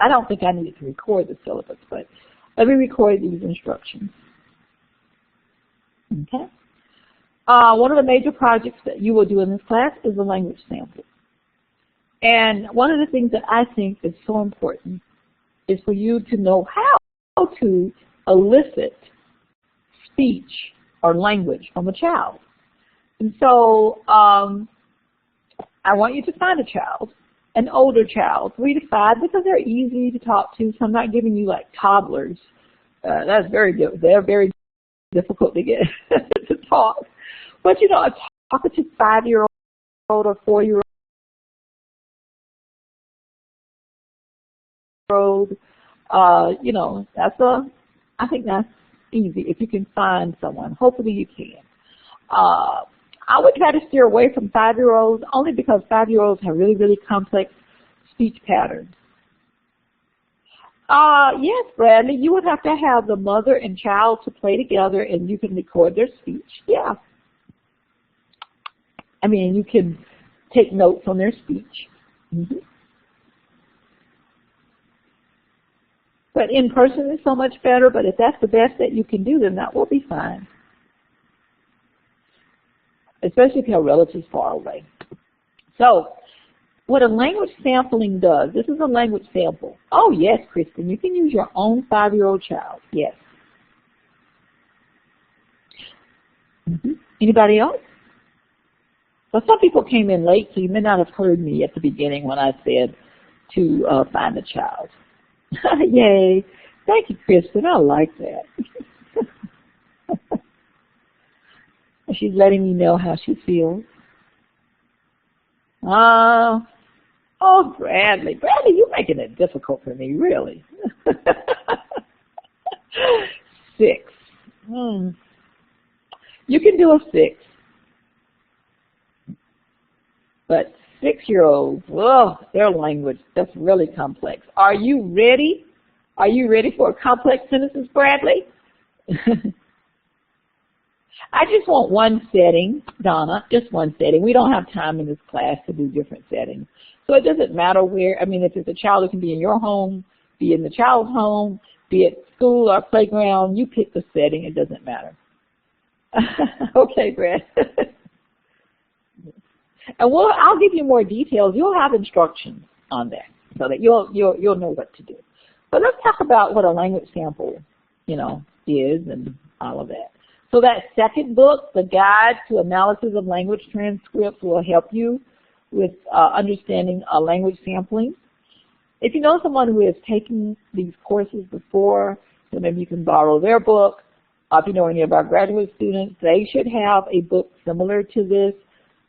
I don't think I needed to record the syllabus, but let me record these instructions. Okay. One of the major projects that you will do in this class is a language sample. And one of the things that I think is so important is for you to know how to elicit speech or language from a child. And so I want you to find a child, an older child, 3 to 5, because they're easy to talk to. So I'm not giving you like toddlers. They're very difficult to get to talk. But you know, a talkative 5-year-old or 4-year-old, you know, I think that's easy if you can find someone. Hopefully you can. I would try to steer away from 5-year-olds only because 5-year-olds have really, really complex speech patterns. Yes, Bradley, you would have to have the mother and child to play together and you can record their speech. Yeah. I mean, you can take notes on their speech. Mm-hmm. But in person is so much better, but if that's the best that you can do, then that will be fine. Especially if you have relatives far away. So, what a language sampling does, this is a language sample. Oh yes, Kristen, you can use your own 5-year-old child, yes. Mm-hmm. Anybody else? Well, some people came in late, so you may not have heard me at the beginning when I said to find a child. Yay. Thank you, Kristen. I like that. She's letting me know how she feels. Oh, Bradley. Bradley, you're making it difficult for me, really. 6. You can do a 6. But 6-year-olds, oh, their language, that's really complex. Are you ready? Are you ready for a complex sentences, Bradley? I just want one setting, Donna, just one setting. We don't have time in this class to do different settings. So it doesn't matter where, I mean, if it's a child, it can be in your home, be in the child's home, be at school or playground. You pick the setting, it doesn't matter. Okay, Brad. And I'll give you more details. You'll have instructions on that so that you'll know what to do. But let's talk about what a language sample, you know, is and all of that. So that second book, The Guide to Analysis of Language Transcripts, will help you with understanding language sampling. If you know someone who has taken these courses before, so maybe you can borrow their book. If you know any of our graduate students, they should have a book similar to this.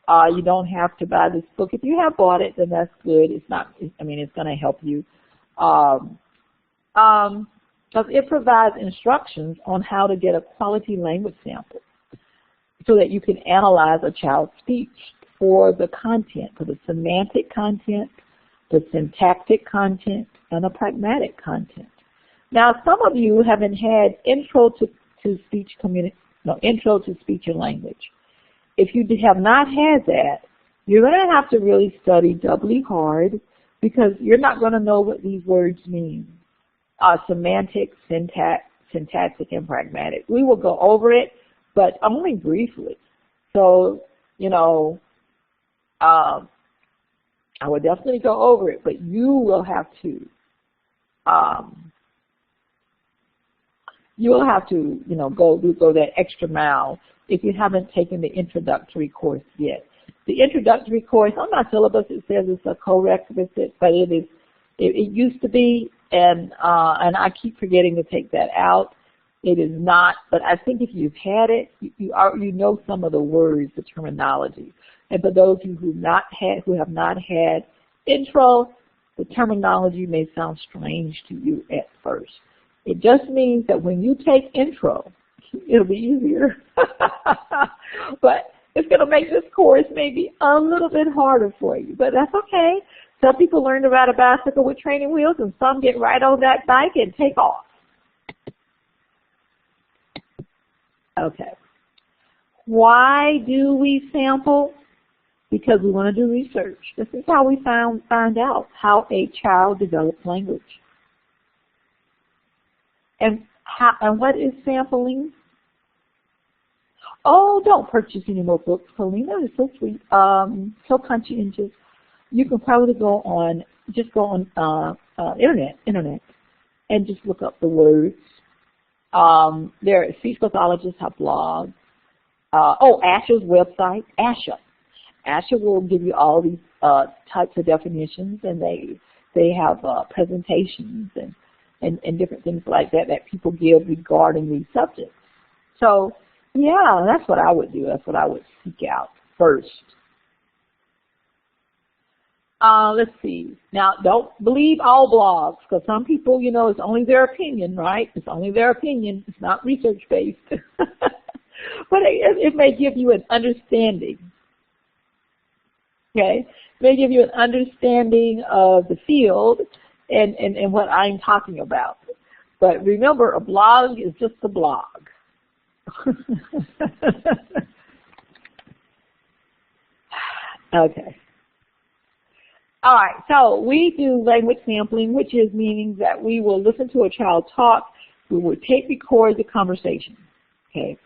You don't have to buy this book. If you have bought it, then that's good. It's not, I mean, it's going to help you. Because it provides instructions on how to get a quality language sample so that you can analyze a child's speech for the content, for the semantic content, the syntactic content, and the pragmatic content. Now, some of you haven't had intro to speech and language. If you have not had that, you're going to have to really study doubly hard because you're not going to know what these words mean. Semantic, syntactic, and pragmatic. We will go over it, but only briefly. So, you know, I will definitely go over it, but you will have to, you know, go that extra mile if you haven't taken the introductory course yet. The introductory course on my syllabus, it says it's a co-requisite, but it used to be, and I keep forgetting to take that out. It is not, but I think if you've had it, you know some of the words, the terminology. And for those of you who have not had intro, the terminology may sound strange to you at first. It just means that when you take intro, it'll be easier. But it's going to make this course maybe a little bit harder for you, but that's okay. Some people learn to ride a bicycle with training wheels, and some get right on that bike and take off. Okay. Why do we sample? because we want to do research. This is how we find out how a child develops language. And what is sampling? Oh, don't purchase any more books, Colleen. That is so sweet. So conscientious. You can probably go on, just go on internet, and just look up the words. There, speech pathologists have blogs. ASHA's website, ASHA will give you all these types of definitions, and they have presentations and different things like that people give regarding these subjects. So, yeah, that's what I would do. That's what I would seek out first. Let's see. Now, don't believe all blogs, because some people, you know, it's only their opinion, right? It's only their opinion. It's not research-based. But it may give you an understanding. Okay? It may give you an understanding of the field and what I'm talking about. But remember, a blog is just a blog. Okay. All right, so we do language sampling, which is meaning that we will listen to a child talk. We will tape record the conversation, okay?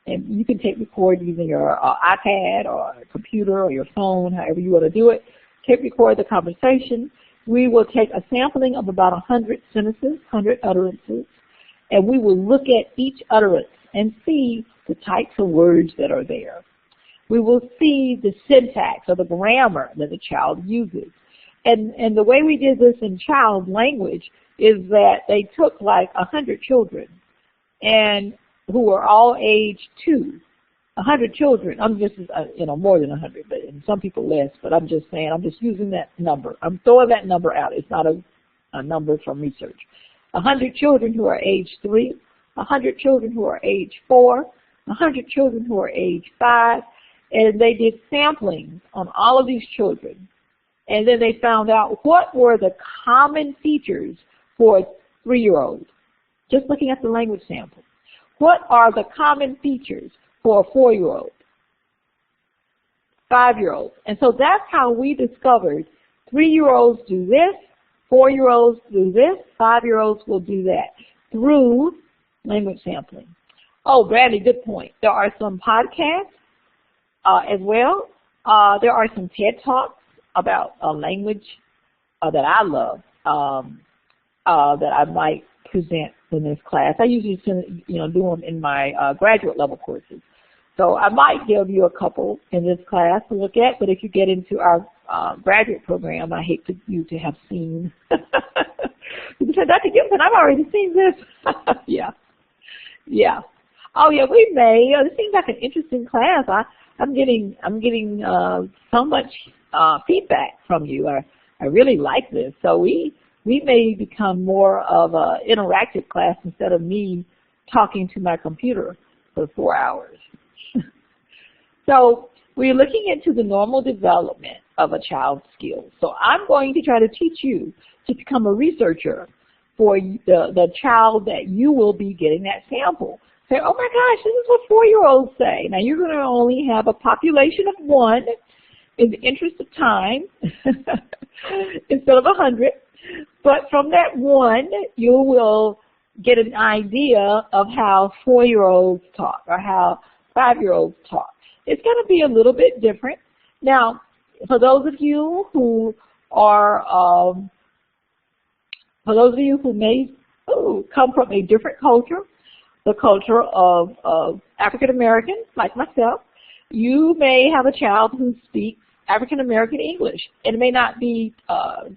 And you can tape record using your iPad or a computer or your phone, however you want to do it. Tape record the conversation. We will take a sampling of about 100 sentences, 100 utterances, and we will look at each utterance and see the types of words that are there. We will see the syntax or the grammar that the child uses. And the way we did this in child language is that they took like 100 children and who were all age 2. 100 children, I'm just, more than 100, but and some people less, but I'm just saying, I'm just using that number. I'm throwing that number out. It's not a number from research. 100 children who are age 3, 100 children who are age 4, 100 children who are age 5, and they did sampling on all of these children. And then they found out what were the common features for a 3-year-old, just looking at the language sample. What are the common features for a 4-year-old, 5-year-old? And so that's how we discovered 3-year-olds do this, 4-year-olds do this, 5-year-olds will do that through language sampling. Oh, Brandy, good point. There are some podcasts as well. There are some TED Talks about language that I love that I might present in this class. I usually do them in my graduate level courses. So I might give you a couple in this class to look at, but if you get into our graduate program, I hate for you to have seen. You said, Dr. Gibson, I've already seen this. Yeah. Oh yeah, we may. This seems like an interesting class. I'm getting so much feedback from you. I really like this. So we may become more of an interactive class instead of me talking to my computer for 4 hours. So we're looking into the normal development of a child's skills. So I'm going to try to teach you to become a researcher for the child that you will be getting that sample. Say, oh my gosh, this is what 4-year-olds say. Now you're going to only have a population of 1 in the interest of time instead of 100. But from that 1, you will get an idea of how 4-year-olds talk or how 5-year-olds talk. It's going to be a little bit different. Now, for those of you who are, may come from a different culture, the culture of African Americans like myself, you may have a child who speaks African American English. It may not be, a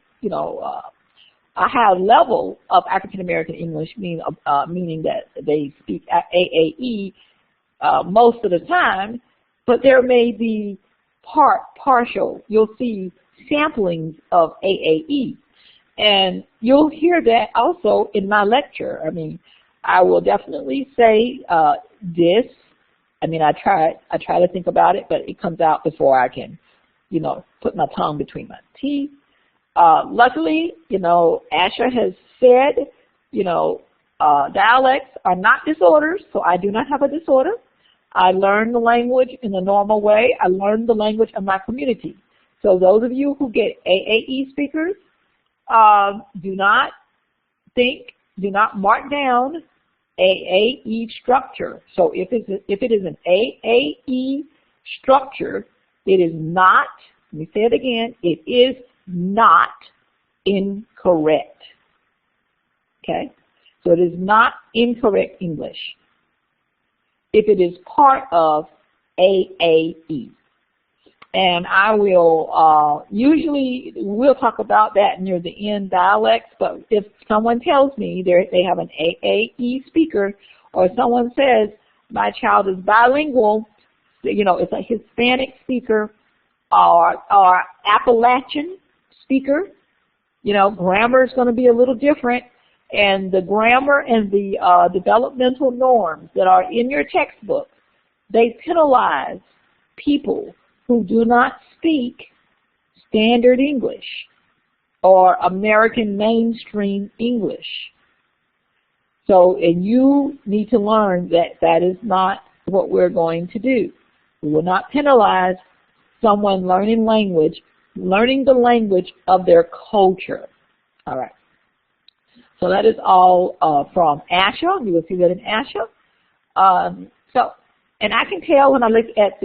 high level of African American English, meaning that they speak AAE most of the time, but there may be partial. You'll see samplings of AAE, and you'll hear that also in my lecture. I mean, I will definitely say this. I mean, I try to think about it, but it comes out before I can, put my tongue between my teeth. Luckily, ASHA has said, dialects are not disorders, so I do not have a disorder. I learned the language in the normal way. I learned the language of my community. So those of you who get AAE speakers, do not think Do not mark down AAE structure. So if it is an AAE structure, it is not, let me say it again, it is not incorrect. Okay? So it is not incorrect English if it is part of AAE. And I will, usually we'll talk about that near the end, dialects, but if someone tells me they have an AAE speaker, or someone says my child is bilingual, you know, it's a Hispanic speaker or Appalachian speaker, you know, grammar is going to be a little different, and the grammar and the developmental norms that are in your textbook, they penalize people who do not speak standard English or American mainstream English. So, and you need to learn that that is not what we're going to do. We will not penalize someone learning the language of their culture. All right. So that is all from ASHA. You will see that in ASHA. And I can tell when I look at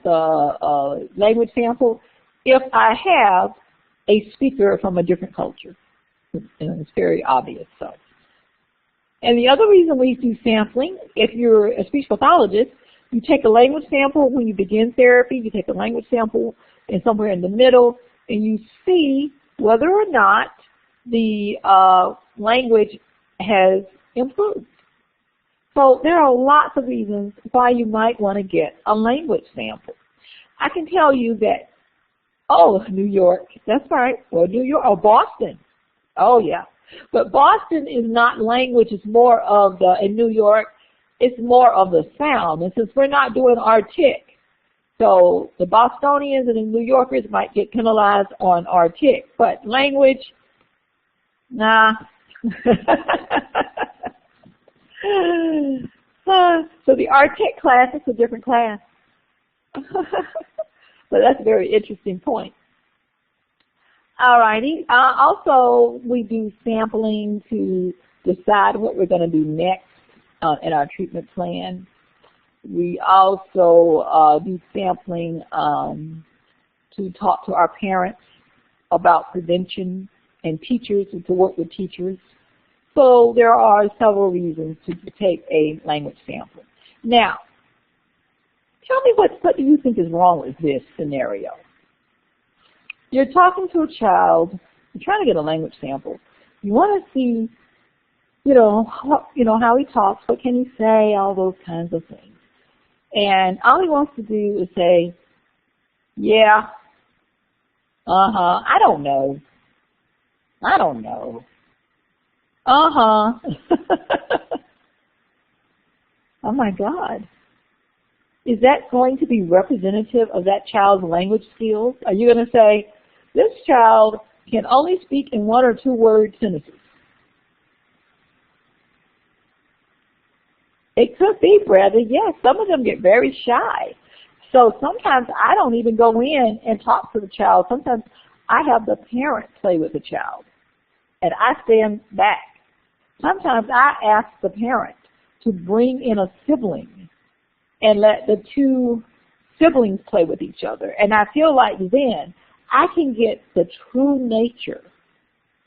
the language sample if I have a speaker from a different culture. And it's very obvious. So, and the other reason we do sampling, if you're a speech pathologist, you take a language sample when you begin therapy. You take a language sample and somewhere in the middle, and you see whether or not the language has improved. So there are lots of reasons why you might want to get a language sample. I can tell you that, oh, New York, that's right, well, New York, or Boston, oh yeah. But Boston is not language, it's more of the, in New York, it's more of the sound. And since we're not doing artic, so the Bostonians and the New Yorkers might get penalized on artic, but language, nah. So the artic class is a different class. So that's a very interesting point. Alrighty. Also, we do sampling to decide what we're going to do next in our treatment plan. We also do sampling to talk to our parents about prevention, and teachers, to work with teachers. So there are several reasons to take a language sample. Now, tell me what do you think is wrong with this scenario? You're talking to a child, you're trying to get a language sample. You want to see, how he talks, what can he say, all those kinds of things. And all he wants to do is say, yeah, I don't know. Oh my God. Is that going to be representative of that child's language skills? Are you going to say, this child can only speak in 1 or 2 word sentences? It could be, brother, yes. Some of them get very shy. So sometimes I don't even go in and talk to the child. Sometimes I have the parent play with the child, and I stand back. Sometimes I ask the parent to bring in a sibling and let the 2 siblings play with each other. And I feel like then I can get the true nature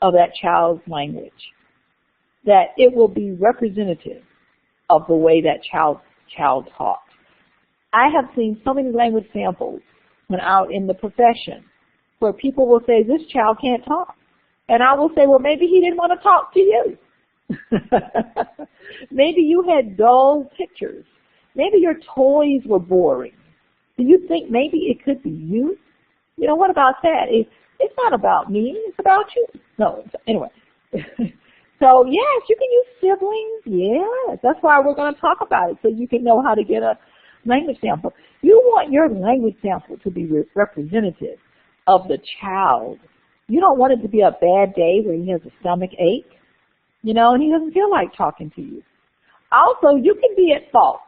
of that child's language, that it will be representative of the way that child talks. I have seen so many language samples when out in the profession where people will say, this child can't talk. And I will say, well, maybe he didn't want to talk to you. Maybe you had dull pictures. Maybe your toys were boring. Do you think maybe it could be you? What about that? It's not about me. It's about you. No, anyway. So, yes, you can use siblings. Yes, that's why we're going to talk about it, so you can know how to get a language sample. You want your language sample to be representative of the child. You don't want it to be a bad day where he has a stomach ache, and he doesn't feel like talking to you. Also, you can be at fault.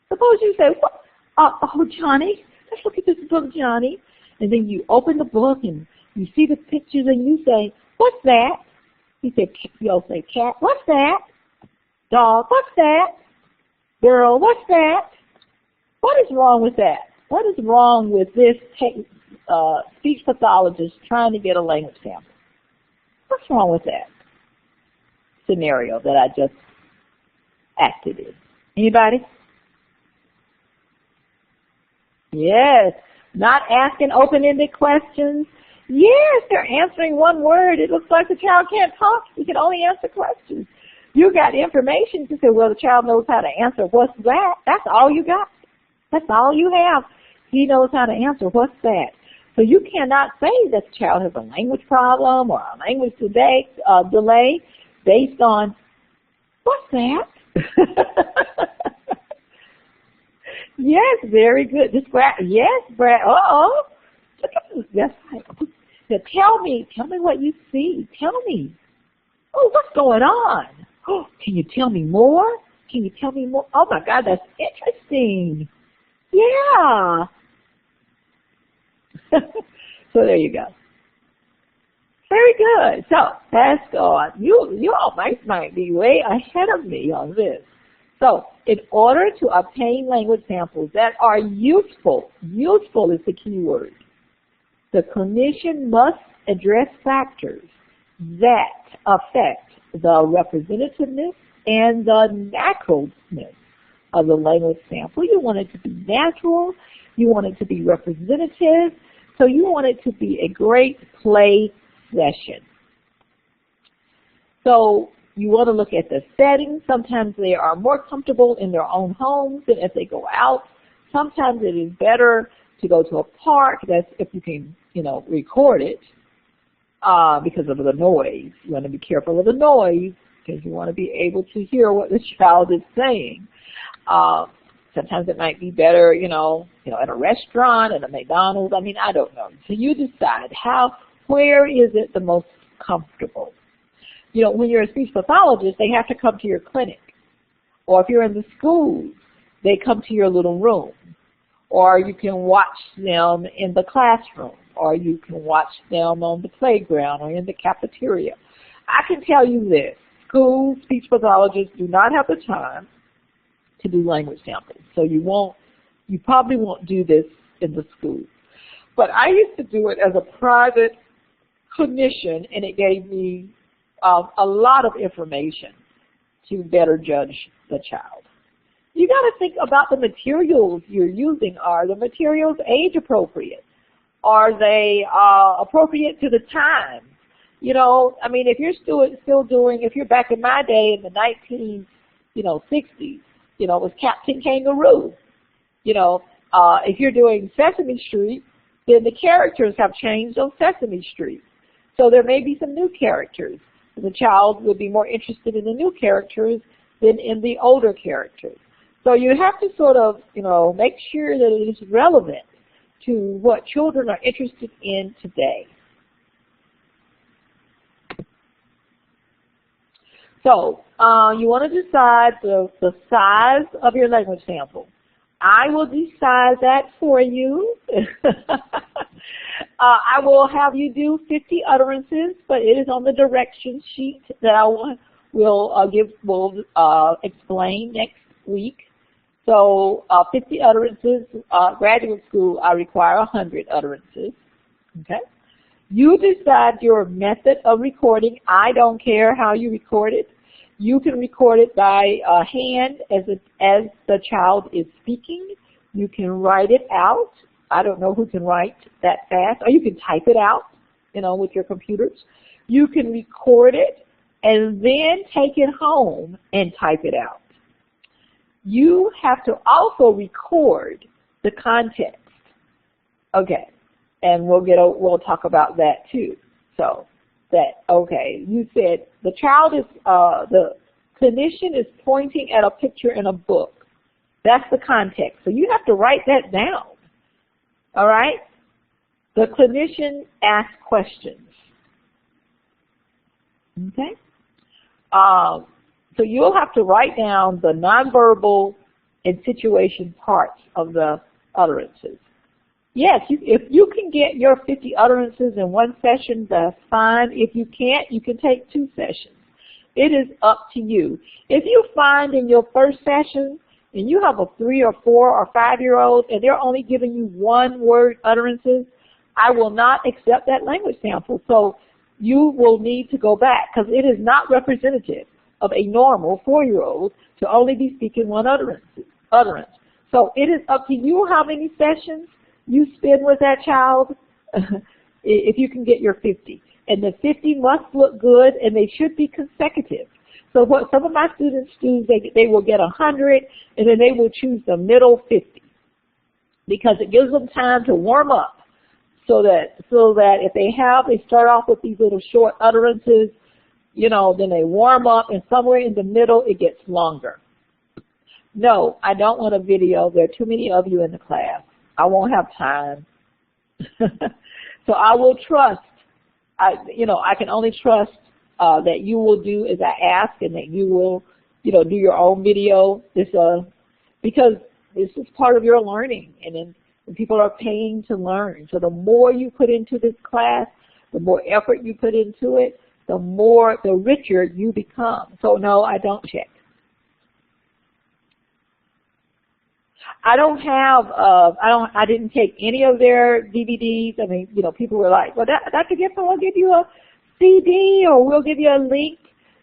Suppose you say, oh, Johnny, let's look at this book, Johnny. And then you open the book and you see the pictures and you say, what's that? He said, you'll say, cat, what's that? Dog, what's that? Girl, what's that? What is wrong with that? What is wrong with this speech pathologist trying to get a language sample? What's wrong with that scenario that I just acted in? Anybody? Yes. Not asking open-ended questions. Yes, they're answering one word. It looks like the child can't talk. He can only answer questions. You got information to say, well, the child knows how to answer. What's that? That's all you got. That's all you have. He knows how to answer. What's that? So you cannot say that the child has a language problem or a language delay based on, what's that? Yes, very good. This Brad, yes, Brad. Uh-oh. Look at this. That's right. So tell me what you see. Tell me. Oh, what's going on? Oh, can you tell me more? Can you tell me more? Oh my God, that's interesting. Yeah. So there you go. Very good. So let's go on. You all might be way ahead of me on this. So in order to obtain language samples that are useful is the key word, the clinician must address factors that affect the representativeness and the naturalness of the language sample. You want it to be natural, you want it to be representative, so you want it to be a great play session. So you want to look at the settings. Sometimes they are more comfortable in their own homes than if they go out. Sometimes it is better to go to a park. That's if you can, record it because of the noise. You want to be careful of the noise because you want to be able to hear what the child is saying. Sometimes it might be better, at a restaurant, at a McDonald's. I don't know. So you decide where is it the most comfortable. When you're a speech pathologist, they have to come to your clinic. Or if you're in the schools, they come to your little room. Or you can watch them in the classroom. Or you can watch them on the playground or in the cafeteria. I can tell you this. School speech pathologists do not have the time to do language samples. So you probably won't do this in the school. But I used to do it as a private clinician, and it gave me a lot of information to better judge the child. You got to think about the materials you're using. Are the materials age appropriate? Are they appropriate to the time? If you're still doing, if you're back in my day in the 1960s, it was Captain Kangaroo. If you're doing Sesame Street, then the characters have changed on Sesame Street. So there may be some new characters. The child would be more interested in the new characters than in the older characters. So you have to sort of, make sure that it is relevant to what children are interested in today. So you want to decide the size of your language sample. I will decide that for you. I will have you do 50 utterances, but it is on the direction sheet that I will explain next week. So 50 utterances. Graduate school, I require 100 utterances. Okay. You decide your method of recording. I don't care how you record it. You can record it by hand as the child is speaking. You can write it out. I don't know who can write that fast. Or you can type it out, with your computers. You can record it and then take it home and type it out. You have to also record the context. Okay. And we'll talk about that too. So you said the child is, the clinician is pointing at a picture in a book. That's the context. So you have to write that down. All right? The clinician asks questions. Okay? So you'll have to write down the nonverbal and situation parts of the utterances. Yes, if you can get your 50 utterances in one session, that's fine. If you can't, you can take 2 sessions. It is up to you. If you find in your first session, and you have a 3 or 4 or 5-year-old, and they're only giving you 1-word utterances, I will not accept that language sample. So you will need to go back, because it is not representative of a normal 4-year-old to only be speaking 1 utterance. So it is up to you how many sessions you spend with that child if you can get your 50. And the 50 must look good, and they should be consecutive. So what some of my students do, they will get 100, and then they will choose the middle 50, because it gives them time to warm up, so that if they start off with these little short utterances, you know, then they warm up, and somewhere in the middle it gets longer. No, I don't want a video. There are too many of you in the class. I won't have time. So I will trust. I can only trust that you will do as I ask, and that you will, do your own video. Because this is part of your learning, and then people are paying to learn. So the more you put into this class, the more effort you put into it, the richer you become. So no, I don't check. I didn't take any of their DVDs. I mean, people were like, well, Dr. Gibson, we'll give you a CD, or we'll give you a link,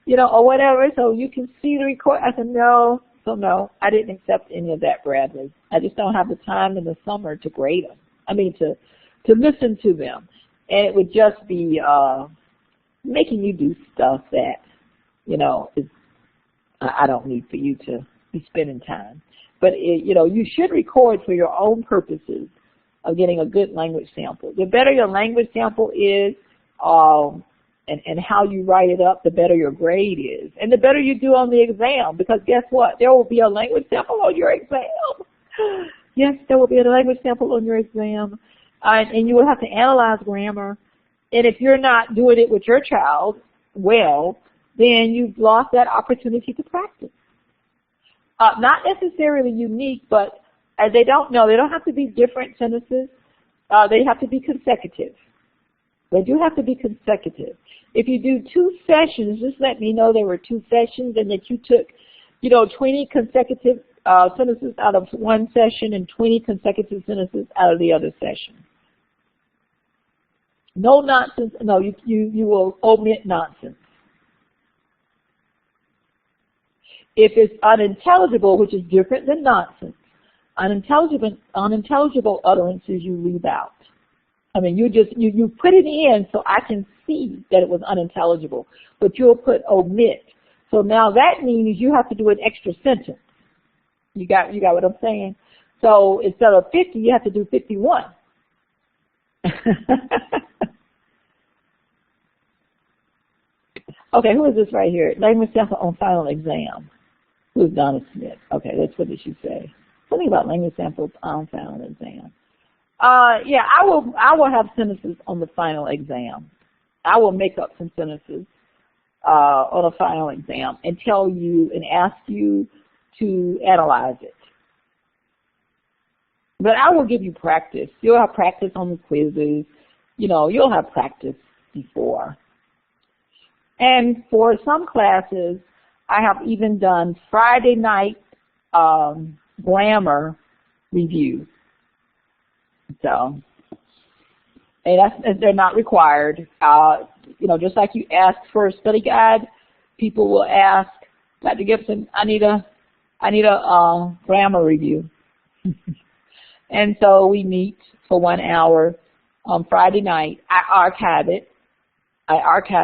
or whatever, so you can see the record. I said, no. So no, I didn't accept any of that, Bradley. I just don't have the time in the summer to grade them. I mean, to listen to them. And it would just be making you do stuff that, I don't need for you to be spending time. But, you should record for your own purposes of getting a good language sample. The better your language sample is, and how you write it up, the better your grade is. And the better you do on the exam, because guess what? There will be a language sample on your exam. Yes, there will be a language sample on your exam. And you will have to analyze grammar. And if you're not doing it with your child well, then you've lost that opportunity to practice. Not necessarily unique, but they don't have to be different sentences. They have to be consecutive. They do have to be consecutive. If you do 2 sessions, just let me know there were 2 sessions, and that you took, 20 consecutive sentences out of one session and 20 consecutive sentences out of the other session. No nonsense. No, you will omit nonsense. If it's unintelligible, which is different than nonsense, unintelligible utterances you leave out. I mean, you put it in so I can see that it was unintelligible, but you'll put omit. So now that means you have to do an extra sentence. You got what I'm saying? So instead of 50, you have to do 51. Okay, who is this right here? Language sample on final exam. Who's Donna Smith? Okay, that's what did she say? Something about language samples on final exam. Yeah, I will have sentences on the final exam. I will make up some sentences on a final exam and tell you and ask you to analyze it. But I will give you practice. You'll have practice on the quizzes. You'll have practice before. And for some classes, I have even done Friday night grammar review. So, and they're not required. Just like you ask for a study guide, people will ask, Dr. Gibson, I need a grammar review. And so we meet for 1 hour on Friday night. I archive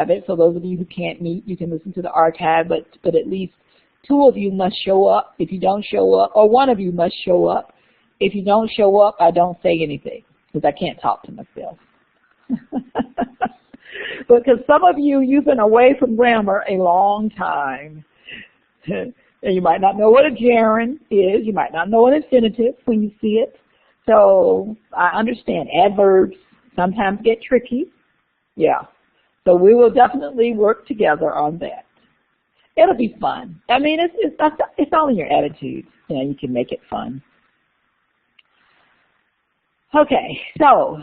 it, so those of you who can't meet, you can listen to the archive, but at least 2 of you must show up. If you don't show up, or 1 of you must show up. If you don't show up, I don't say anything, because I can't talk to myself. Because some of you, you've been away from grammar a long time. And you might not know what a gerund is. You might not know an infinitive when you see it. So I understand. Adverbs sometimes get tricky. Yeah. So we will definitely work together on that. It'll be fun. I mean, it's all in your attitude. You can make it fun. Okay, so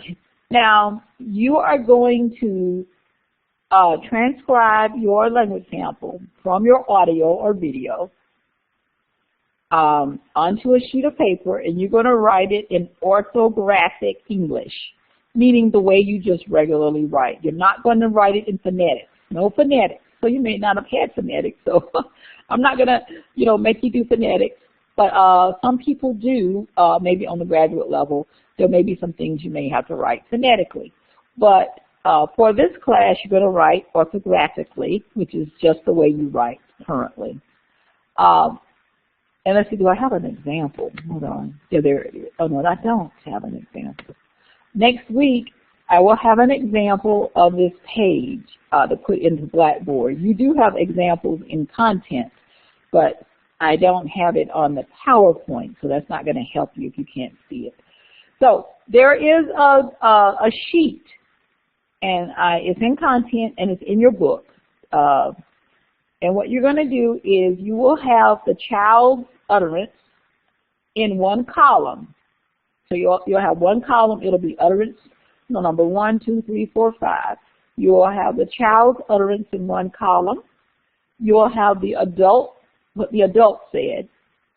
now you are going to transcribe your language sample from your audio or video onto a sheet of paper, and you're going to write it in orthographic English, meaning the way you just regularly write. You're not going to write it in phonetics. No phonetics. So you may not have had phonetics, so I'm not going to, make you do phonetics. But some people do, maybe on the graduate level. There may be some things you may have to write phonetically. But for this class, you're going to write orthographically, which is just the way you write currently. And let's see, do I have an example? Hold on. Yeah, there it is. Oh, no, I don't have an example. Next week, I will have an example of this page to put into Blackboard. You do have examples in content, but I don't have it on the PowerPoint, so that's not going to help you if you can't see it. So there is a sheet, and it's in content, and it's in your book. And what you're going to do is you will have the child's utterance in one column. So you'll have one column. It'll be utterance, number 1, 2, 3, 4, 5. You will have the child's utterance in one column. You will have the adult, what the adult said.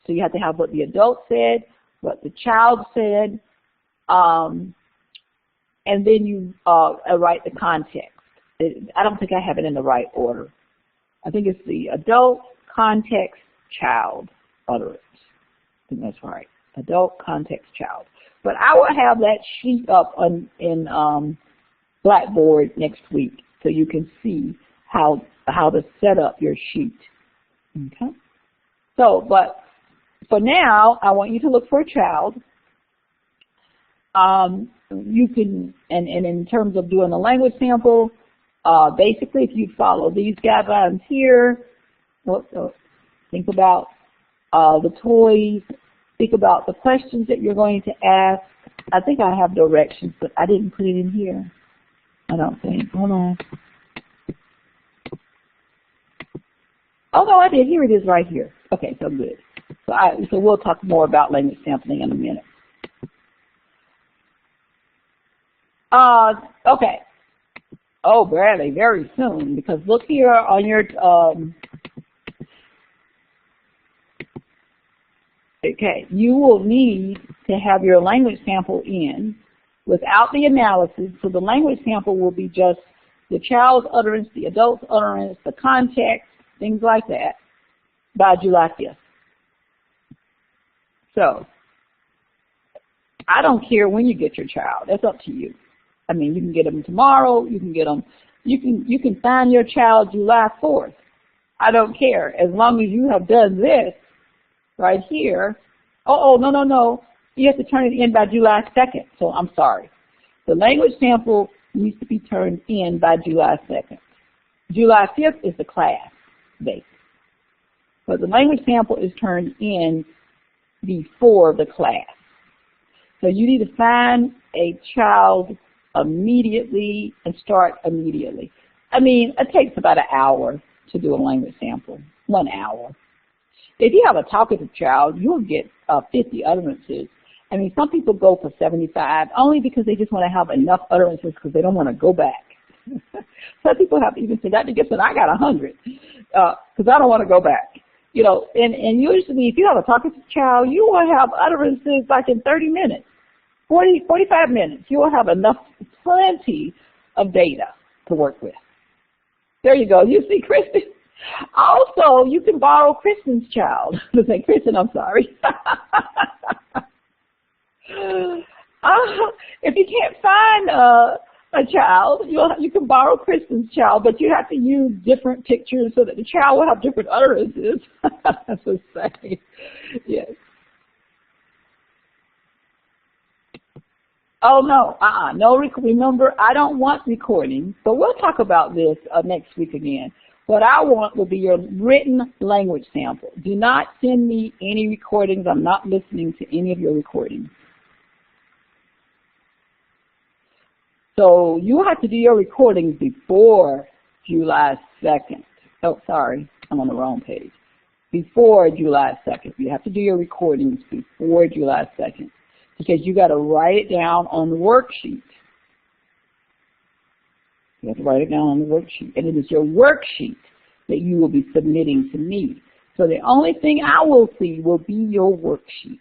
So you have to have what the adult said, what the child said, and then you write the context. I don't think I have it in the right order. I think it's the adult, context, child utterance. I think that's right. Adult, context, child. But I will have that sheet up in Blackboard next week so you can see how to set up your sheet. Okay? So, but for now, I want you to look for a child. You can, and in terms of doing a language sample, basically, if you follow these guidelines here, think about the toys, think about the questions that you're going to ask. I think I have directions, but I didn't put it in here. I don't think. Hold on. Oh, no, I did. Here it is right here. Okay, so good. So we'll talk more about language sampling in a minute. Okay. Oh, Bradley, very soon, because look here on your, okay, you will need to have your language sample in without the analysis, so the language sample will be just the child's utterance, the adult's utterance, the context, things like that, by July 5th. So, I don't care when you get your child. That's up to you. I mean, you can get them tomorrow. You can get them. You can find your child July 4th. I don't care as long as you have done this right here. Oh, no. You have to turn it in by July 2nd. So I'm sorry. The language sample needs to be turned in by July 2nd. July 5th is the class date, but the language sample is turned in before the class. So you need to find a child immediately and start immediately. I mean, it takes about an hour to do a language sample, 1 hour. If you have a talkative child, you'll get 50 utterances. I mean, some people go for 75 only because they just want to have enough utterances because they don't want to go back. Some people have even said that to get, I got 100 because I don't want to go back. And usually if you have a talkative child, you will have utterances like in 30 minutes. 45 minutes, you will have plenty of data to work with. There you go. You see, Kristen? Also, you can borrow Kristen's child. To say, Kristen, I'm sorry. If you can't find a child, you can borrow Kristen's child, but you have to use different pictures so that the child will have different utterances. That's what I'm saying. Yes. Oh, no, no. Remember, I don't want recordings, but we'll talk about this next week again. What I want will be your written language sample. Do not send me any recordings. I'm not listening to any of your recordings. So you have to do your recordings before July 2nd. Oh, sorry, I'm on the wrong before July 2nd. You have to do your recordings before July 2nd because you got to write it down on the worksheet. You have to write it down on the worksheet. And it is your worksheet that you will be submitting to me. So the only thing I will see will be your worksheet.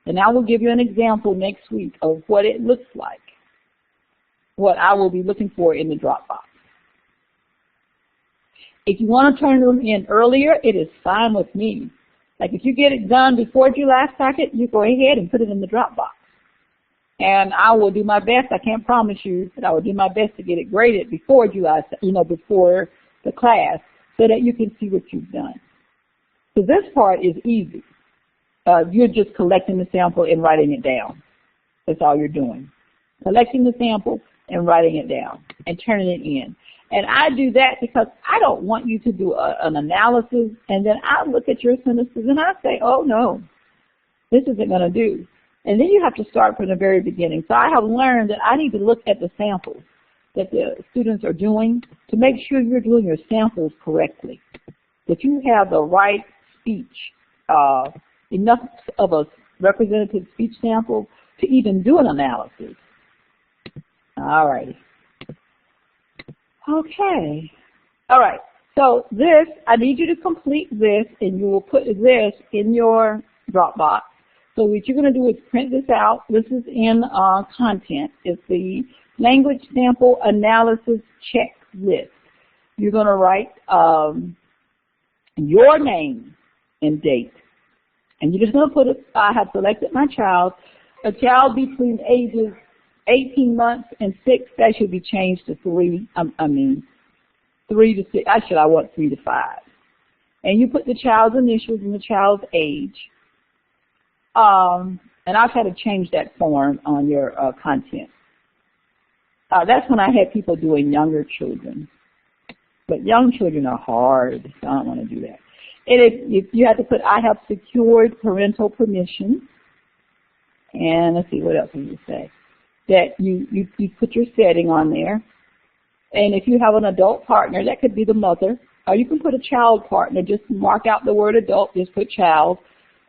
And I will give you an example next week of what it looks like, what I will be looking for in the Dropbox. If you want to turn them in earlier, it is fine with me. Like if you get it done before July 2nd, you go ahead and put it in the Dropbox. And I will do my best. I can't promise you, but I will do my best to get it graded before July, before the class, so that you can see what you've done. So this part is easy. You're just collecting the sample and writing it down. That's all you're doing. Collecting the sample and writing it down and turning it in. And I do that because I don't want you to do an analysis and then I look at your sentences and I say, oh no, this isn't going to do. And then you have to start from the very beginning. So I have learned that I need to look at the samples that the students are doing to make sure you're doing your samples correctly, that you have the right speech, enough of a representative speech sample to even do an analysis. All righty. Okay. All right. So this, I need you to complete this, and you will put this in your Dropbox. So what you're going to do is print this out. This is in content. It's the language sample analysis checklist. You're going to write your name and date. And you're just going to put I have selected my child, a child between ages 18 months and 6. That should be changed to 3. 3 to 6. I want 3 to 5. And you put the child's initials and the child's age. And I've had to change that form on your content. That's when I had people doing younger children. But young children are hard, so I don't want to do that. And if you have to put, I have secured parental permission. And let's see, what else did you say? That you put your setting on there. And if you have an adult partner, that could be the mother. Or you can put a child partner. Just mark out the word adult, just put child.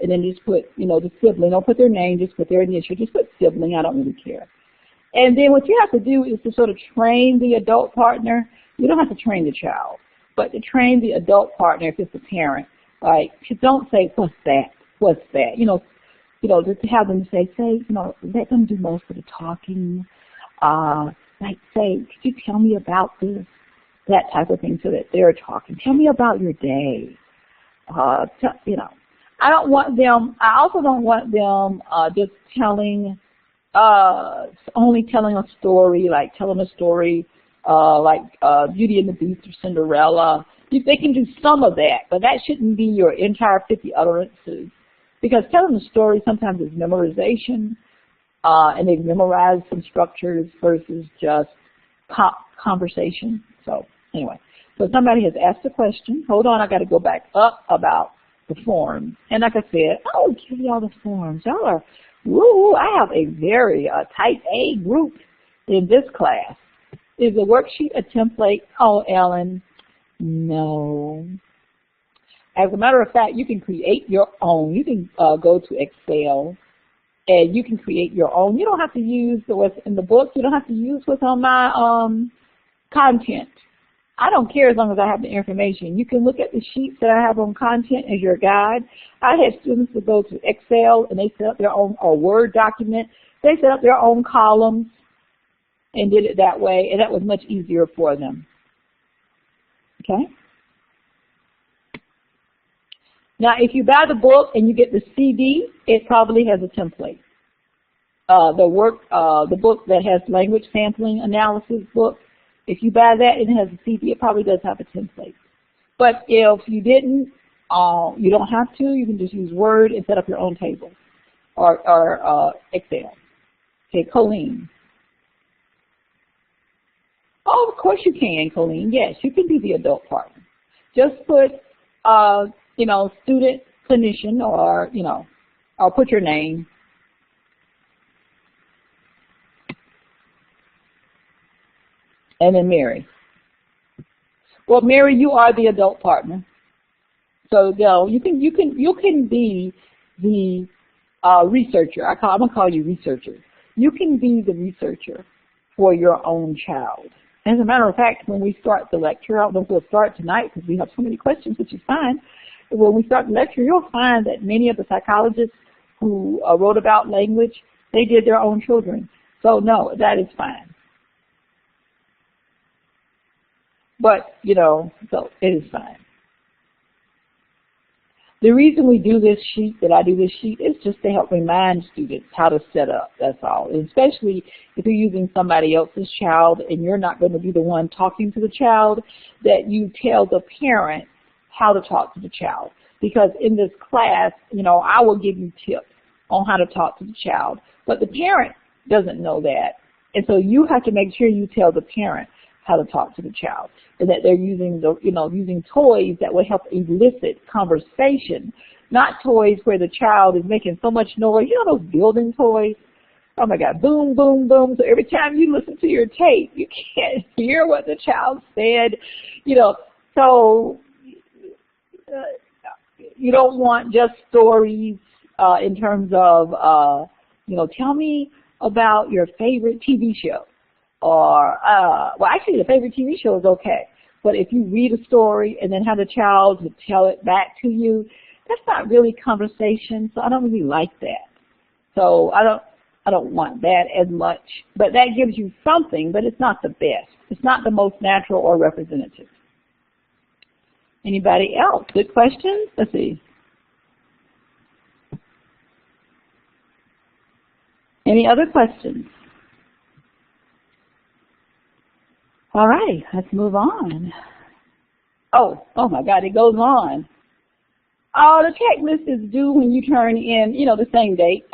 And then just put, the sibling. Don't put their name, just put their initial. Just put sibling. I don't really care. And then what you have to do is to sort of train the adult partner. You don't have to train the child, but to train the adult partner if it's a parent. Like, don't say, what's that? What's that? Just to have them say, let them do most of the talking. Like, say, could you tell me about this? That type of thing so that they're talking. Tell me about your day. I don't want them, I also don't want them just only telling a story, like telling a story like Beauty and the Beast or Cinderella. They can do some of that, but that shouldn't be your entire 50 utterances. Because telling a story sometimes is memorization, and they've memorized some structures versus just conversation. So anyway, so somebody has asked a question. Hold on, I got to go back up about the forms. And like I said, I will give y'all the forms. Y'all are, woo, I have a very tight A group in this class. Is the worksheet a template? Oh, Ellen, no. As a matter of fact, you can create your own. You can go to Excel and you can create your own. You don't have to use what's in the book. You don't have to use what's on my content. I don't care as long as I have the information. You can look at the sheets that I have on content as your guide. I had students that go to Excel and they set up their own, or Word document. They set up their own columns and did it that way, and that was much easier for them. Okay? Now, if you buy the book and you get the CD, it probably has a template. The book that has language sampling analysis book, if you buy that and it has a CD, it probably does have a template. But if you didn't, you don't have to. You can just use Word and set up your own table or Excel. Okay, Colleen. Oh, of course you can, Colleen. Yes, you can be the adult partner. Just put, student, clinician, or, or put your name. And then Mary. Well, Mary, you are the adult partner. So you can be the researcher. I'm gonna call you researcher. You can be the researcher for your own child. As a matter of fact, when we start the lecture, I don't know if we'll start tonight because we have so many questions, which is fine. When we start the lecture, you'll find that many of the psychologists who wrote about language, they did their own children. So no, that is fine. But, you know, so it is fine. The reason we do this sheet, that I do this sheet, is just to help remind students how to set up, that's all. And especially if you're using somebody else's child and you're not going to be the one talking to the child, that you tell the parent how to talk to the child. Because in this class, you know, I will give you tips on how to talk to the child, but the parent doesn't know that. And so you have to make sure you tell the parent how to talk to the child, and that they're using using toys that will help elicit conversation, not toys where the child is making so much noise. You know those building toys? Oh my God, boom, boom, boom. So every time you listen to your tape, you can't hear what the child said. You know, so you don't want just stories in terms of tell me about your favorite TV show. Or, well, actually, the favorite TV show is okay. But if you read a story and then have the child to tell it back to you, that's not really conversation. So I don't really like that. So I don't want that as much. But that gives you something, but it's not the best. It's not the most natural or representative. Anybody else? Good questions? Let's see. Any other questions? All right, let's move on. Oh my God, it goes on. Oh, the checklist is due when you turn in, the same date.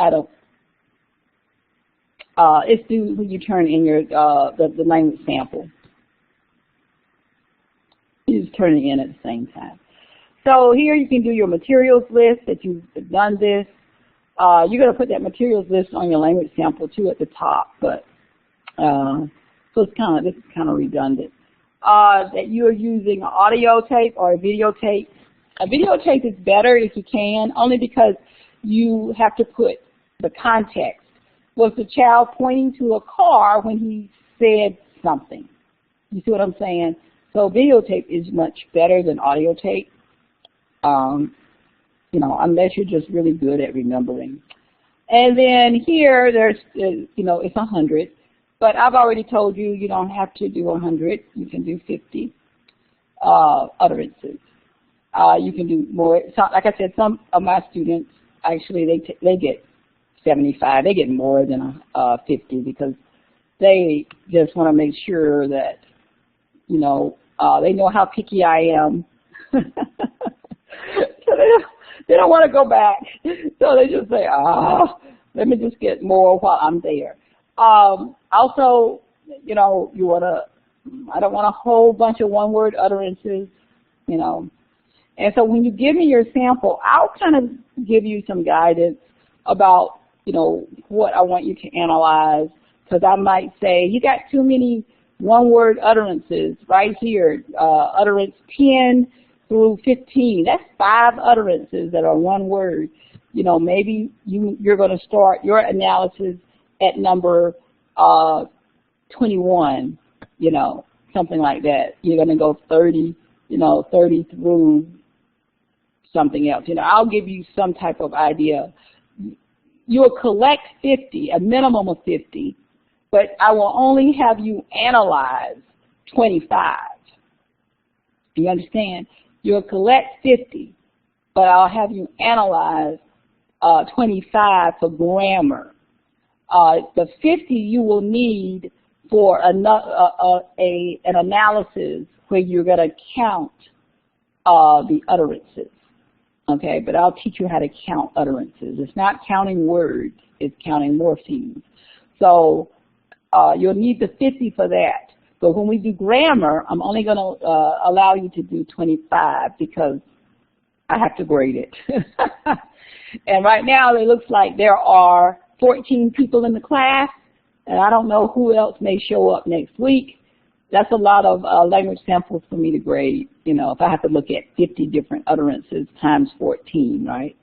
It's due when you turn in your the language sample. You just turn it in at the same time. So here you can do your materials list that you've done this. You're going to put that materials list on your language sample too at the top, but so this is kind of redundant. That you are using an audio tape or a videotape. A videotape is better if you can, only because you have to put the context. Was the child pointing to a car when he said something? You see what I'm saying? So videotape is much better than audio tape, unless you're just really good at remembering. And then here, there's, it's 100. But I've already told you, you don't have to do 100. You can do 50 utterances. You can do more. So, like I said, some of my students, actually, they get 75. They get more than 50 because they just want to make sure that, they know how picky I am. So they don't want to go back. So they just say, let me just get more while I'm there. Also, I don't want a whole bunch of one-word utterances, And so when you give me your sample, I'll kind of give you some guidance about, what I want you to analyze, because I might say, you got too many one-word utterances right here, utterance 10 through 15. That's 5 utterances that are one word. Maybe you're going to start your analysis at number 21, something like that. You're going to go 30, 30 through something else. I'll give you some type of idea. You'll collect 50, a minimum of 50, but I will only have you analyze 25. You understand? You'll collect 50, but I'll have you analyze 25 for grammar. The 50 you will need for an analysis where you're going to count the utterances. Okay, but I'll teach you how to count utterances. It's not counting words, it's counting morphemes. So you'll need the 50 for that. But when we do grammar, I'm only going to allow you to do 25 because I have to grade it. And right now it looks like there are 14 people in the class, and I don't know who else may show up next week. That's a lot of language samples for me to grade, if I have to look at 50 different utterances times 14, right?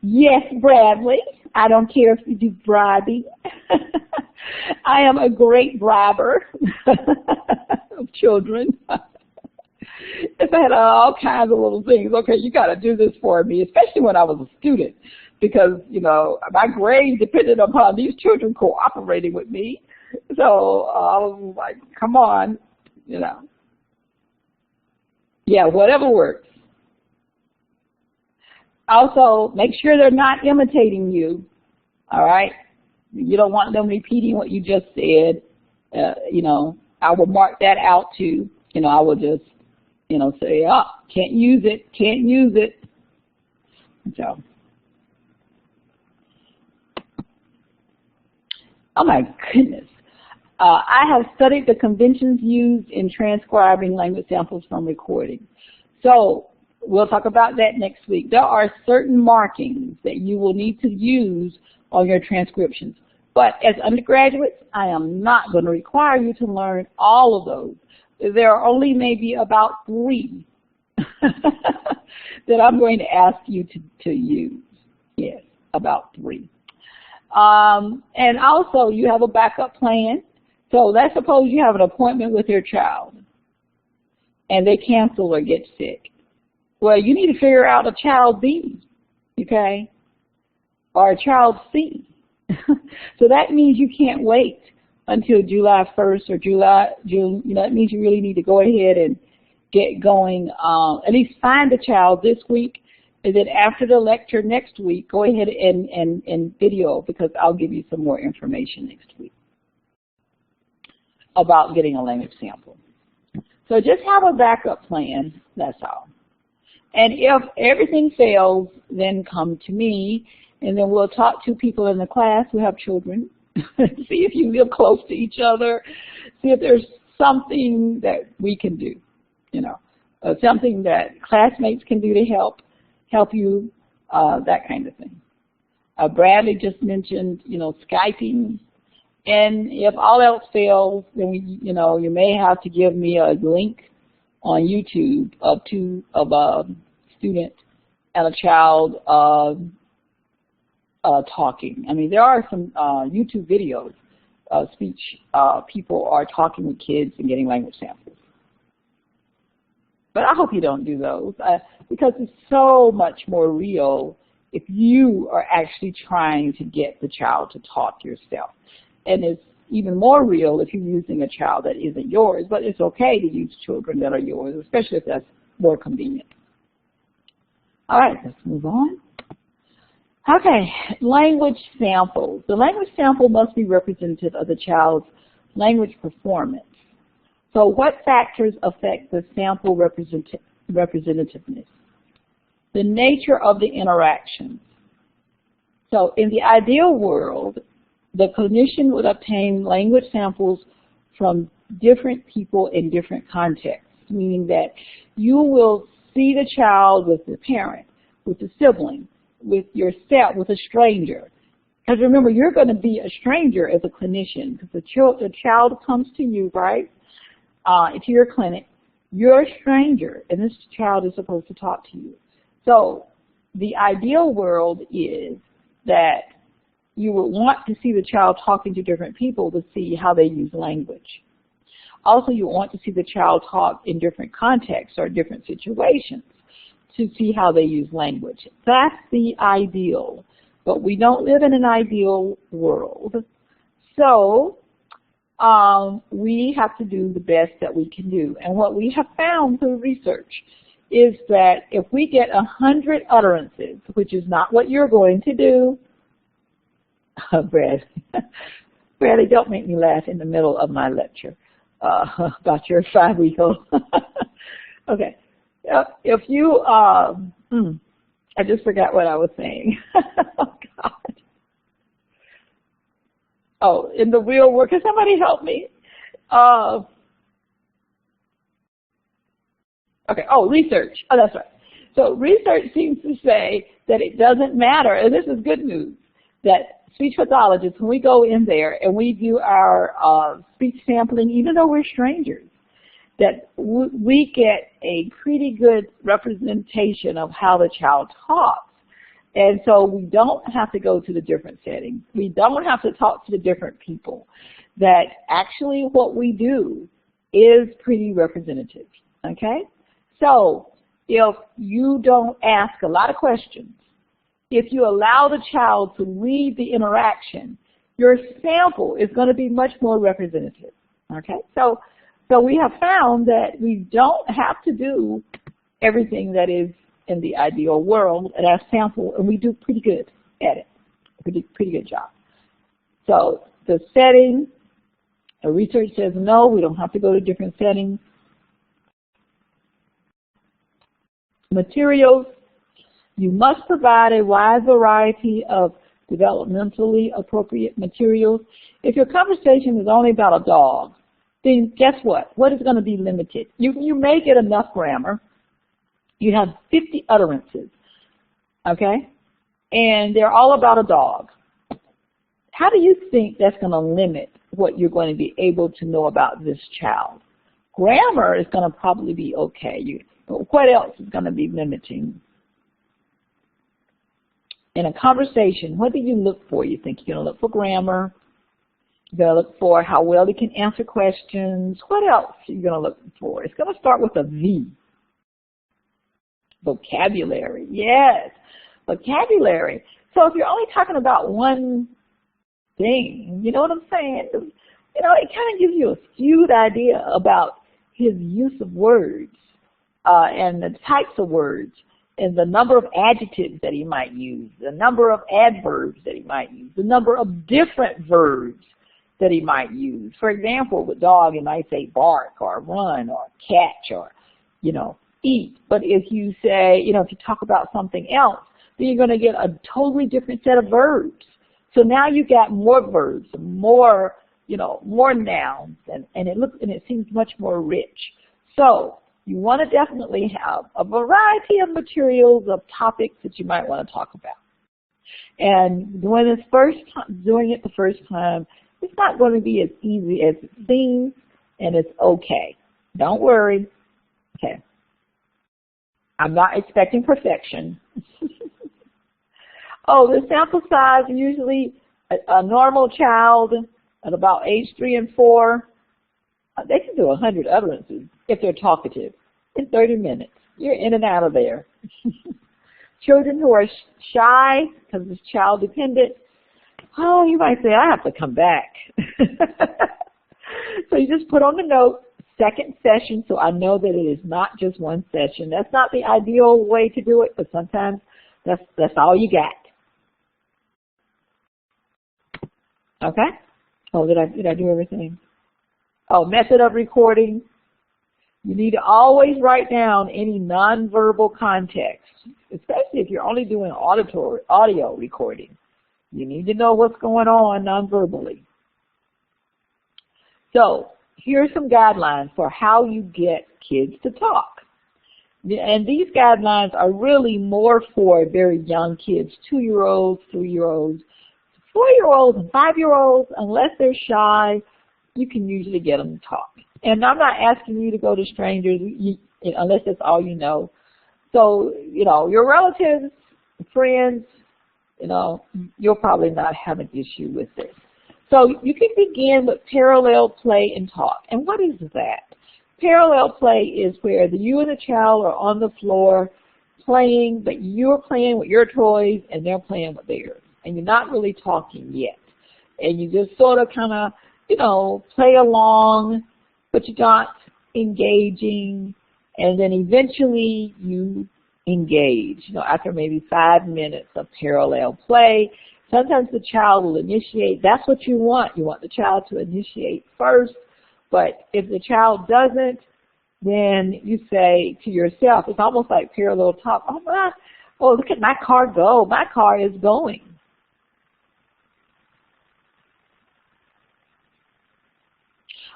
Yes, Bradley. I don't care if you do bribing. I am a great briber of children. If I had all kinds of little things, okay, you got to do this for me, especially when I was a student, because, you know, my grade depended upon these children cooperating with me. So I was like, come on, you know. Yeah, whatever works. Also, make sure they're not imitating you, all right? You don't want them repeating what you just said. You know, I will mark that out too. You know, I will just, you know, say, oh, can't use it, can't use it. So, oh my goodness. I have studied the conventions used in transcribing language samples from recording. So, we'll talk about that next week. There are certain markings that you will need to use on your transcriptions. But as undergraduates, I am not going to require you to learn all of those. There are only maybe about 3 that I'm going to ask you to use. Yes, about 3. And also, you have a backup plan. So let's suppose you have an appointment with your child, and they cancel or get sick. Well, you need to figure out a child B, okay, or a child C. So that means you can't wait until July 1st or June. You know, that means you really need to go ahead and get going. At least find the child this week, and then after the lecture next week, go ahead and video, because I'll give you some more information next week about getting a language sample. So just have a backup plan, that's all. And if everything fails, then come to me, and then we'll talk to people in the class who have children, see if you live close to each other, see if there's something that we can do, you know, something that classmates can do to help you, that kind of thing. Bradley just mentioned, you know, Skyping. And if all else fails, then you know, you may have to give me a link on YouTube of a student and a child talking. I mean, there are some YouTube videos of speech people are talking with kids and getting language samples. But I hope you don't do those because it's so much more real if you are actually trying to get the child to talk yourself. And it's even more real if you're using a child that isn't yours, but it's okay to use children that are yours, especially if that's more convenient. All right, let's move on. Okay, language samples. The language sample must be representative of the child's language performance. So what factors affect the sample representativeness? The nature of the interaction. So in the ideal world, the clinician would obtain language samples from different people in different contexts, meaning that you will see the child with the parent, with the sibling, with yourself, with a stranger. Because remember, you're going to be a stranger as a clinician, because the child comes to you, right, to your clinic. You're a stranger, and this child is supposed to talk to you. So the ideal world is that you would want to see the child talking to different people to see how they use language. Also, you want to see the child talk in different contexts or different situations to see how they use language. That's the ideal, but we don't live in an ideal world. So we have to do the best that we can do. And what we have found through research is that if we get 100 utterances, which is not what you're going to do, Bradley, don't make me laugh in the middle of my lecture about your 5-week-old. Okay. If you, I just forgot what I was saying. Oh, God. Oh, in the real world, can somebody help me? Okay, research. Oh, that's right. So research seems to say that it doesn't matter, and this is good news, that speech pathologists, when we go in there and we do our speech sampling, even though we're strangers, that we get a pretty good representation of how the child talks. And so we don't have to go to the different settings. We don't have to talk to the different people. That actually what we do is pretty representative, okay? So if you don't ask a lot of questions, if you allow the child to lead the interaction, your sample is going to be much more representative, okay? So we have found that we don't have to do everything that is in the ideal world at our sample, and we do pretty good at it, pretty good job. So the setting, the research says no, we don't have to go to different settings. Materials, you must provide a wide variety of developmentally appropriate materials. If your conversation is only about a dog, then guess what? What is going to be limited? You may get enough grammar. You have 50 utterances, okay? And they're all about a dog. How do you think that's going to limit what you're going to be able to know about this child? Grammar is going to probably be okay. But what else is going to be limiting? In a conversation, what do you look for? You think you're going to look for grammar. You're going to look for how well they can answer questions. What else are you going to look for? It's going to start with a V. Vocabulary, yes, vocabulary. So if you're only talking about one thing, you know what I'm saying? You know, it kind of gives you a skewed idea about his use of words and the types of words and the number of adjectives that he might use, the number of adverbs that he might use, the number of different verbs that he might use. For example, with dog, he might say bark or run or catch or, you know, eat. But if you say, you know, if you talk about something else, then you're going to get a totally different set of verbs. So now you got more verbs, more, you know, more nouns, and it seems much more rich. So you want to definitely have a variety of materials, of topics that you might want to talk about. And doing it the first time, it's not going to be as easy as it seems, and it's okay. Don't worry. Okay. I'm not expecting perfection. Oh, the sample size, usually a normal child at about age 3 and 4, they can do 100 utterances if they're talkative in 30 minutes. You're in and out of there. Children who are shy, because it's child dependent, oh, you might say, I have to come back. So you just put on the note, second session, so I know that it is not just one session. That's not the ideal way to do it, but sometimes that's all you got. Okay? Oh, did I do everything? Oh, method of recording. You need to always write down any nonverbal context, especially if you're only doing audio recording. You need to know what's going on nonverbally. So, here are some guidelines for how you get kids to talk. And these guidelines are really more for very young kids, 2-year-olds, 3-year-olds, 4-year-olds, and 5-year-olds. Unless they're shy, you can usually get them to talk. And I'm not asking you to go to strangers unless that's all you know. So, you know, your relatives, friends, you know, you'll probably not have an issue with this. So you can begin with parallel play and talk. And what is that? Parallel play is where you and the child are on the floor playing, but you're playing with your toys and they're playing with theirs. And you're not really talking yet. And you just sort of kind of, you know, play along, but you're not engaging. And then eventually you engage, you know, after maybe 5 minutes of parallel play. Sometimes the child will initiate. That's what you want. You want the child to initiate first. But if the child doesn't, then you say to yourself, it's almost like parallel talk. Oh, look at my car go. My car is going.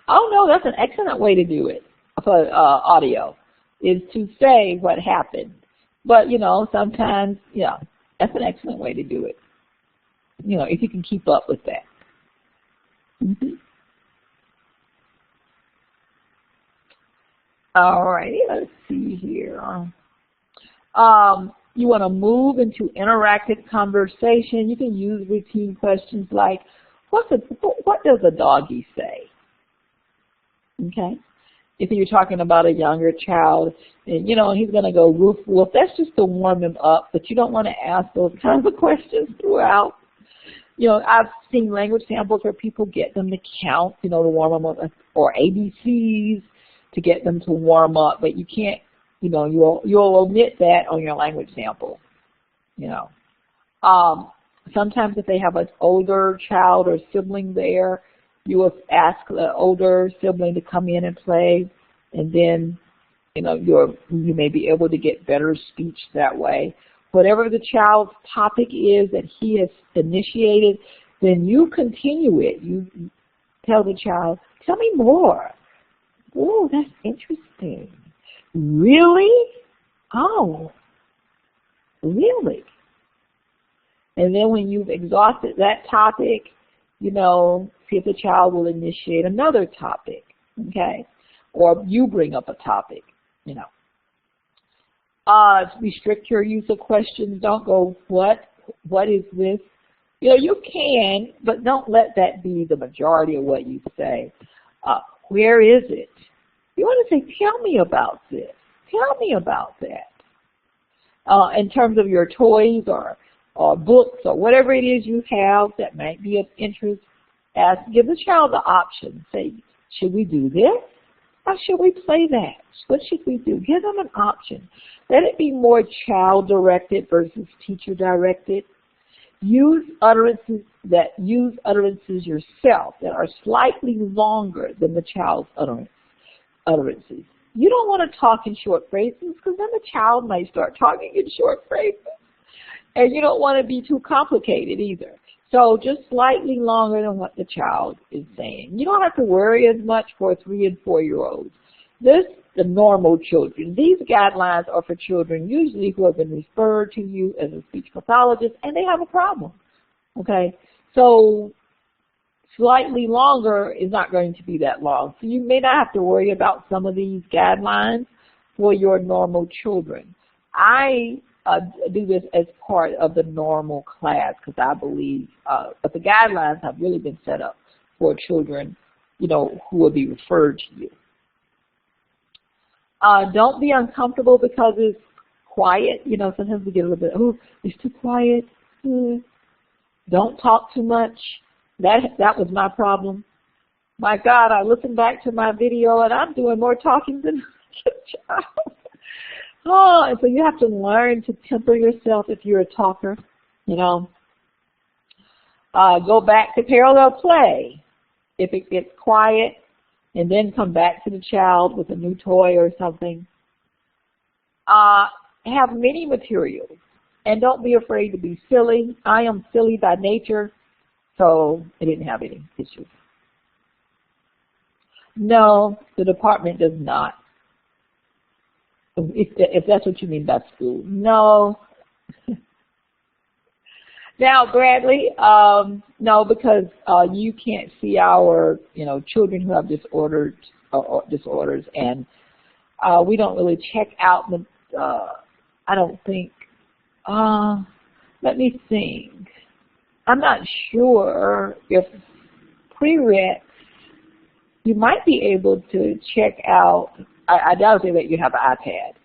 Oh, no, that's an excellent way to do it for audio, is to say what happened. But, you know, sometimes, yeah, that's an excellent way to do it. You know, if you can keep up with that. All righty, let's see here. You want to move into interactive conversation. You can use routine questions like, what does a doggy say? Okay? If you're talking about a younger child, and he's going to go woof woof, that's just to warm him up, but you don't want to ask those kinds of questions throughout. I've seen language samples where people get them to count, to warm them up, or ABCs to get them to warm up, but you can't, you'll omit that on your language sample, Sometimes if they have an older child or sibling there, you will ask the older sibling to come in and play, and then, you may be able to get better speech that way. Whatever the child's topic is that he has initiated, then you continue it. You tell the child, tell me more. Oh, that's interesting. Really? Oh, really? And then when you've exhausted that topic, see if the child will initiate another topic, okay? Or you bring up a topic, Restrict your use of questions. Don't go, what is this? You can, but don't let that be the majority of what you say. Where is it? You want to say, tell me about this. Tell me about that. In terms of your toys or books or whatever it is you have that might be of interest, give the child the option. Say, should we do this? Or should we play that? What should we do? Give them an option. Let it be more child-directed versus teacher-directed. Use utterances yourself that are slightly longer than the child's utterances. You don't want to talk in short phrases because then the child might start talking in short phrases. And you don't want to be too complicated either. So just slightly longer than what the child is saying. You don't have to worry as much for 3- and 4-year-olds. The normal children. These guidelines are for children usually who have been referred to you as a speech pathologist and they have a problem. Okay? So slightly longer is not going to be that long. So you may not have to worry about some of these guidelines for your normal children. I do this as part of the normal class because I believe but the guidelines have really been set up for children, who will be referred to you. Don't be uncomfortable because it's quiet. Sometimes we get a little bit, oh, it's too quiet. Don't talk too much. That was my problem. My God, I listened back to my video and I'm doing more talking than the child. Oh, and so you have to learn to temper yourself if you're a talker, Go back to parallel play if it gets quiet, and then come back to the child with a new toy or something. Have many materials, and don't be afraid to be silly. I am silly by nature, so I didn't have any issues. No, the department does not. If that's what you mean by school. No. Now, Bradley, no, because you can't see our, children who have disorders, and we don't really check out the, I don't think, let me think. I'm not sure if prereqs, you might be able to check out, I doubt that you have an iPad.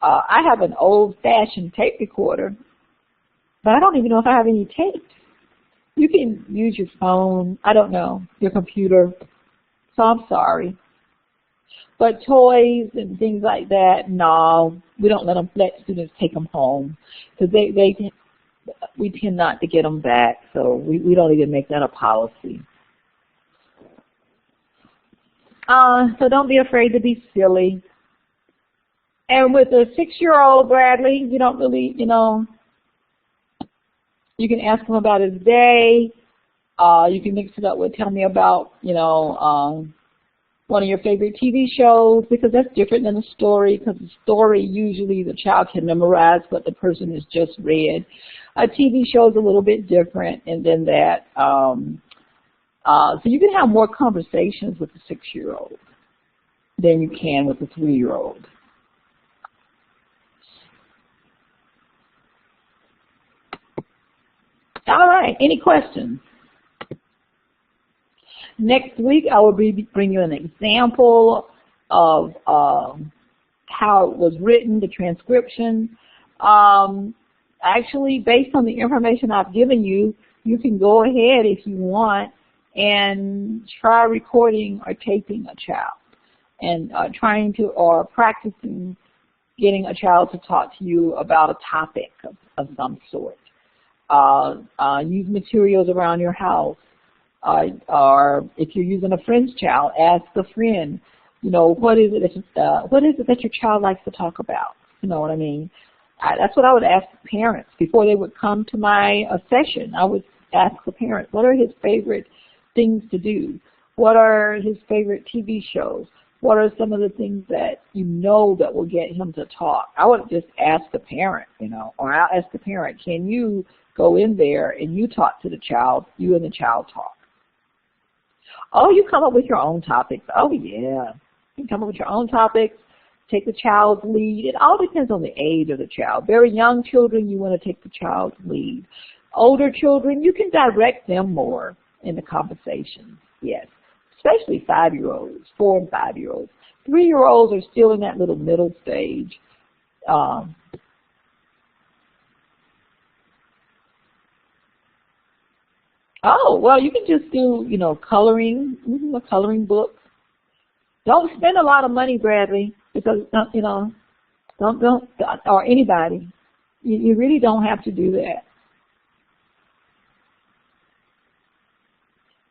I have an old-fashioned tape recorder, but I don't even know if I have any tapes. You can use your phone, I don't know, your computer, so I'm sorry. But toys and things like that, no, we don't let students take them home because we tend not to get them back, so we don't even make that a policy. So don't be afraid to be silly. And with a 6-year-old, Bradley, you don't really, you can ask him about his day. You can mix it up with tell me about, one of your favorite TV shows, because that's different than a story, because a story usually the child can memorize what the person has just read. A TV show is a little bit different, and then that. So you can have more conversations with a 6-year-old than you can with a 3-year-old. All right, any questions? Next week, I will bring you an example of how it was written, the transcription. Actually, based on the information I've given you, you can go ahead if you want and try recording or taping a child and practicing getting a child to talk to you about a topic of some sort. Use materials around your house. Or if you're using a friend's child, ask a friend, what is it that your child likes to talk about? You know what I mean? That's what I would ask the parents before they would come to my session. I would ask the parents, what are his favorite things to do? What are his favorite TV shows? What are some of the things that that will get him to talk? I would just ask the parent, or I'll ask the parent, can you go in there and you talk to the child, you and the child talk? Oh, you come up with your own topics. Oh, yeah. You can come up with your own topics, take the child's lead. It all depends on the age of the child. Very young children, you want to take the child's lead. Older children, you can direct them more in the conversation. Yes, especially 5-year-olds, 4 and 5-year-olds. 3-year-olds are still in that little middle stage. Oh, well, you can just do, coloring, a coloring book. Don't spend a lot of money, Bradley, because, don't, or anybody. You really don't have to do that.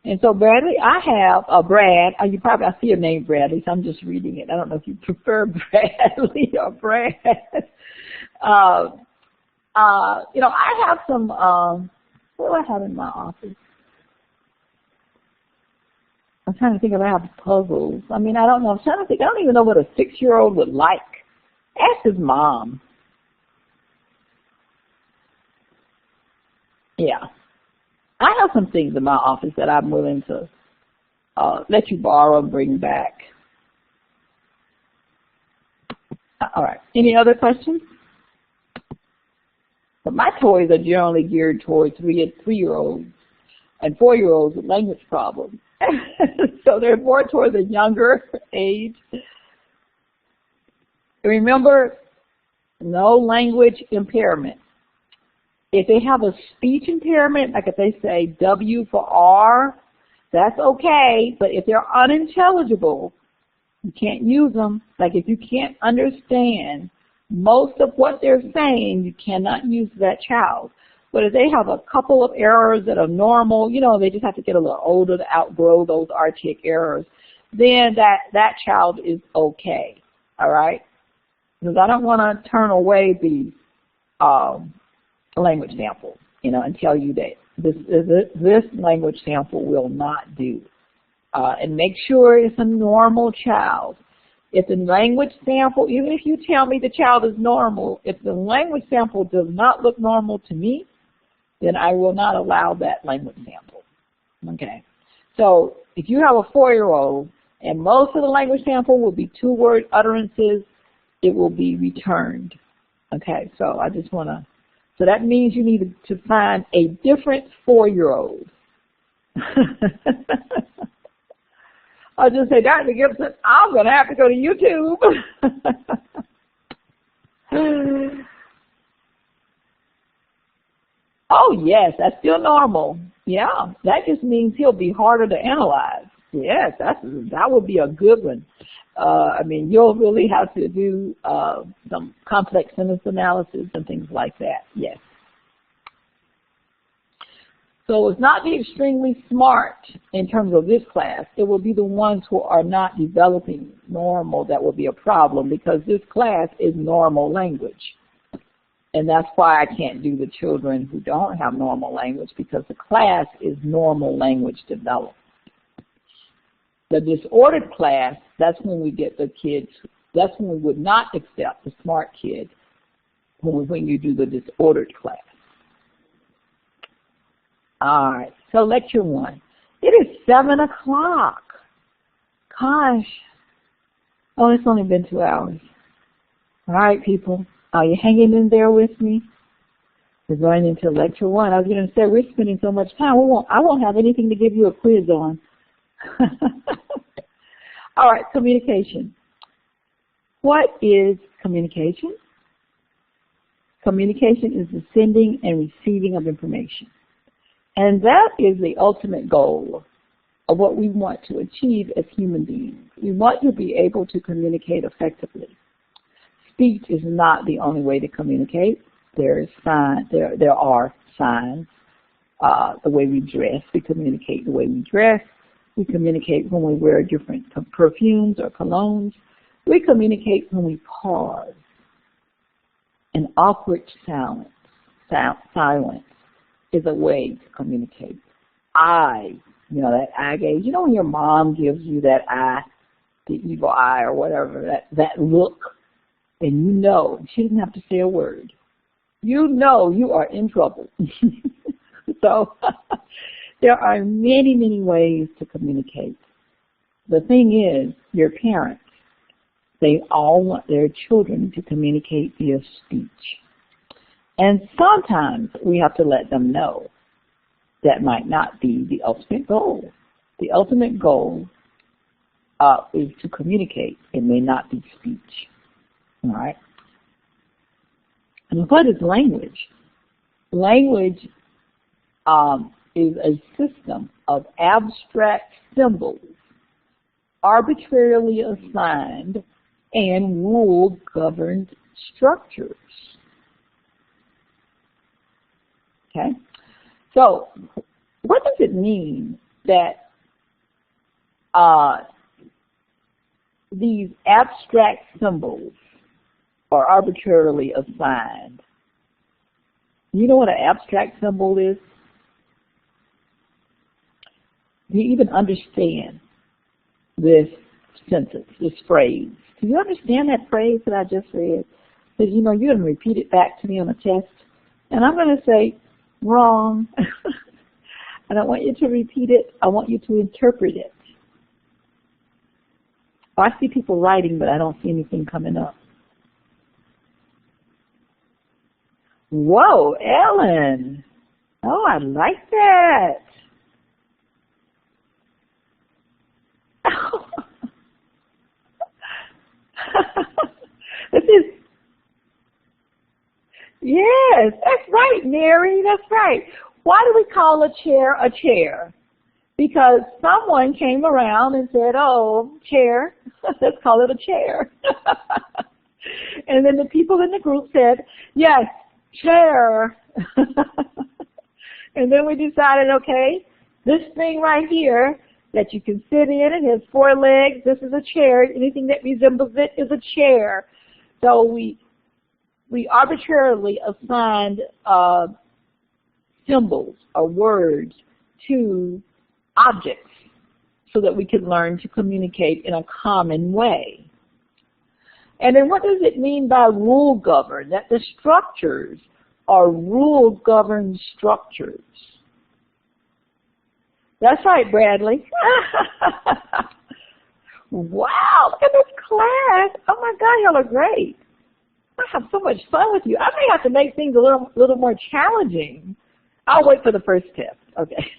And so, Bradley, I have Brad. I see your name, Bradley, so I'm just reading it. I don't know if you prefer Bradley or Brad. I have some, what do I have in my office? I'm trying to think if I have puzzles. I don't know. I'm trying to think. I don't even know what a 6-year-old would like. Ask his mom. Yeah. I have some things in my office that I'm willing to let you borrow and bring back. All right. Any other questions? But my toys are generally geared towards 3-year-olds and 4-year-olds with language problems. So they're more towards a younger age. Remember, no language impairment. If they have a speech impairment, like if they say W for R, that's okay. But if they're unintelligible, you can't use them. Like if you can't understand most of what they're saying, you cannot use that child. But if they have a couple of errors that are normal, they just have to get a little older to outgrow those archaic errors, then that child is okay, all right? Because I don't want to turn away the language sample, and tell you that this language sample will not do. And make sure it's a normal child. If the language sample, even if you tell me the child is normal, if the language sample does not look normal to me, then I will not allow that language sample. Okay. So if you have a 4-year-old and most of the language sample will be 2-word utterances, it will be returned. Okay. So I just want to, so that means you need to find a different 4-year-old. I'll just say, Dr. Gibson, I'm going to have to go to YouTube. Oh, yes, that's still normal. Yeah, that just means he'll be harder to analyze. Yes, that would be a good one. You'll really have to do some complex sentence analysis and things like that, yes. So it's not the extremely smart in terms of this class. It will be the ones who are not developing normal that will be a problem, because this class is normal language. And that's why I can't do the children who don't have normal language, because the class is normal language development. The disordered class, that's when we get the kids, that's when we would not accept the smart kid when you do the disordered class. All right, so lecture 1. It is 7 o'clock. Gosh. Oh, it's only been 2 hours. All right, people. Are you hanging in there with me? We're going into lecture 1. I was going to say we're spending so much time. I won't have anything to give you a quiz on. All right, communication. What is communication? Communication is the sending and receiving of information. And that is the ultimate goal of what we want to achieve as human beings. We want to be able to communicate effectively. Speech is not the only way to communicate. There are signs. The way we dress, we communicate the way we dress. We communicate when we wear different perfumes or colognes. We communicate when we pause. An awkward silence is a way to communicate. That eye gaze. You know when your mom gives you that eye, the evil eye or whatever, that look, and you know she didn't have to say a word. You know you are in trouble. So there are many, many ways to communicate. The thing is, your parents, they all want their children to communicate via speech. And sometimes we have to let them know that might not be the ultimate goal. The ultimate goal is to communicate. It may not be speech. All right? And what is language? Language is a system of abstract symbols arbitrarily assigned and rule-governed structures. Okay? So, what does it mean that these abstract symbols are arbitrarily assigned? You know what an abstract symbol is? Do you even understand this sentence, this phrase? Do you understand that phrase that I just read? Because, you're going to repeat it back to me on a test, and I'm going to say, wrong. I don't want you to repeat it. I want you to interpret it. I see people writing, but I don't see anything coming up. Whoa, Ellen. Oh, I like that. Yes, that's right, Mary, that's right. Why do we call a chair a chair? Because someone came around and said, oh, chair, let's call it a chair. And then the people in the group said, yes, chair. And then we decided, okay, this thing right here that you can sit in, it has 4 legs, this is a chair. Anything that resembles it is a chair. So we arbitrarily assigned symbols or words to objects so that we could learn to communicate in a common way. And then what does it mean by rule governed? That the structures are rule governed structures. That's right, Bradley. Wow, look at this class. Oh my God, y'all are great. I have so much fun with you. I may have to make things a little more challenging. I'll wait for the first test. Okay.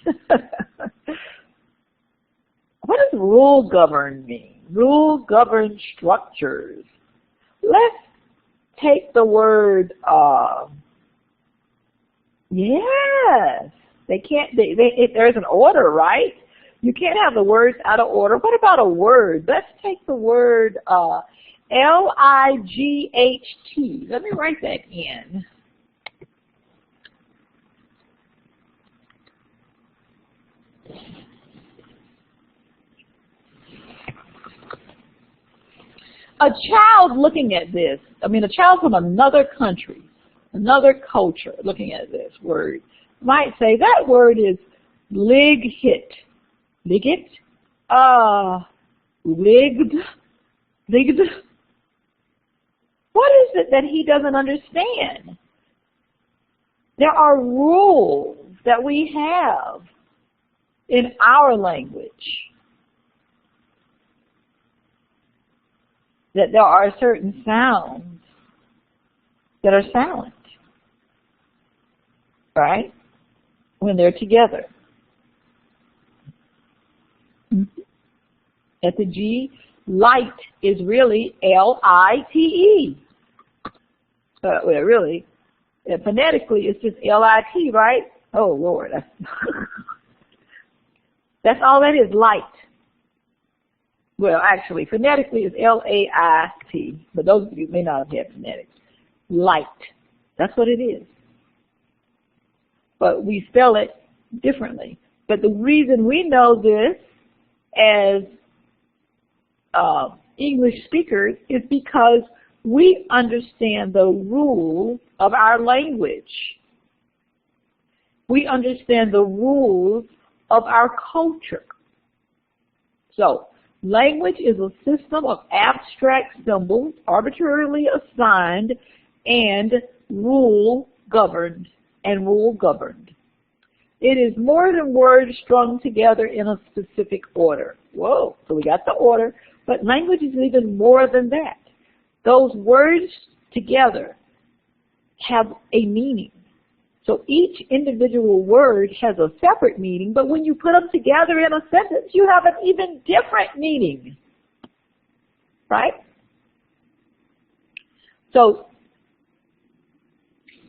What does rule govern mean? Rule govern structures. Let's take the word, yes. There's an order, right? You can't have the words out of order. What about a word? Let's take the word L-I-G-H-T. Let me write that in. A child looking at this, a child from another country, another culture looking at this word, might say that word is lig-hit. Ligit? Ligged? What is it that he doesn't understand? There are rules that we have in our language. That there are certain sounds that are silent. right? When they're together. At the G, light is really L-I-T-E. Well, really, phonetically, it's just L-I-T, right? Oh, Lord. That's all that is, light. Well, actually, phonetically, it's L-A-I-T, but those of you may not have had phonetics. Light. That's what it is. But we spell it differently. But the reason we know this as English speakers is because we understand the rules of our language. We understand the rules of our culture. So, language is a system of abstract symbols, arbitrarily assigned and rule governed. It is more than words strung together in a specific order. Whoa, so we got the order, but language is even more than that. Those words together have a meaning. So each individual word has a separate meaning, but when you put them together in a sentence, you have an even different meaning, right? So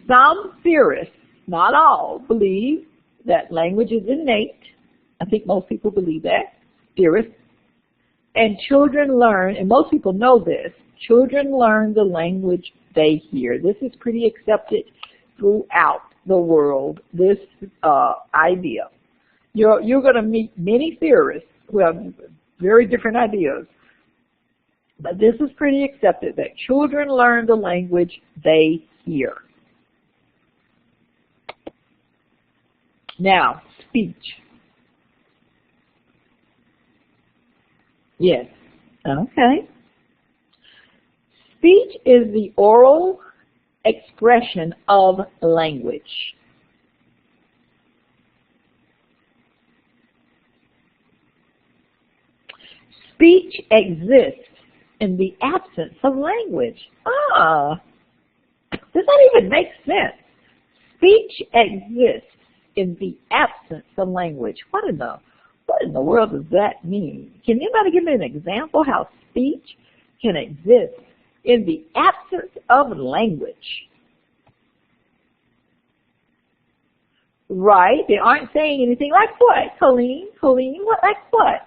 some theorists, not all, believe that language is innate. I think most people believe that, theorists. And children learn, and most people know this, children learn the language they hear. This is pretty accepted throughout the world, this idea. You're going to meet many theorists who have very different ideas, but this is pretty accepted, that children learn the language they hear. Now, speech. Yes. Okay. Speech is the oral expression of language. Speech exists in the absence of language. Does that even make sense? Speech exists in the absence of language. What in the world does that mean? Can anybody give me an example how speech can exist in the absence of language? Right, they aren't saying anything. Like what, Colleen? What, like what?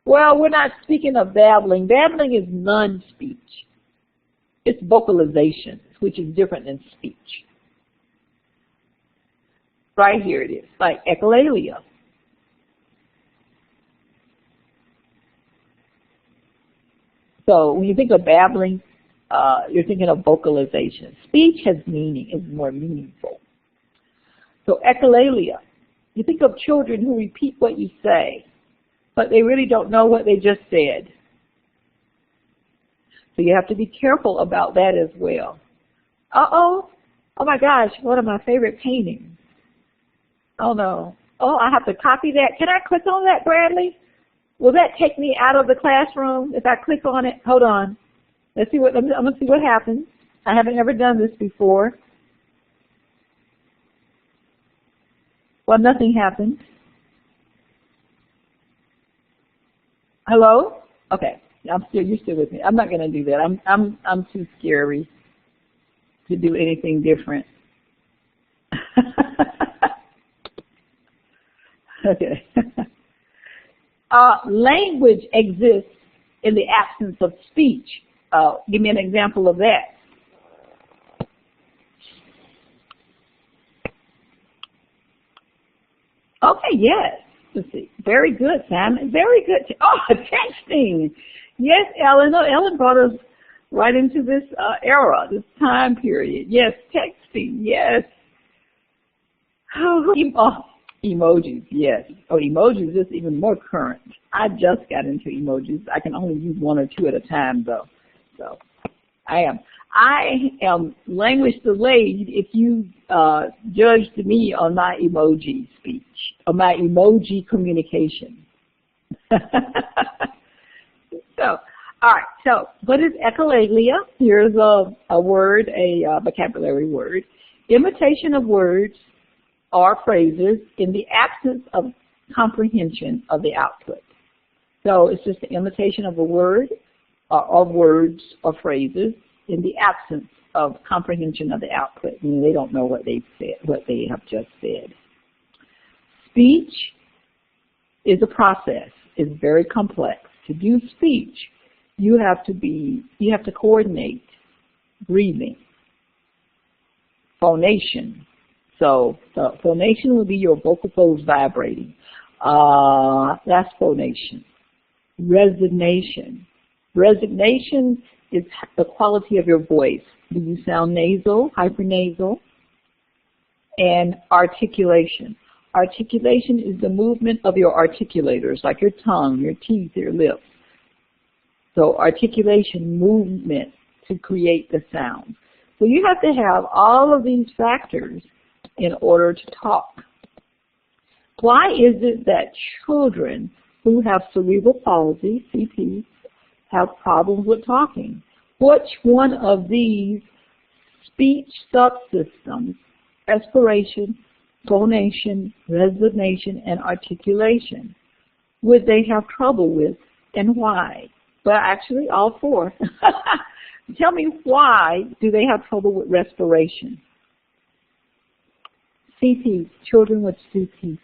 Well, we're not speaking of babbling. Babbling is non-speech. It's vocalization, which is different than speech. Right here it is, like echolalia. So when you think of babbling, you're thinking of vocalization. Speech has meaning, is more meaningful. So echolalia, you think of children who repeat what you say, but they really don't know what they just said. So you have to be careful about that as well. Oh my gosh, one of my favorite paintings. Oh no. Oh, I have to copy that. Can I click on that, Bradley? Will that take me out of the classroom if I click on it? Hold on. Let's see what, I'm going to see what happens. I haven't ever done this before. Well, nothing happened. Hello? Okay. You're still with me. I'm not going to do that. I'm too scary to do anything different. Okay. Language exists in the absence of speech. Give me an example of that. Okay, yes. Let's see. Very good, Simon. Very good. Oh, texting. Yes, Ellen. Oh, Ellen brought us right into this era, this time period. Yes, texting. Yes. Oh, emojis, yes. Oh, emojis is even more current. I just got into emojis. I can only use one or two at a time, though. So I am language delayed if you judged me on my emoji speech, or my emoji communication. So All right, so what is echolalia? Here's a word, a vocabulary word. Imitation of words or phrases in the absence of comprehension of the output. So it's just the imitation of a word or words or phrases in the absence of comprehension of the output. I mean, they don't know what they've said, what they have just said. Speech is a process. It's very complex. To do speech, you have to coordinate breathing, phonation. So phonation would be your vocal folds vibrating. That's phonation. Resonation. Resonation is the quality of your voice. Do you sound nasal, hypernasal? And articulation. Articulation is the movement of your articulators, like your tongue, your teeth, your lips. So articulation, movement to create the sound. So you have to have all of these factors in order to talk. Why is it that children who have cerebral palsy, CP, have problems with talking? Which one of these speech subsystems, respiration, phonation, resonation, and articulation, would they have trouble with, and why? Well, actually, all four. Tell me, why do they have trouble with respiration? CP, children with CP.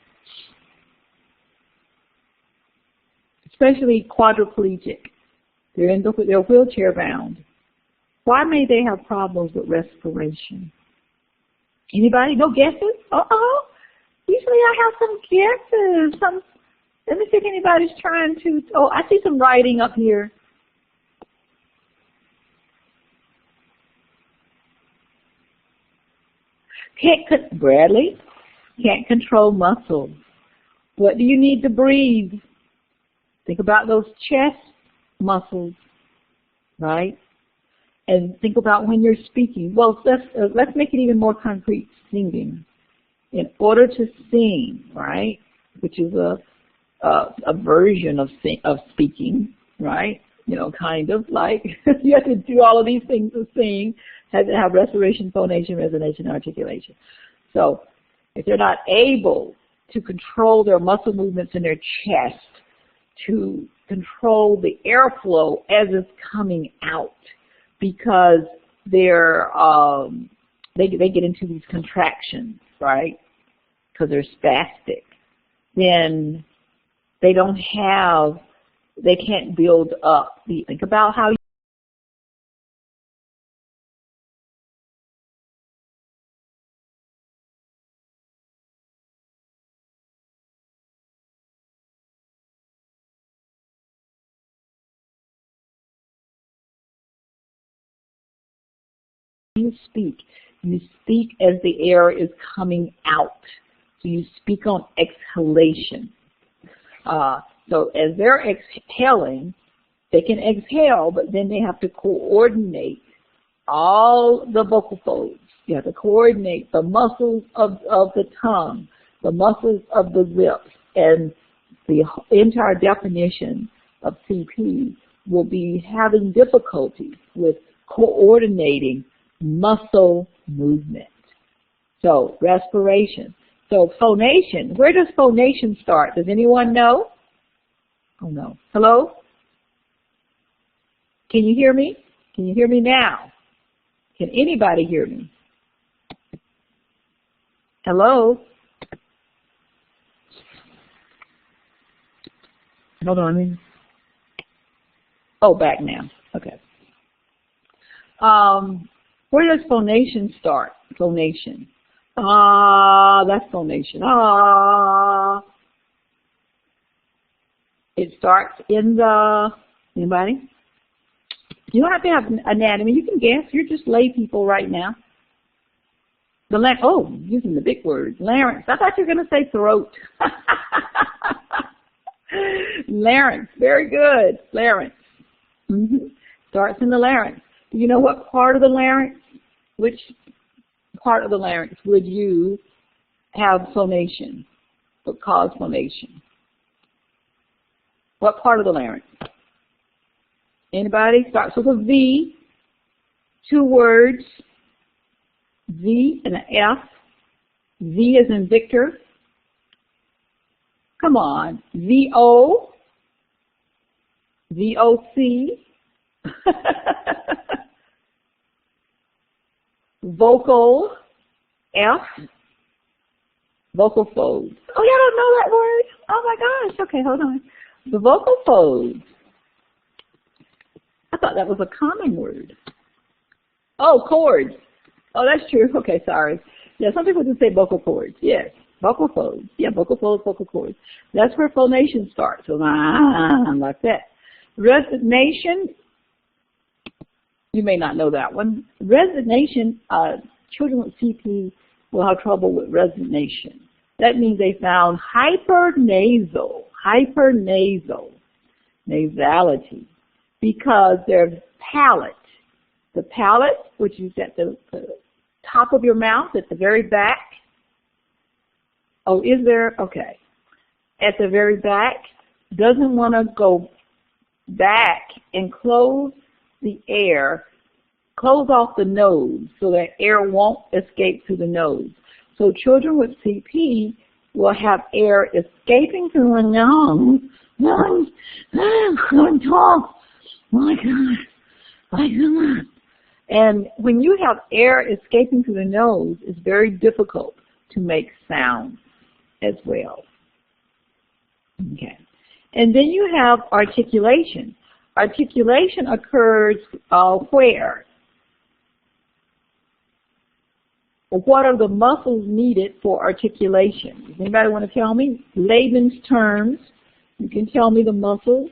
Especially quadriplegic. They're wheelchair bound. Why may they have problems with respiration? Anybody? No guesses? Uh-oh. Usually I have some guesses. Let me see if anybody's trying to, oh, I see some writing up here. Bradley, can't control muscles. What do you need to breathe? Think about those chest muscles, right? And think about when you're speaking. Well, let's make it even more concrete, singing. In order to sing, right, which is a version of speaking, right? You know, kind of like you have to do all of these things to sing, have to have respiration, phonation, resonation, articulation. So if they're not able to control their muscle movements in their chest, to control the airflow as it's coming out, because they're they get into these contractions, right? Because they're spastic, then they can't build up. Think about how you speak. You speak as the air is coming out. So you speak on exhalation. So as they're exhaling, they can exhale, but then they have to coordinate all the vocal folds. You have to coordinate the muscles of the tongue, the muscles of the lips, and the entire definition of CP will be having difficulty with coordinating muscle movement. So respiration. So phonation. Where does phonation start? Does anyone know? Oh no. Hello? Can you hear me? Can you hear me now? Can anybody hear me? Hello? Hold on. Oh, back now. Okay. Where does phonation start? Phonation. That's phonation. It starts in the, anybody? You don't have to have anatomy. You can guess. You're just lay people right now. Using the big words. Larynx. I thought you were going to say throat. Larynx. Very good. Larynx. Starts in the larynx. Do you know what part of the larynx? Which part of the larynx would you have phonation? Would cause phonation? What part of the larynx? Anybody? Starts with a V. 2 words. V and an F. V as in Victor. Come on. V-O. V-O-C. Vocal. F. Vocal folds. Oh, y'all don't know that word? Oh my gosh. Okay, hold on. The vocal folds. I thought that was a common word. Oh, chords. Oh, that's true. Okay, sorry. Yeah, some people just say vocal cords. Yes, vocal folds. Yeah, vocal folds, vocal cords. That's where phonation starts. So like that. Resignation. You may not know that one. Resignation. Children with CP will have trouble with resignation. That means they found hypernasal nasality, because their palate, the palate, which is at the top of your mouth, at the very back. Oh, is there? Okay. At the very back, doesn't want to go back and close the air, close off the nose so that air won't escape through the nose. So children with CP will have air escaping through the nose. Talk. My God. My God. And when you have air escaping through the nose, it's very difficult to make sound as well. Okay. And then you have articulation. Articulation occurs where? What are the muscles needed for articulation? Does anybody want to tell me? Layman's terms. You can tell me the muscles.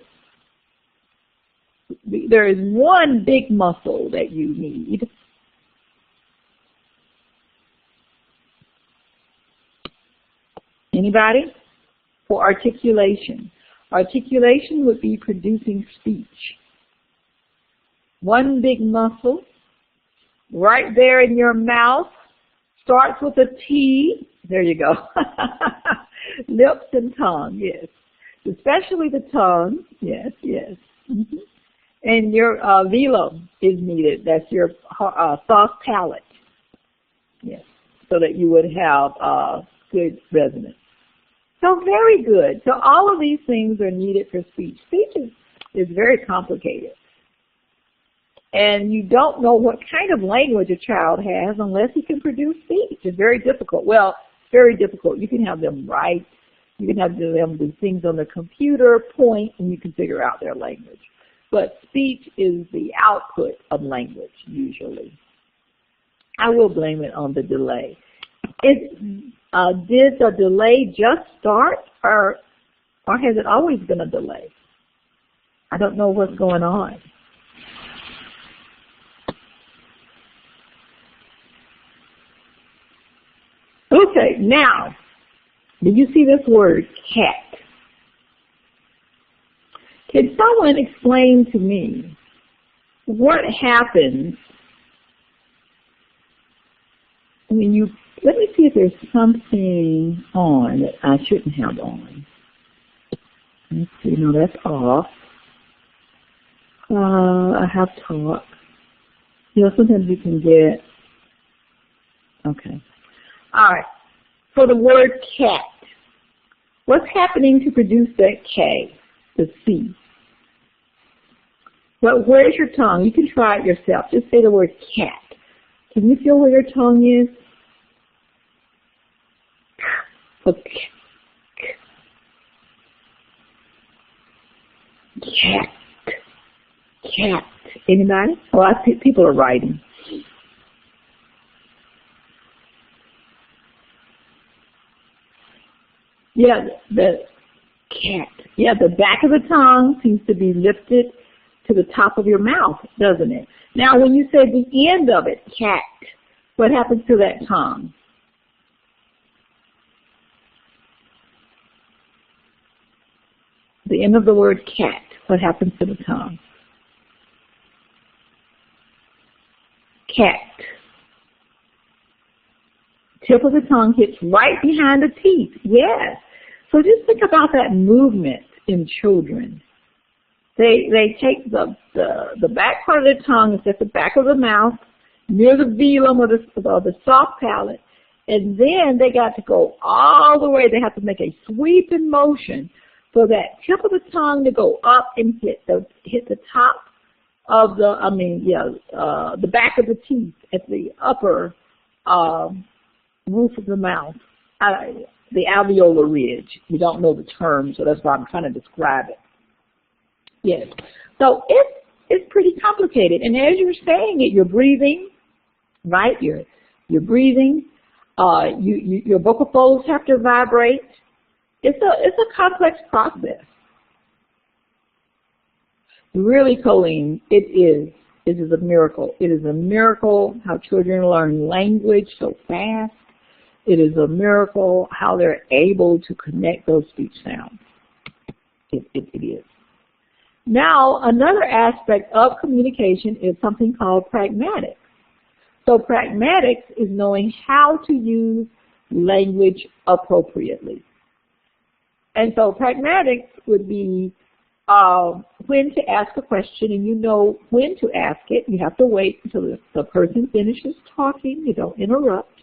There is one big muscle that you need. Anybody? For articulation. Articulation would be producing speech. One big muscle right there in your mouth. Starts with a T. There you go. Lips and tongue, yes. Especially the tongue. Yes, yes. Mm-hmm. And your velum is needed. That's your soft palate. Yes. So that you would have good resonance. So very good. So all of these things are needed for speech. Speech is very complicated. And you don't know what kind of language a child has unless he can produce speech. It's very difficult. Well, it's very difficult. You can have them write. You can have them do things on the computer, point, and you can figure out their language. But speech is the output of language, usually. I will blame it on the delay. Did the delay just start, or has it always been a delay? I don't know what's going on. Okay, now, did you see this word, cat? Can someone explain to me what happens when you, let me see if there's something on that I shouldn't have on. Let's see, no, that's off. I have talk. You know, sometimes you can get, okay. All right, for the word cat, what's happening to produce that K, the C? Well, where's your tongue? You can try it yourself. Just say the word cat. Can you feel where your tongue is? Okay. Cat. Cat. Anybody? Oh, I see people are writing. Yeah, the cat. Yeah, the back of the tongue seems to be lifted to the top of your mouth, doesn't it? Now, when you say the end of it, cat, what happens to that tongue? The end of the word cat, what happens to the tongue? Cat. Tip of the tongue hits right behind the teeth. Yes. So just think about that movement in children. They take the back part of the tongue, it's at the back of the mouth, near the velum or the soft palate, and then they got to go all the way. They have to make a sweeping motion for that tip of the tongue to go up and hit the top of the back of the teeth at the upper roof of the mouth, the alveolar ridge. You don't know the term, so that's why I'm trying to describe it. Yes. So it's pretty complicated. And as you're saying it, you're breathing, right? You're breathing. Your vocal folds have to vibrate. It's a complex process. Really, Colleen, it is. It is a miracle. It is a miracle how children learn language so fast. It is a miracle how they're able to connect those speech sounds. It is. Now, another aspect of communication is something called pragmatics. So pragmatics is knowing how to use language appropriately. And so pragmatics would be when to ask a question, and you know when to ask it. You have to wait until the person finishes talking. You don't interrupt.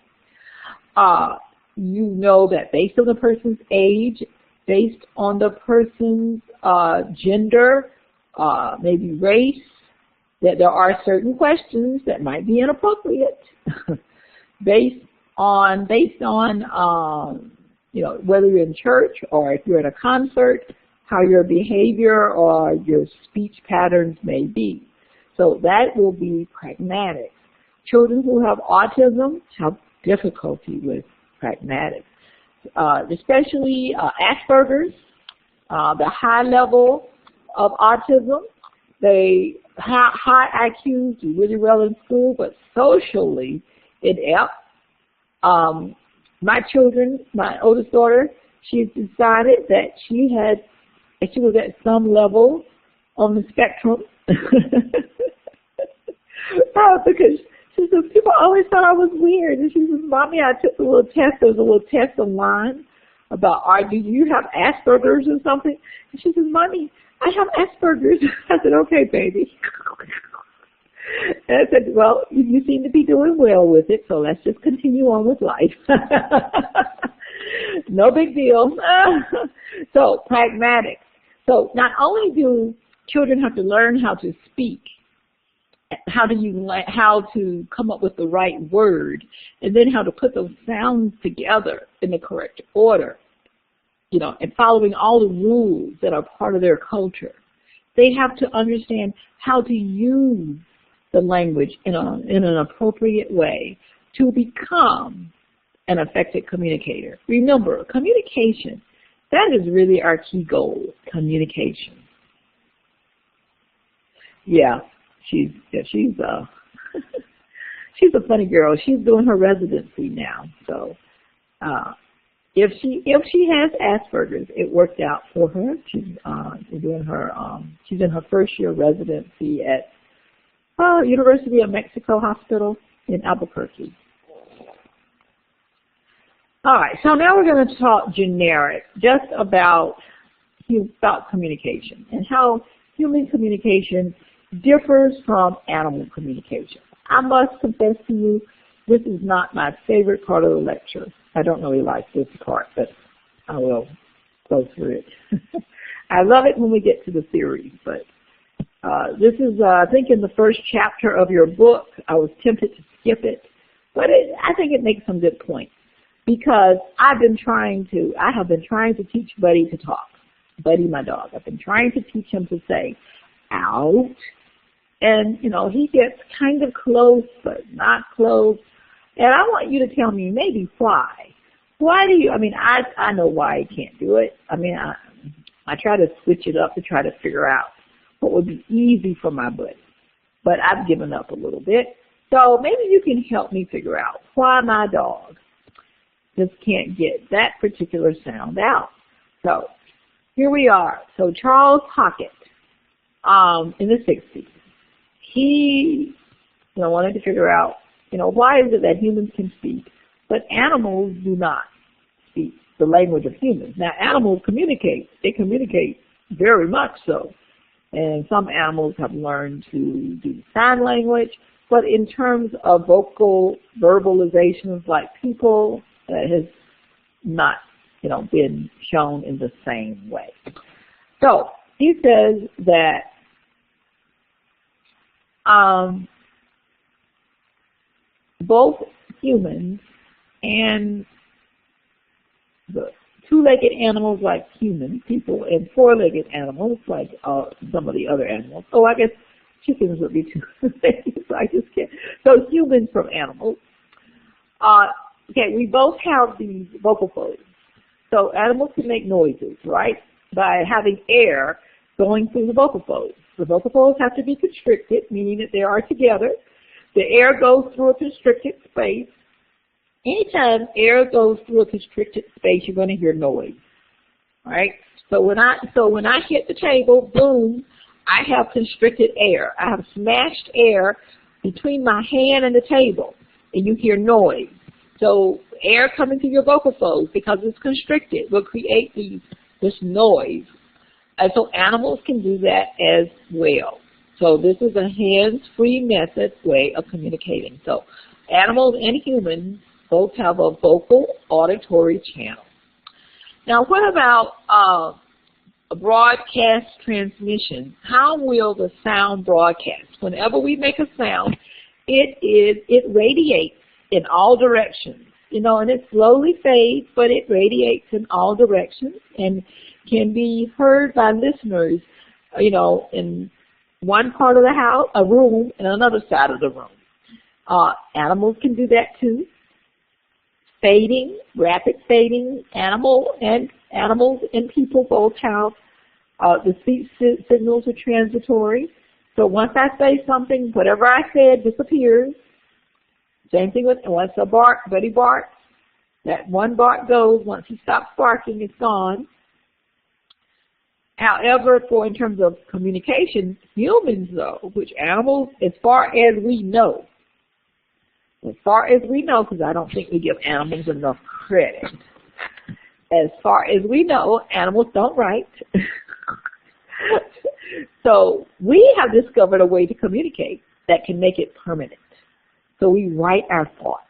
You know that based on the person's age, based on the person's gender, maybe race, that there are certain questions that might be inappropriate based on whether you're in church or if you're at a concert, how your behavior or your speech patterns may be. So that will be pragmatic. Children who have autism have difficulty with pragmatics, especially Asperger's, the high level of autism. They high IQs do really well in school, but socially inept. My oldest daughter, she's decided that she was at some level on the spectrum. Because she said, people always thought I was weird. And she says, Mommy, I took the little test. There was a little test online about, do you have Asperger's or something? And she says, Mommy, I have Asperger's. I said, okay, baby. And I said, well, you seem to be doing well with it, so let's just continue on with life. No big deal. So pragmatics. So not only do children have to learn how to speak, how to come up with the right word, and then how to put those sounds together in the correct order, and following all the rules that are part of their culture. They have to understand how to use the language in an appropriate way to become an effective communicator. Remember, communication, that is really our key goal, communication. Yeah, she's she's a funny girl. She's doing her residency now. So if she has Asperger's, it worked out for her. She's doing her she's in her first year residency at University of Mexico Hospital in Albuquerque. All right, so now we're going to talk generic, just about communication and how human communication differs from animal communication. I must confess to you, this is not my favorite part of the lecture. I don't really like this part, but I will go through it. I love it when we get to the theory, but this is, I think, in the first chapter of your book. I was tempted to skip it, but I think it makes some good points, because I have been trying to teach Buddy to talk. Buddy, my dog. I've been trying to teach him to say, out. And, he gets kind of close, but not close. And I want you to tell me maybe why. Why do you, I know why he can't do it. I try to switch it up to try to figure out what would be easy for my buddy. But I've given up a little bit. So maybe you can help me figure out why my dog just can't get that particular sound out. So here we are. So Charles Hockett, in the 60s, he wanted to figure out, why is it that humans can speak, but animals do not speak the language of humans. Now, animals communicate. They communicate very much so. and some animals have learned to do sign language, but in terms of vocal verbalizations like people, that has not, been shown in the same way. So he says that both humans and the two-legged animals like humans, people, and four-legged animals like some of the other animals. Oh, I guess chickens would be two-legged, so I just can't. So humans from animals. Okay, we both have these vocal folds. So animals can make noises, right, by having air going through the vocal folds. The vocal folds have to be constricted, meaning that they are together. The air goes through a constricted space. Anytime air goes through a constricted space, you're going to hear noise, right? So when I hit the table, boom, I have constricted air. I have smashed air between my hand and the table, and you hear noise. So air coming through your vocal folds, because it's constricted, will create this noise. And so animals can do that as well. So this is a hands-free method way of communicating. So animals and humans both have a vocal auditory channel. Now what about a broadcast transmission? How will the sound broadcast? Whenever we make a sound, it radiates in all directions, and it slowly fades, but it radiates in all directions and can be heard by listeners, in one part of the house, a room, and another side of the room. Animals can do that too. Fading, rapid fading, animals and people both have the speech signals are transitory. So once I say something, whatever I said disappears. Same thing with once a buddy barks, that one bark goes. Once he stops barking, it's gone. However, in terms of communication, humans though, which animals, as far as we know, because I don't think we give animals enough credit. As far as we know, animals don't write. So we have discovered a way to communicate that can make it permanent. So we write our thoughts,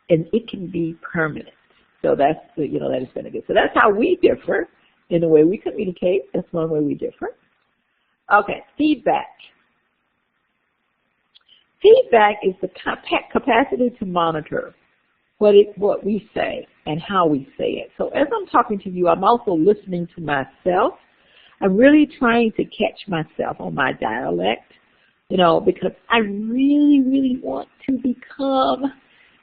and it can be permanent. So that's, that is very good. So that's how we differ in the way we communicate. That's one way we differ. Okay, feedback. Feedback is the capacity to monitor what we say and how we say it. So as I'm talking to you, I'm also listening to myself. I'm really trying to catch myself on my dialect, because I really, really want to become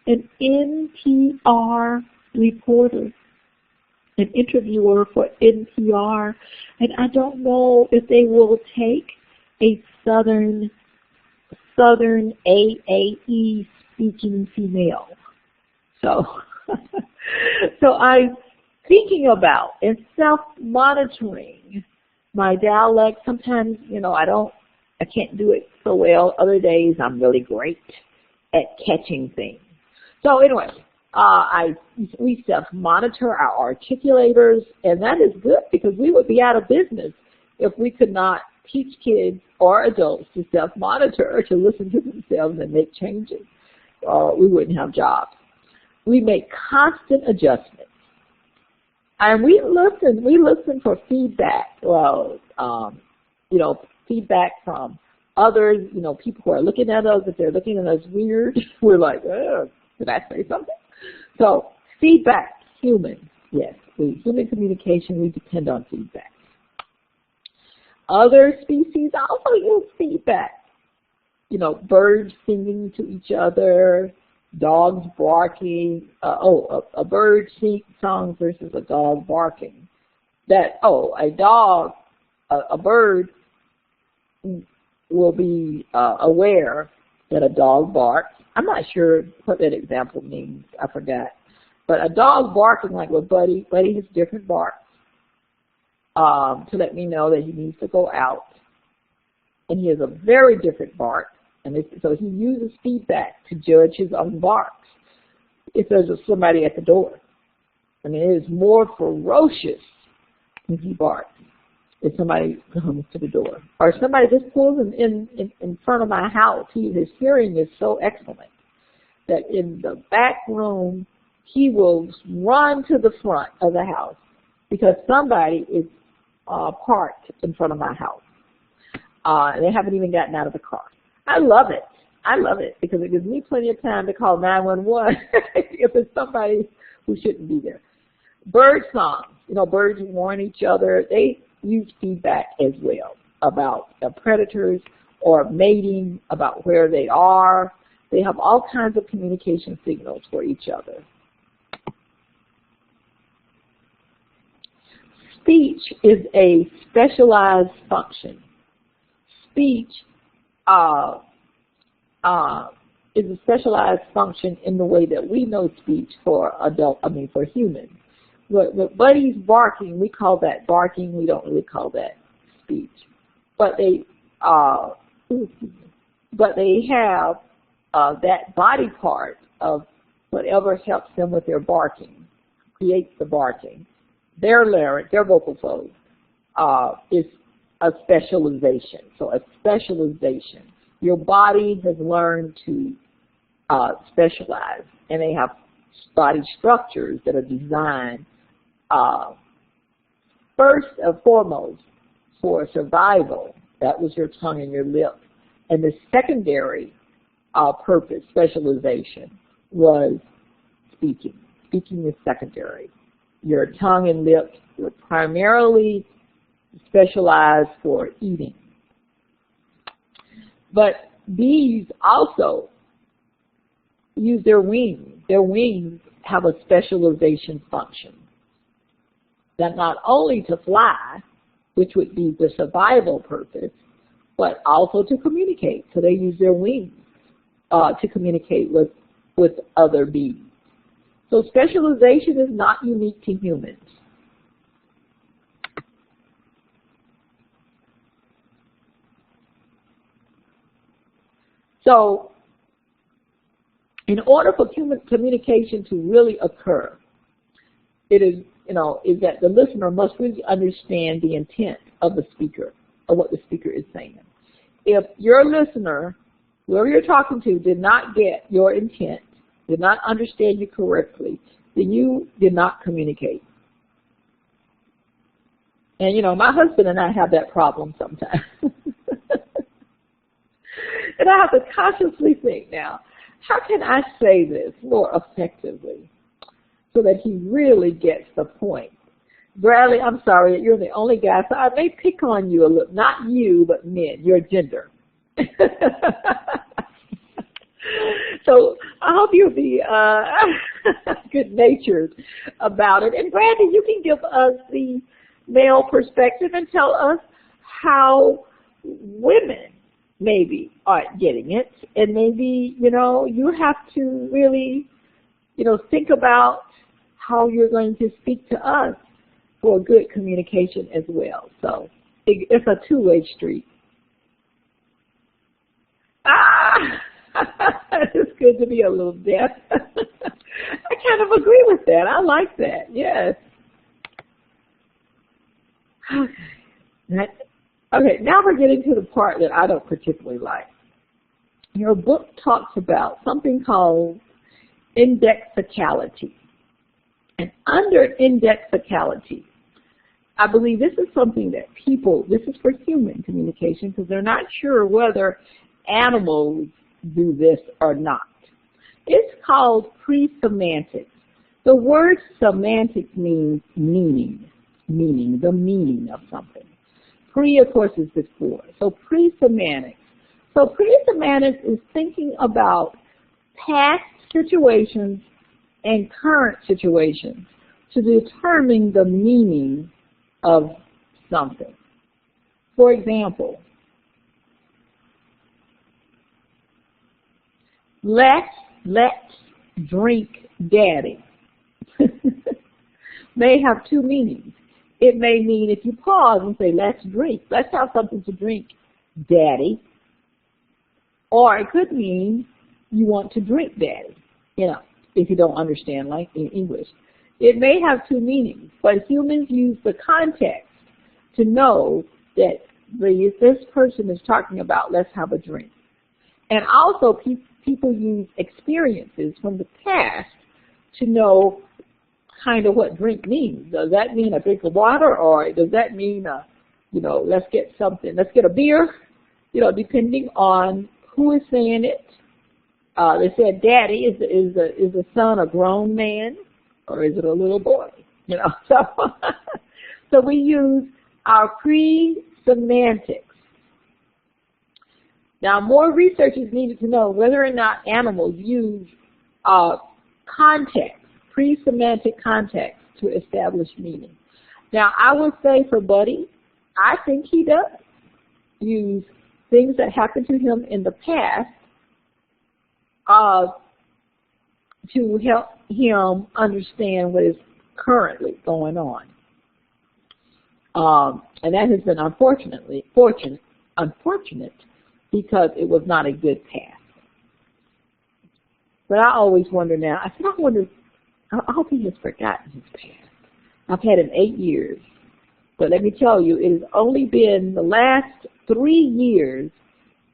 an NPR reporter, an interviewer for NPR, and I don't know if they will take a Southern AAE speaking female. So, I'm thinking about and self-monitoring my dialect. Sometimes, I can't do it so well. Other days, I'm really great at catching things. So anyway, we self-monitor our articulators, and that is good because we would be out of business if we could not teach kids or adults to self-monitor, to listen to themselves and make changes. We wouldn't have jobs. We make constant adjustments. And we listen for feedback. Well, feedback from others, people who are looking at us. If they're looking at us weird, we're like, did I say something? So feedback, human, yes. Human communication, we depend on feedback. Other species also use feedback. Birds singing to each other, dogs barking. A bird sings songs versus a dog barking. A bird will be aware that a dog barks. I'm not sure what that example means. I forgot. But a dog barking like with Buddy has different barks to let me know that he needs to go out. And he has a very different bark. And so he uses feedback to judge his own barks if there's somebody at the door. I mean, it is more ferocious when he barks. if somebody comes to the door. Or somebody just pulls in front of my house. His hearing is so excellent that in the back room, he will run to the front of the house because somebody is parked in front of my house. They haven't even gotten out of the car. I love it. I love it because it gives me plenty of time to call 911 if it's somebody who shouldn't be there. Bird songs. You know, birds warn each other. They use feedback as well about predators or mating, about where they are. They have all kinds of communication signals for each other. Speech is a specialized function. Speech is a specialized function in the way that we know speech for for humans. But Buddy's barking, we call that barking. We don't really call that speech. But they have that body part of whatever helps them with their barking, creates the barking. Their larynx, their vocal folds, is a specialization. So a specialization. Your body has learned to specialize, and they have body structures that are designed first and foremost for survival. That was your tongue and your lip. And the secondary purpose, specialization, was speaking. Speaking is secondary. Your tongue and lips were primarily specialized for eating. But bees also use their wings. Their wings have a specialization function. That not only to fly, which would be the survival purpose, but also to communicate. So they use their wings to communicate with other bees. So specialization is not unique to humans. So in order for human communication to really occur, it is, is that the listener must really understand the intent of the speaker, of what the speaker is saying. If your listener, whoever you're talking to, did not get your intent, did not understand you correctly, then you did not communicate. And, my husband and I have that problem sometimes. And I have to consciously think now, how can I say this more effectively so that he really gets the point? Bradley, I'm sorry, you're the only guy, so I may pick on you a little. Not you, but men, your gender. So I hope you'll be good-natured about it. And Bradley, you can give us the male perspective and tell us how women maybe aren't getting it. And maybe, you have to really, think about how you're going to speak to us for good communication as well. So it's a two-way street. It's good to be a little deaf. I kind of agree with that. I like that. Yes. Okay, now we're getting to the part that I don't particularly like. Your book talks about something called indexicality. And under indexicality, I believe this is something that this is for human communication because they're not sure whether animals do this or not. It's called pre-semantics. The word semantics means meaning, the meaning of something. Pre, of course, is before. So pre-semantics. So pre-semantics is thinking about past situations and current situations to determine the meaning of something. For example, let's drink daddy may have two meanings. It may mean if you pause and say, let's drink, let's have something to drink, daddy. Or it could mean you want to drink daddy, if you don't understand like in English. It may have two meanings, but humans use the context to know that this person is talking about let's have a drink. And also people use experiences from the past to know kind of what drink means. Does that mean a drink of water, or does that mean let's get something, let's get a beer? Depending on who is saying it. They said, "Daddy, is the son a grown man, or is it a little boy?" So we use our pre-semantics. Now, more research is needed to know whether or not animals use context, pre-semantic context, to establish meaning. Now, I would say for Buddy, I think he does use things that happened to him in the past to help him understand what is currently going on. And that has been unfortunate because it was not a good past. But I always wonder now, I hope he has forgotten his past. I've had him 8 years. But let me tell you, it has only been the last 3 years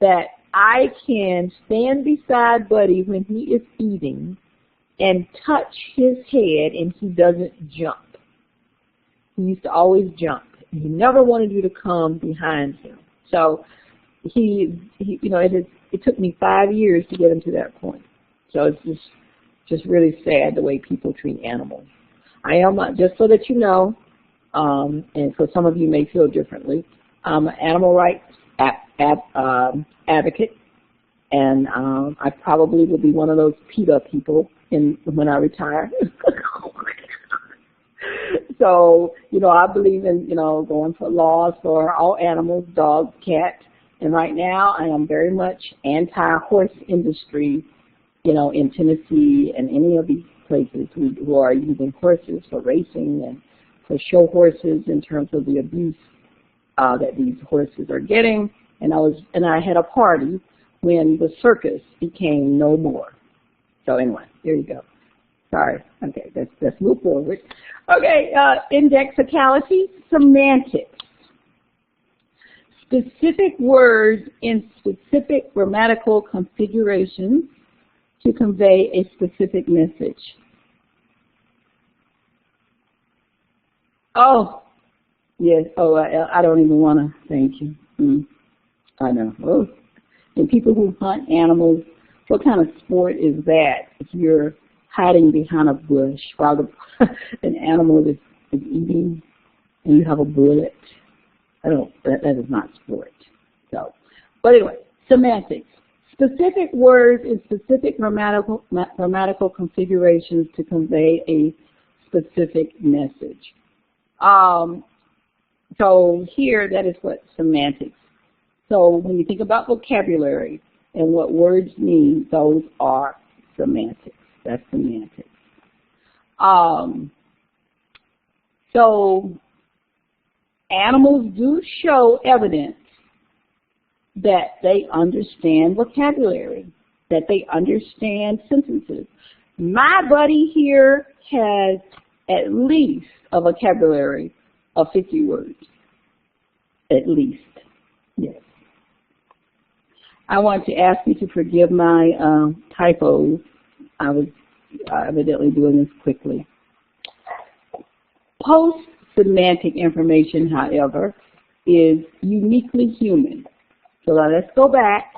that I can stand beside Buddy when he is eating and touch his head and he doesn't jump. He used to always jump. He never wanted you to come behind him. So it took me 5 years to get him to that point. So it's just really sad the way people treat animals. I am, just so that you know, and so some of you may feel differently, I'm an animal rights advocate, and I probably will be one of those PETA people when I retire. So, I believe in, going for laws for all animals, dogs, cats, and right now I am very much anti-horse industry, in Tennessee and any of these places who are using horses for racing and for show horses in terms of the abuse that these horses are getting. And I had a party when the circus became no more. So anyway, there you go. Sorry. Okay, let's move forward. Okay, indexicality, semantics. Specific words in specific grammatical configurations to convey a specific message. Oh, yes. Oh, I don't even want to thank you. I know. Oh. And people who hunt animals, what kind of sport is that? If you're hiding behind a bush while an animal is eating and you have a bullet, that is not sport. So, but anyway, semantics. Specific words in specific grammatical configurations to convey a specific message. So here, that is what semantics. So when you think about vocabulary and what words mean, those are semantics. That's semantics. So animals do show evidence that they understand vocabulary, that they understand sentences. My Buddy here has at least a vocabulary of 50 words. At least, yes. I want to ask you to forgive my typos. I was evidently doing this quickly. Post-semantic information, however, is uniquely human. So now let's go back.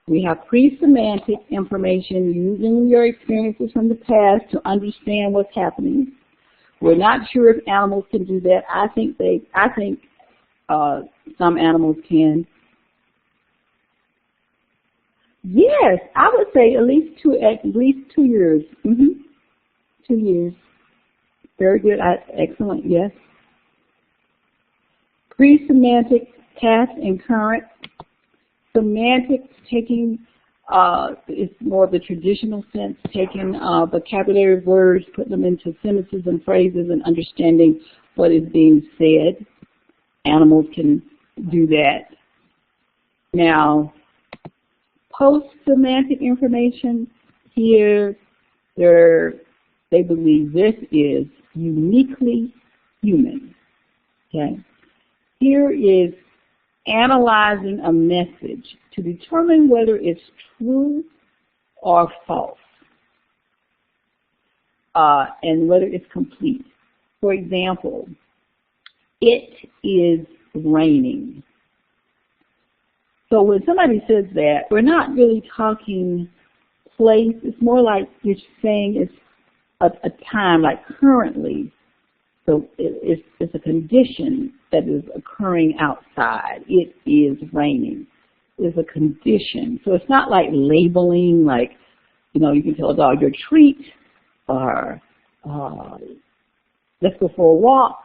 We have pre-semantic information using your experiences from the past to understand what's happening. We're not sure if animals can do that. I think some animals can. Yes, I would say at least 2 years. 2 years. Very good. Excellent. Yes. Pre-semantic, past and current. Semantics, taking it's more of the traditional sense, taking vocabulary words, putting them into sentences and phrases, and understanding what is being said. Animals can do that. Now, post-semantic information, here they believe this is uniquely human. Okay? Here is analyzing a message to determine whether it's true or false, and whether it's complete. For example, it is raining. So when somebody says that, we're not really talking place. It's more like you're saying it's a time, like currently. So it's a condition that is occurring outside. It is raining. It's a condition. So it's not like labeling, like, you know, you can tell a dog your treat, or let's go for a walk,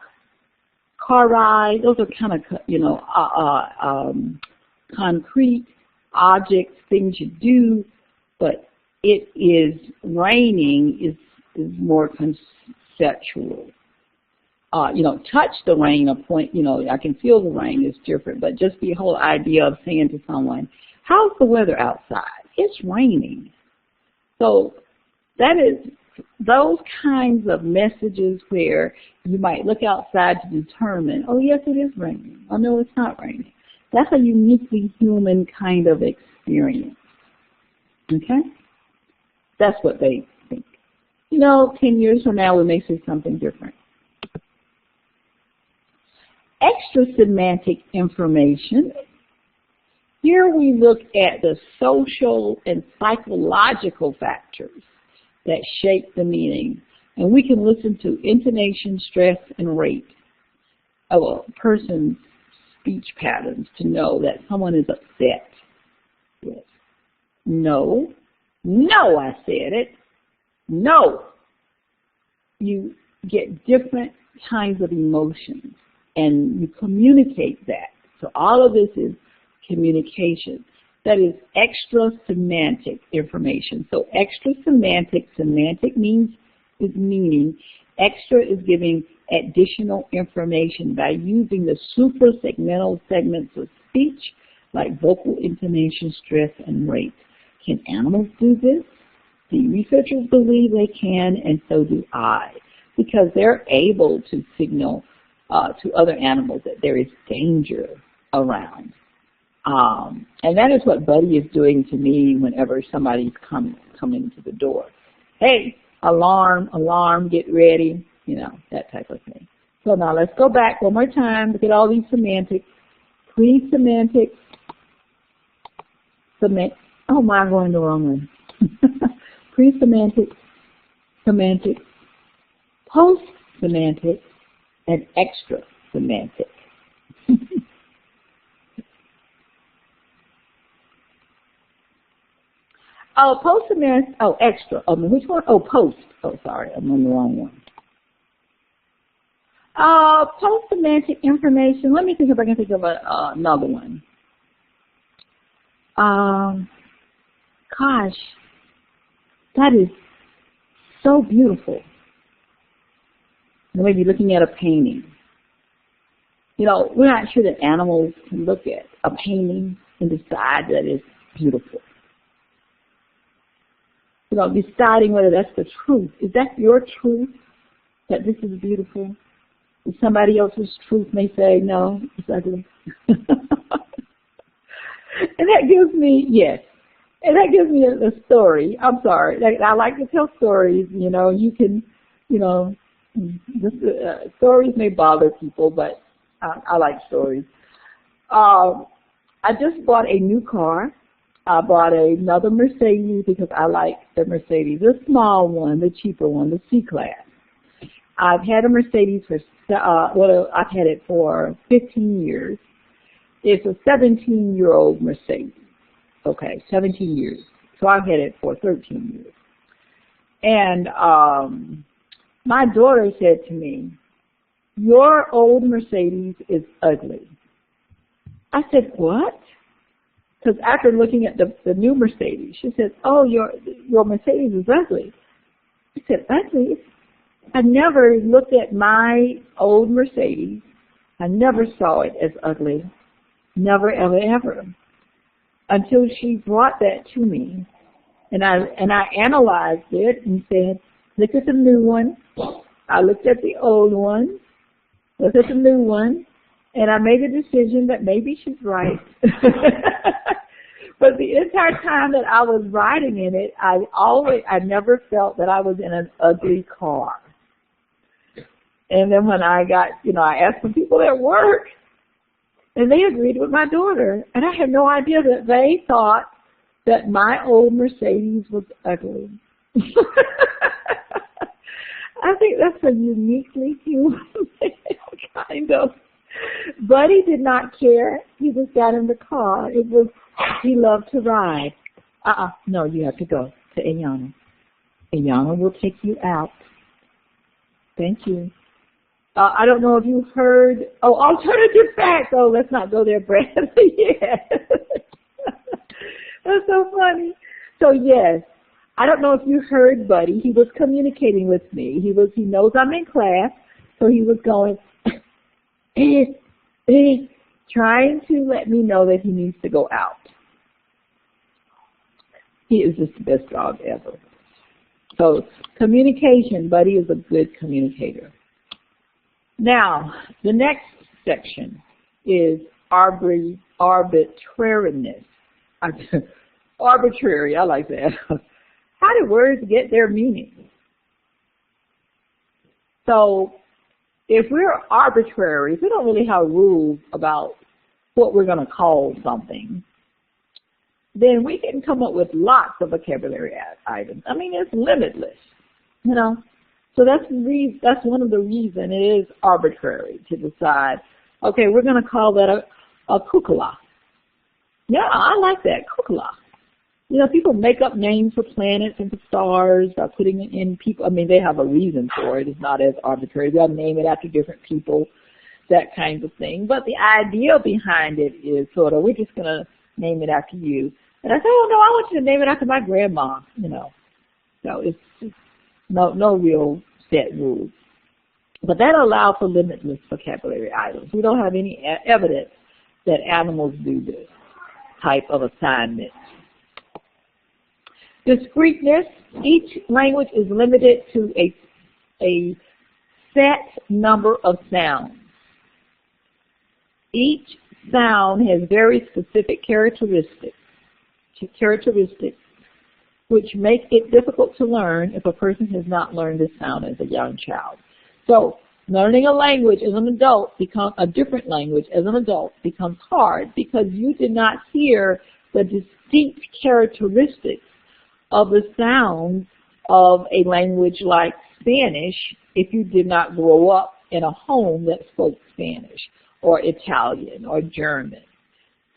car ride. Those are kind of, you know, concrete objects, things you do. But it is raining is more conceptual. You know, touch the rain, a point, you know, I can feel the rain is different, but just the whole idea of saying to someone, how's the weather outside? It's raining. So that is those kinds of messages where you might look outside to determine, oh yes, it is raining. Oh no, it's not raining. That's a uniquely human kind of experience. Okay? That's what they think. You know, 10 years from now we may say something different. Extra semantic information. Here we look at the social and psychological factors that shape the meaning. And we can listen to intonation, stress, and rate of a person's speech patterns to know that someone is upset with. No, I said it. No. You get different kinds of emotions, and you communicate that. So all of this is communication. That is extra semantic information. So extra semantic means is meaning. Extra is giving additional information by using the suprasegmental segments of speech like vocal intonation, stress, and rate. Can animals do this? The researchers believe they can, and so do I, because they're able to signal to other animals that there is danger around. And that is what Buddy is doing to me whenever somebody's coming to the door. Hey, alarm, alarm, get ready, you know, that type of thing. So now let's go back one more time. Look at all these semantics. Pre-semantics, oh my, I'm going the wrong way. Pre-semantic, semantic, post-semantic, and extra-semantic. Oh, post-semantic, oh, extra. Which one? Oh, post. Oh, sorry, I'm on the wrong one. Post-semantic information. Let me think if I can think of another one. Gosh, that is so beautiful. You may be looking at a painting. You know, we're not sure that animals can look at a painting and decide that it's beautiful. You know, deciding whether that's the truth. Is that your truth, that this is beautiful? And somebody else's truth may say, no, it's ugly. And that gives me, yes. And that gives me a story. I'm sorry. I like to tell stories. You know, you can, you know, stories may bother people, but I like stories. I just bought a new car. I bought another Mercedes because I like the Mercedes, the small one, the cheaper one, the C-Class. I've had a Mercedes for, I've had it for 15 years. It's a 17-year-old Mercedes. Okay, 17 years. So I've had it for 13 years. And my daughter said to me, your old Mercedes is ugly. I said, what? Because after looking at the new Mercedes, she said, oh, your Mercedes is ugly. I said, ugly? I never looked at my old Mercedes. I never saw it as ugly. Never, ever, ever. Until she brought that to me. And I analyzed it and said, look at the new one. I looked at the old one. Look at the new one. And I made a decision that maybe she's right. But the entire time that I was riding in it, I never felt that I was in an ugly car. And then when I got, I asked some people at work, and they agreed with my daughter. And I had no idea that they thought that my old Mercedes was ugly. I think that's a uniquely human kind of. Buddy did not care. He just got in the car. He loved to ride. No, you have to go to Ayana. Ayana will take you out. Thank you. I don't know if you heard, alternative facts. Oh, let's not go there, Bradley. Yeah. That's so funny. So yes, I don't know if you heard Buddy. He was communicating with me. He knows I'm in class, so he was going, trying to let me know that he needs to go out. He is just the best dog ever. So communication, Buddy is a good communicator. Now, the next section is arbitrariness. Arbitrary, I like that. How do words get their meaning? So, if we're arbitrary, if we don't really have rules about what we're going to call something, then we can come up with lots of vocabulary items. I mean, it's limitless, So that's one of the reasons it is arbitrary to decide, okay, we're going to call that a kukala. Yeah, I like that, kukala. People make up names for planets and for stars by putting it in people. I mean, they have a reason for it. It's not as arbitrary. They'll name it after different people, that kind of thing. But the idea behind it is sort of, we're just going to name it after you. And I said, oh, no, I want you to name it after my grandma, So it's just no real set rules. But that allows for limitless vocabulary items. We don't have any evidence that animals do this type of assignment. Discreteness, each language is limited to a set number of sounds. Each sound has very specific characteristics which make it difficult to learn if a person has not learned this sound as a young child. So learning a language as an adult, a different language as an adult becomes hard because you did not hear the distinct characteristics of the sounds of a language like Spanish if you did not grow up in a home that spoke Spanish or Italian or German.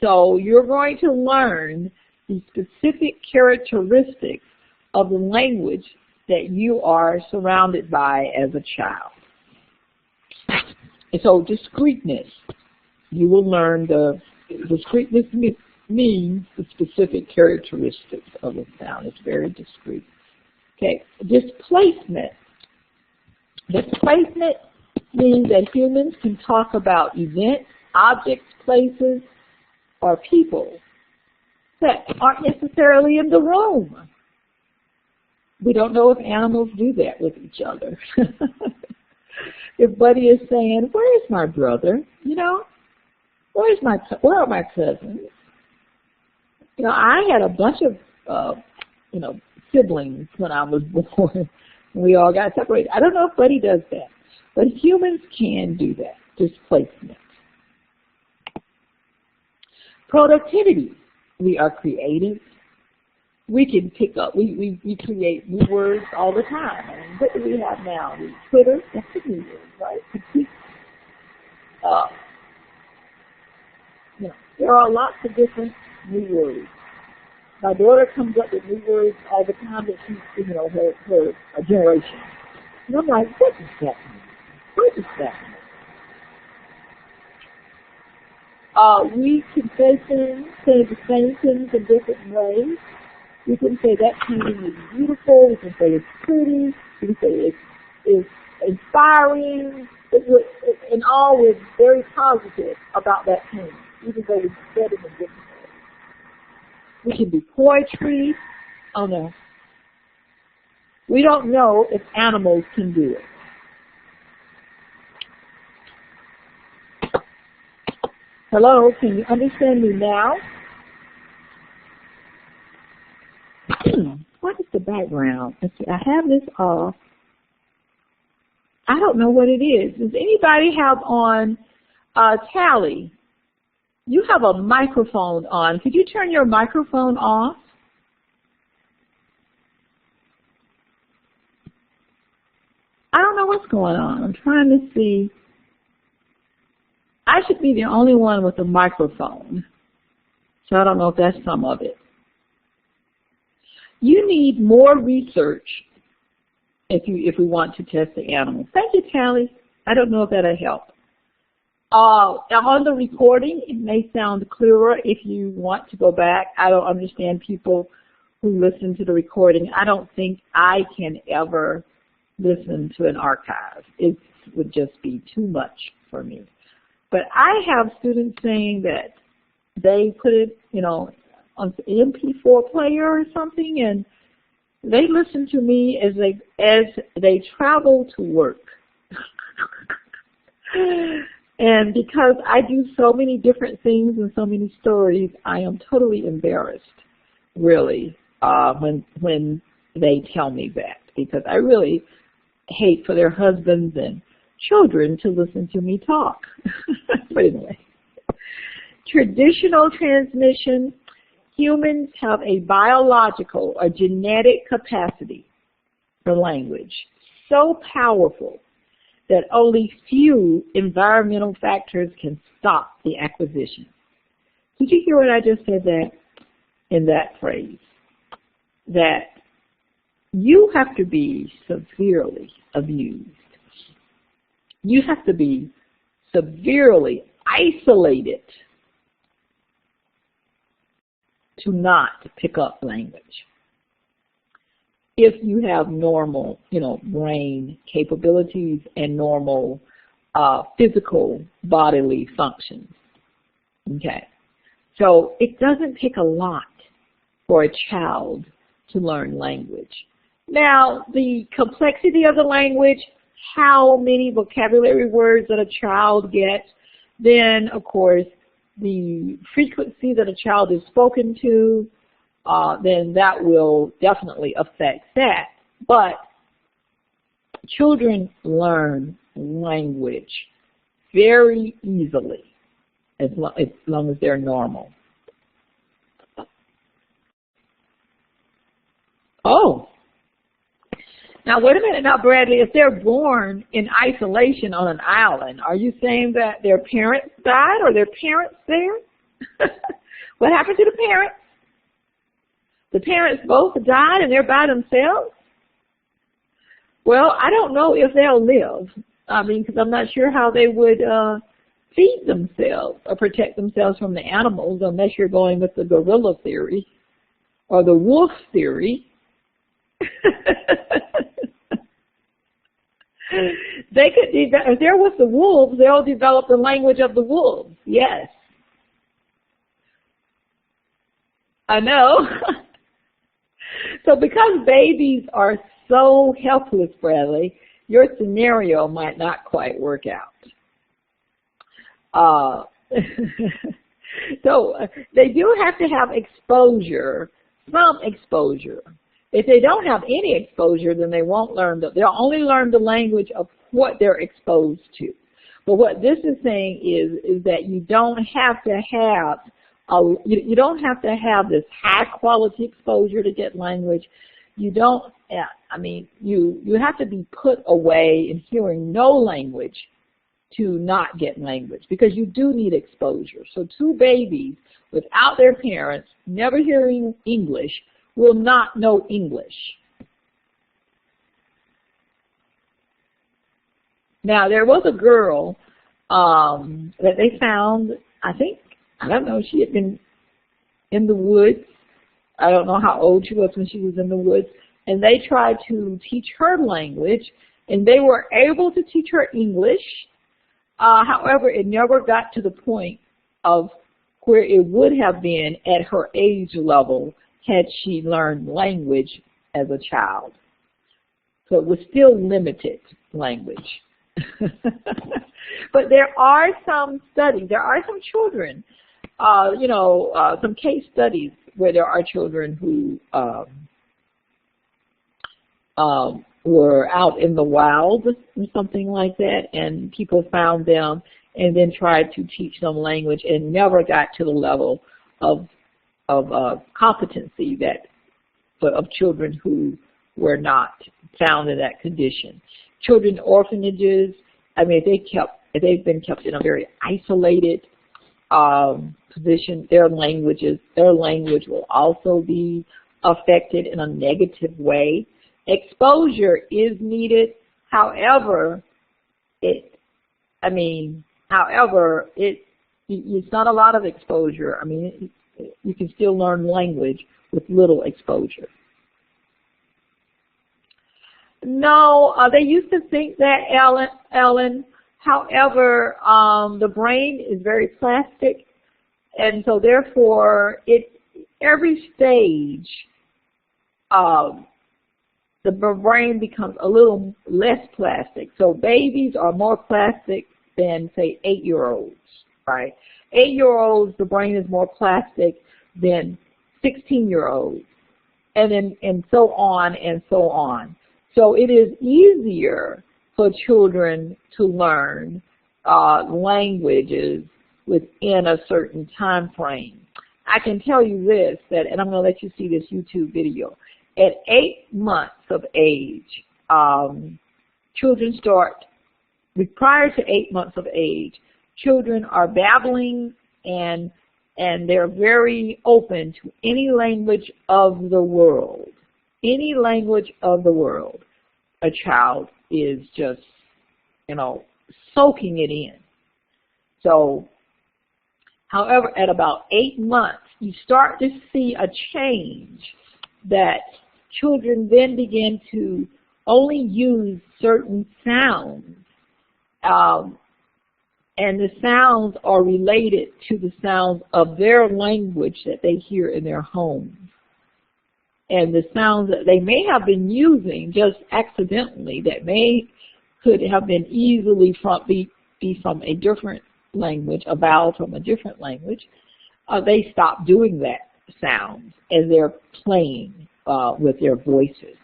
So you're going to learn the specific characteristics of the language that you are surrounded by as a child. And so discreteness, you will learn discreteness means the specific characteristics of a sound. It's very discrete. Okay, displacement. Displacement means that humans can talk about events, objects, places, or people that aren't necessarily in the room. We don't know if animals do that with each other. If Buddy is saying, where is my brother? Where are my cousins? I had a bunch of, siblings when I was born. We all got separated. I don't know if Buddy does that, but humans can do that, displacement. Productivity. We are creative. We can pick up, we create new words all the time. I mean, what do we have now? Twitter, that's a new word, right? There are lots of different new words. My daughter comes up with new words all the time that she's, her generation. And I'm like, what does that mean? What does that mean? We can say the same things in different ways. We can say that painting is beautiful. We can say it's pretty. We can say it's inspiring. And all we're very positive about that painting, even though we said it in different ways. We can do poetry. Oh no. We don't know if animals can do it. Hello, can you understand me now? What is the background? Let's see, I have this off. I don't know what it is. Does anybody have on Tally? You have a microphone on. Could you turn your microphone off? I don't know what's going on. I'm trying to see. I should be the only one with a microphone. So I don't know if that's some of it. You need more research if we want to test the animals. Thank you, Tally. I don't know if that'll help. On the recording, it may sound clearer if you want to go back. I don't understand people who listen to the recording. I don't think I can ever listen to an archive. It would just be too much for me. But I have students saying that they put it, on an MP4 player or something, and they listen to me as they travel to work. And because I do so many different things and so many stories, I am totally embarrassed, really, when they tell me that, because I really hate for their husbands and children to listen to me talk. But anyway, traditional transmission, humans have a biological or genetic capacity for language so powerful that only few environmental factors can stop the acquisition. Did you hear what I just said in that phrase? That you have to be severely abused. You have to be severely isolated to not pick up language. If you have normal, brain capabilities and normal physical bodily functions. Okay. So it doesn't take a lot for a child to learn language. Now, the complexity of the language, how many vocabulary words that a child gets, then, of course, the frequency that a child is spoken to, then that will definitely affect that. But children learn language very easily as long as they're normal. Oh. Now, wait a minute. Now, Bradley, if they're born in isolation on an island, are you saying that their parents died or their parents there? What happened to the parents? The parents both died and they're by themselves? Well, I don't know if they'll live. I mean, because I'm not sure how they would feed themselves or protect themselves from the animals, unless you're going with the gorilla theory or the wolf theory. They could, if there was the wolves, they'll develop the language of the wolves. Yes. I know. So because babies are so helpless, Bradley, your scenario might not quite work out. So they do have to have exposure, some exposure. If they don't have any exposure, then they won't learn. They'll only learn the language of what they're exposed to. But what this is saying is that you don't have to have you don't have to have this high quality exposure to get language. You don't. I mean, you have to be put away in hearing no language to not get language, because you do need exposure. So two babies without their parents, never hearing English, will not know English. Now, there was a girl that they found, I don't know, she had been in the woods. I don't know how old she was when she was in the woods. And they tried to teach her language, and they were able to teach her English. However, it never got to the point of where it would have been at her age level had she learned language as a child. So it was still limited language. But there are some studies, there are some children, some case studies where there are children who were out in the wild or something like that, and people found them and then tried to teach them language and never got to the level of competency of children who were not found in that condition. Children in orphanages, I mean, if they've been kept in a very isolated position, their language will also be affected in a negative way. Exposure is needed. However, it's not a lot of exposure. I mean, you can still learn language with little exposure. No, they used to think that, Ellen. However, the brain is very plastic, and so therefore, every stage, the brain becomes a little less plastic. So babies are more plastic than, say, 8-year-olds, right? 8-year-olds, the brain is more plastic than 16-year-olds, and so on and so on. So it is easier for children to learn languages within a certain time frame. I can tell you this, and I'm going to let you see this YouTube video. At 8 months of age, children start, prior to 8 months of age, children are babbling and they're very open to any language of the world. Any language of the world, a child is just, soaking it in. So, however, at about 8 months, you start to see a change that children then begin to only use certain sounds, and the sounds are related to the sounds of their language that they hear in their homes. And the sounds that they may have been using just accidentally, that could have been easily be from a different language, a vowel from a different language, they stop doing that sound as they're playing with their voices.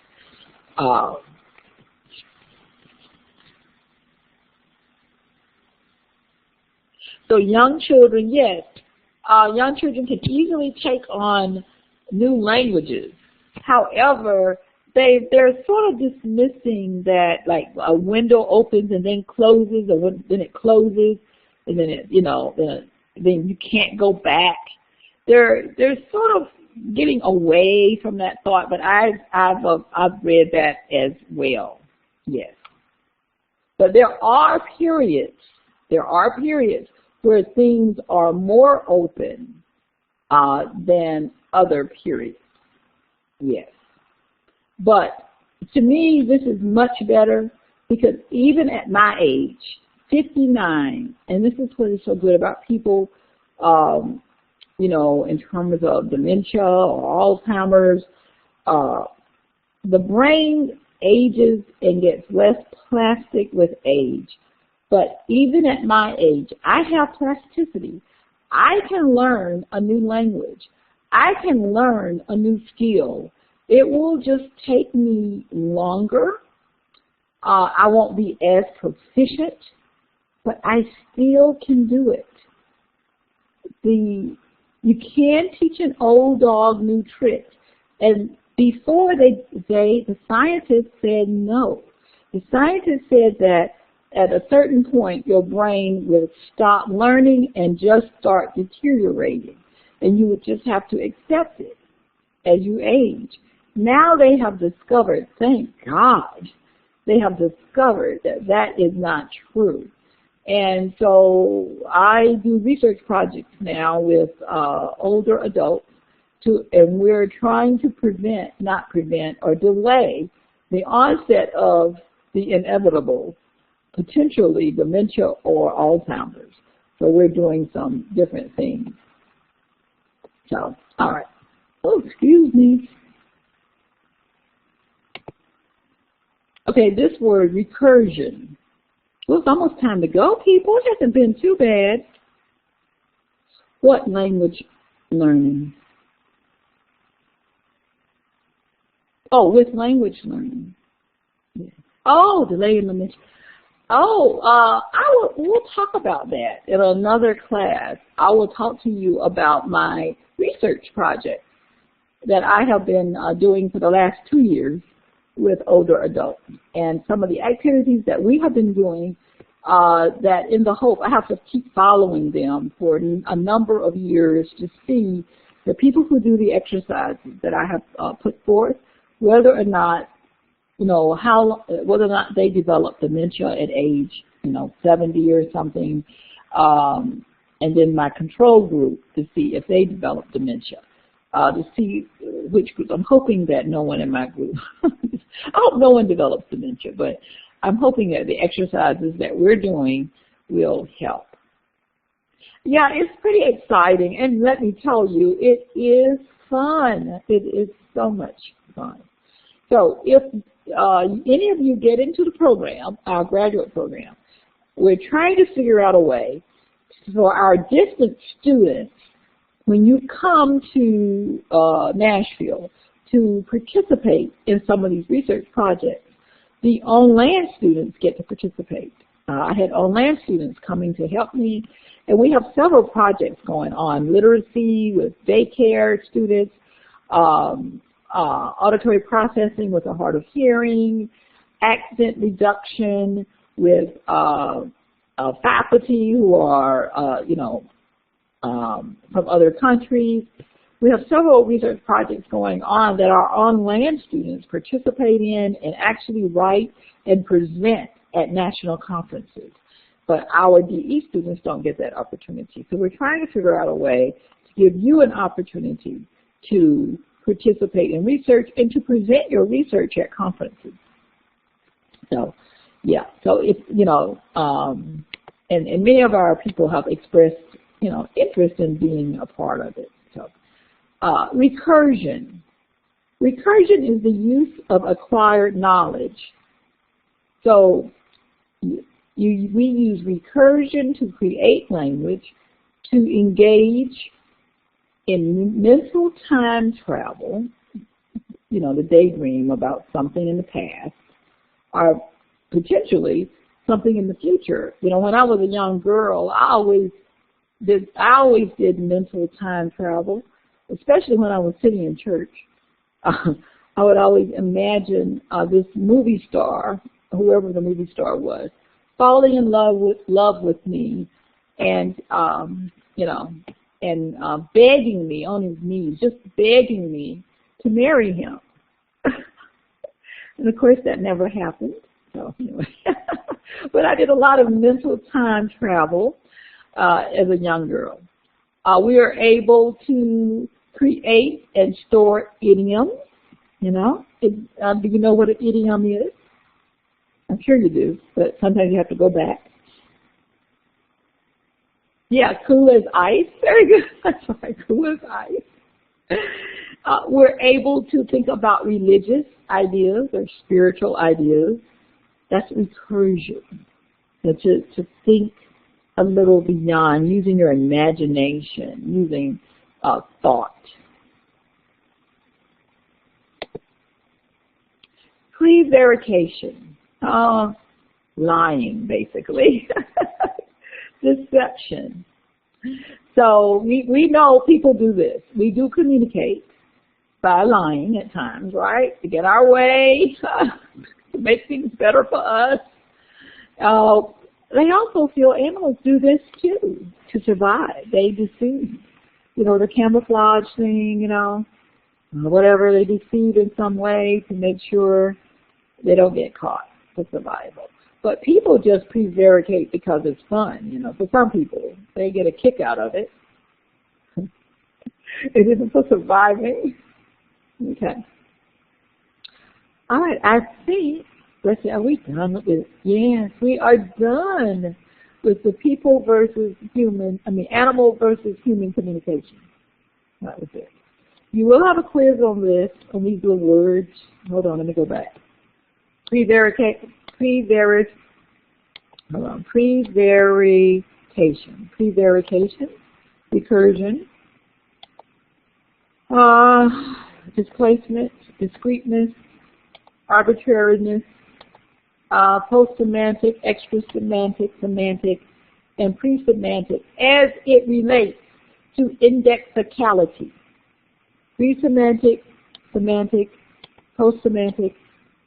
So young children, yes, young children can easily take on new languages. However, they're sort of dismissing that, like, a window opens and then closes, or then it closes, and then then you can't go back. They're sort of getting away from that thought, but I've read that as well. Yes, but there are periods where things are more open than other periods. Yes. But to me, this is much better, because even at my age, 59, and this is what is so good about people, in terms of dementia or Alzheimer's, the brain ages and gets less plastic with age. But even at my age, I have plasticity. I can learn a new language. I can learn a new skill. It will just take me longer. I won't be as proficient, but I still can do it. You can teach an old dog new tricks. And before the scientists said no. The scientists said that at a certain point, your brain will stop learning and just start deteriorating. And you would just have to accept it as you age. Now they have discovered, thank God, they have discovered that that is not true. And so I do research projects now with older adults, and we're trying to not prevent, or delay the onset of the inevitable, potentially dementia or Alzheimer's. So we're doing some different things. So, all right. Oh, excuse me. Okay, this word, recursion. Well, it's almost time to go, people. It hasn't been too bad. What language learning? Oh, with language learning. Yeah. Oh, delay in limitation. Oh, we'll talk about that in another class. I will talk to you about my research project that I have been doing for the last 2 years with older adults, and some of the activities that we have been doing that in the hope, I have to keep following them for a number of years to see the people who do the exercises that I have put forth, whether or not, whether or not they develop dementia at age, 70 or something, and then my control group to see if they develop dementia, to see which group. I'm hoping that no one in my group, I hope no one develops dementia, but I'm hoping that the exercises that we're doing will help. Yeah, it's pretty exciting, and let me tell you, it is fun. It is so much fun. So if any of you get into the program, our graduate program, we're trying to figure out a way for our distant students, when you come to Nashville to participate in some of these research projects, the on-land students get to participate. I had on-land students coming to help me, and we have several projects going on: literacy with daycare students, auditory processing with the hard of hearing, accent reduction with faculty who are, from other countries. We have several research projects going on that our on-land students participate in and actually write and present at national conferences. But our DE students don't get that opportunity. So we're trying to figure out a way to give you an opportunity to participate in research and to present your research at conferences. So, yeah, so if, and many of our people have expressed, interest in being a part of it. So, recursion. Recursion is the use of acquired knowledge. So, we use recursion to create language, to engage in mental time travel, the daydream about something in the past, or potentially something in the future. When I was a young girl, I always did mental time travel, especially when I was sitting in church. I would always imagine this movie star, whoever the movie star was, falling in love with me, and begging me on his knees, just begging me to marry him. And of course, that never happened. So anyway, but I did a lot of mental time travel as a young girl. We are able to create and store idioms. Do you know what an idiom is? I'm sure you do, but sometimes you have to go back. Yeah, cool as ice. Very good. That's right, cool as ice. We're able to think about religious ideas or spiritual ideas. That's recursion. To think a little beyond, using your imagination, using thought. Prevarication. Lying, basically. Deception. So we know people do this. We do communicate by lying at times, right? To get our way, to make things better for us. They also feel animals do this too, to survive. They deceive. The camouflage thing, whatever, they deceive in some way to make sure they don't get caught for survival. But people just prevaricate because it's fun, For some people, they get a kick out of it. It isn't for surviving. Okay. All right, I think, let's see, are we done with this? Yes, we are done with the people versus animal versus human communication. That was it. You will have a quiz on this, on these little words. Hold on, let me go back. hold on, prevarication, recursion, displacement, discreteness, arbitrariness, post-semantic, extra-semantic, semantic, and pre-semantic as it relates to indexicality. Pre-semantic, semantic, post-semantic,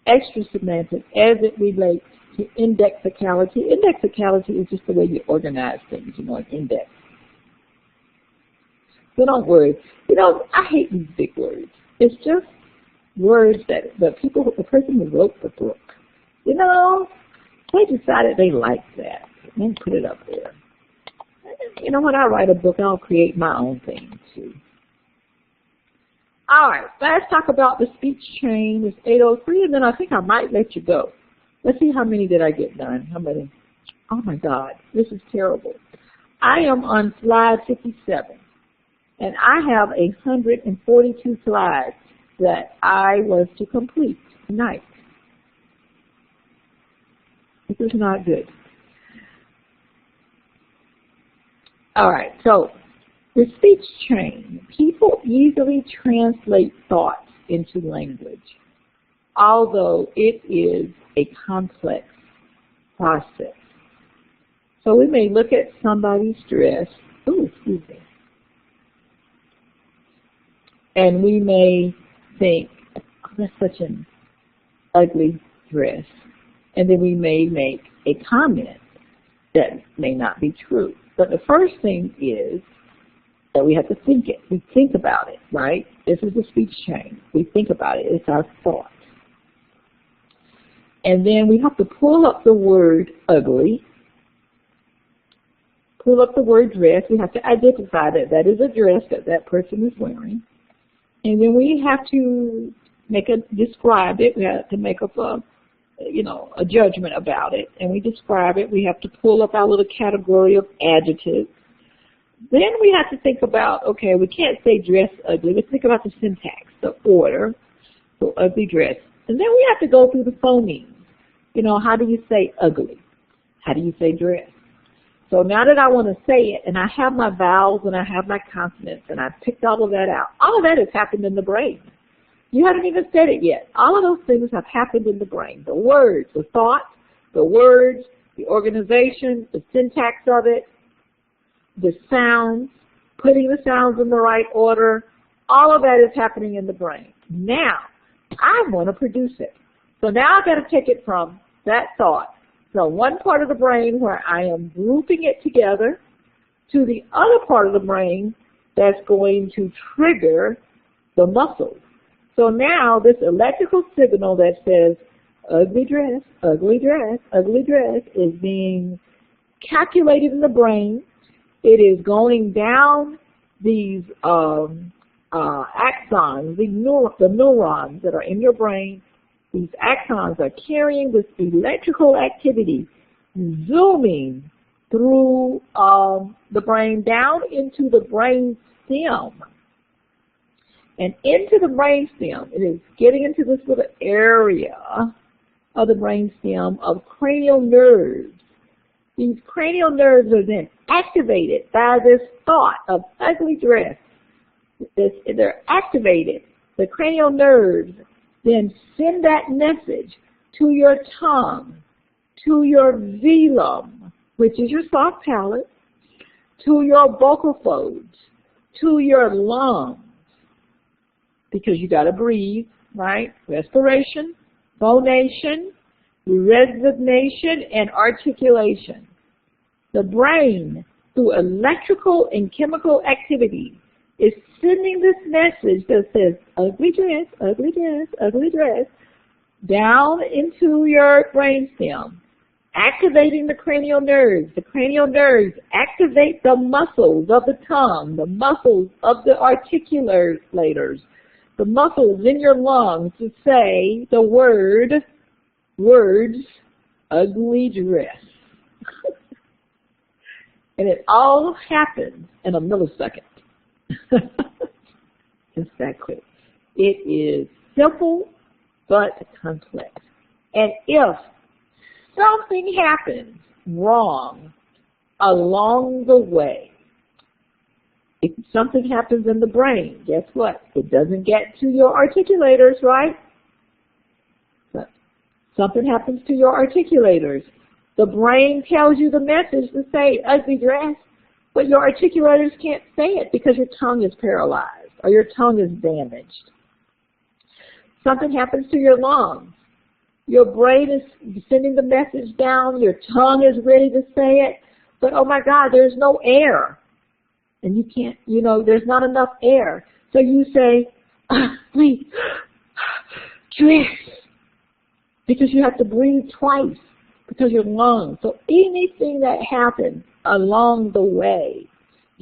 extra-semantic as it relates to indexicality. Indexicality is just the way you organize things, you know, an index. So don't worry. You know, I hate these big words. It's just words that the person who wrote the book, you know, they decided they liked that. And put it up there. You know, when I write a book, I'll create my own thing too. All right, let's talk about the speech chain. It's 8:03, and then I think I might let you go. Let's see how many did I get done. How many? Oh my God, this is terrible. I am on slide 57, and I have 142 slides that I was to complete tonight. This is not good. All right, so the speech chain, people easily translate thoughts into language, although it is a complex process. So we may look at somebody's dress, and we may think, oh, that's such an ugly dress. And then we may make a comment that may not be true. But the first thing is that we have to think it. We think about it, right? This is the speech chain. We think about it. It's our thought. And then we have to pull up the word ugly, pull up the word dress. We have to identify that that is a dress that that person is wearing. And then we have to describe it. We have to make up a judgment about it, and we describe it. We have to pull up our little category of adjectives. Then we have to think about, okay, we can't say dress ugly. Let's think about the syntax, the order, so ugly dress. And then we have to go through the phonemes. You know, how do you say ugly? How do you say dress? So now that I want to say it, and I have my vowels and I have my consonants, and I've picked all of that out, all of that has happened in the brain. You haven't even said it yet. All of those things have happened in the brain. The words, the thought, the words, the organization, the syntax of it, the sounds, putting the sounds in the right order, all of that is happening in the brain. Now, I want to produce it. So now I've got to take it from that thought, so one part of the brain where I am grouping it together, to the other part of the brain that's going to trigger the muscles. So now this electrical signal that says ugly dress, ugly dress, ugly dress is being calculated in the brain. It is going down these axons, the neurons that are in your brain. These axons are carrying this electrical activity, zooming through the brain down into the brain stem. And into the brain stem, it is getting into this little area of the brain stem of cranial nerves. These cranial nerves are then activated by this thought of ugly dress. They're activated. The cranial nerves then send that message to your tongue, to your velum, which is your soft palate, to your vocal folds, to your lungs. Because you got to breathe, right? Respiration, phonation, resignation, and articulation. The brain, through electrical and chemical activity, is sending this message that says, ugly dress, ugly dress, ugly dress, down into your brainstem, activating the cranial nerves. The cranial nerves activate the muscles of the tongue, the muscles of the articulators, the muscles in your lungs to say the words, ugly dress. And it all happens in a millisecond. Just that quick. It is simple but complex. And if something happens wrong along the way. If something happens in the brain, guess what? It doesn't get to your articulators, right? Something happens to your articulators. The brain tells you the message to say ugly dress, but your articulators can't say it because your tongue is paralyzed or your tongue is damaged. Something happens to your lungs. Your brain is sending the message down. Your tongue is ready to say it, but oh my God, there's no air. And you can't, there's not enough air. So you say, please, dress. Because you have to breathe twice because your lungs. So anything that happens along the way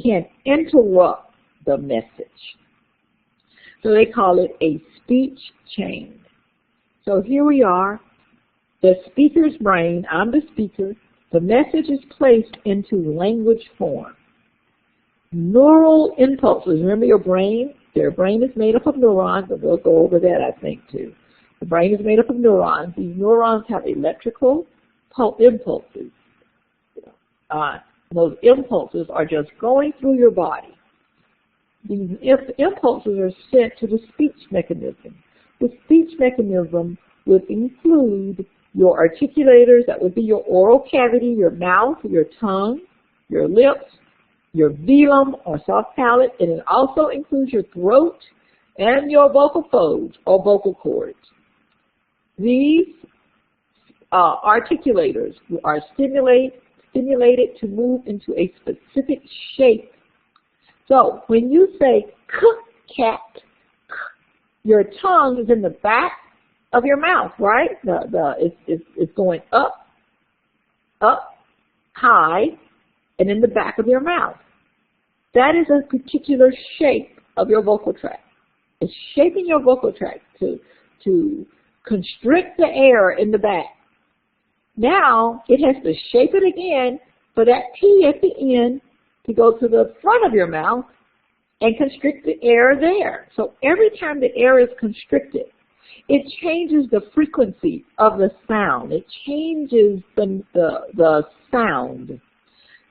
can interrupt the message. So they call it a speech chain. So here we are, the speaker's brain, I'm the speaker, the message is placed into language form. Neural impulses, remember your brain is made up of neurons, and we'll go over that I think too. The brain is made up of neurons. These neurons have electrical impulses. Those impulses are just going through your body. These impulses are sent to the speech mechanism. The speech mechanism would include your articulators, that would be your oral cavity, your mouth, your tongue, your lips, your velum or soft palate, and it also includes your throat and your vocal folds or vocal cords. These articulators are stimulated to move into a specific shape. So when you say cat, your tongue is in the back of your mouth, right? It's going up, high, and in the back of your mouth. That is a particular shape of your vocal tract. It's shaping your vocal tract to constrict the air in the back. Now it has to shape it again for that T at the end to go to the front of your mouth and constrict the air there. So every time the air is constricted, it changes the frequency of the sound. It changes the sound.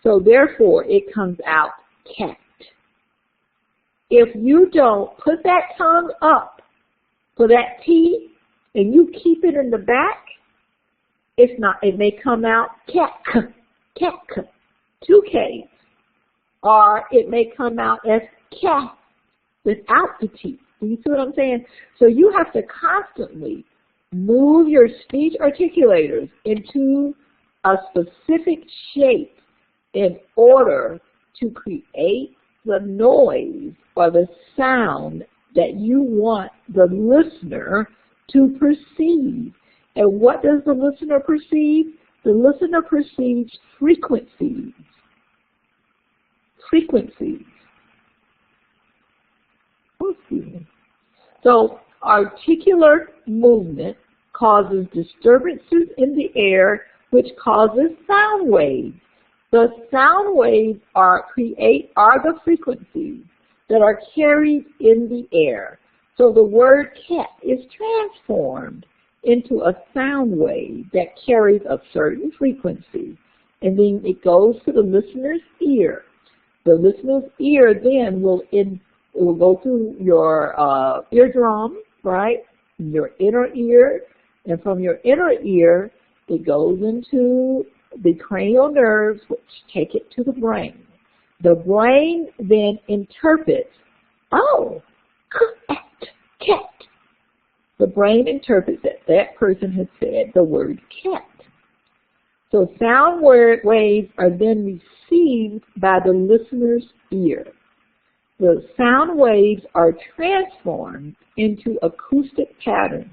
So therefore it comes out cat. If you don't put that tongue up for that T and you keep it in the back, it may come out cat, two K's. Or it may come out as cat without the T. Do you see what I'm saying? So you have to constantly move your speech articulators into a specific shape in order to create the noise or the sound that you want the listener to perceive. And what does the listener perceive? The listener perceives frequencies. Frequencies. Oh, excuse me. So articular movement causes disturbances in the air, which causes sound waves. The sound waves are the frequencies that are carried in the air. So the word cat is transformed into a sound wave that carries a certain frequency, and then it goes to the listener's ear. The listener's ear then will go through your eardrum, right? Your inner ear, and from your inner ear, it goes into the cranial nerves, which take it to the brain. The brain then interprets, oh, cat. The brain interprets that person has said the word cat. So sound waves are then received by the listener's ear. The sound waves are transformed into acoustic patterns.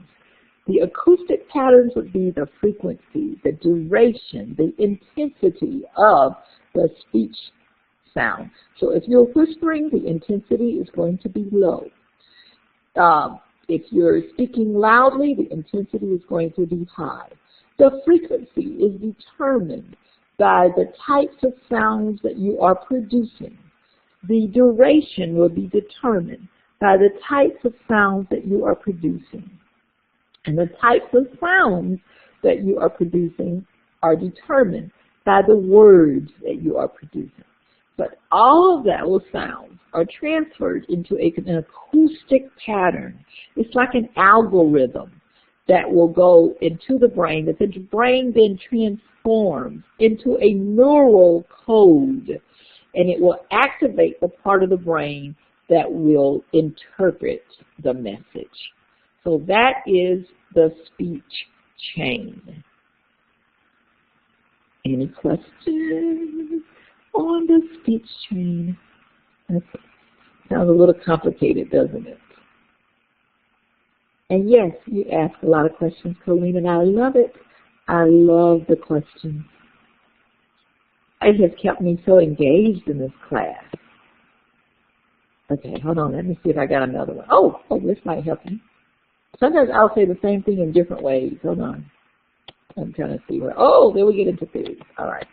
The acoustic patterns would be the frequency, the duration, the intensity of the speech sound. So if you're whispering, the intensity is going to be low. If you're speaking loudly, the intensity is going to be high. The frequency is determined by the types of sounds that you are producing. The duration will be determined by the types of sounds that you are producing. And the types of sounds that you are producing are determined by the words that you are producing. But all of those sounds are transferred into an acoustic pattern. It's like an algorithm that will go into the brain, that the brain then transforms into a neural code, and it will activate the part of the brain that will interpret the message. So that is the speech chain. Any questions on the speech chain? That sounds a little complicated, doesn't it? And yes, you ask a lot of questions, Colleen, and I love it. I love the questions. It has kept me so engaged in this class. Okay, hold on. Let me see if I got another one. Oh, this might help you. Sometimes I'll say the same thing in different ways. Hold on. I'm trying to see where. Oh, there we get into theory. All right.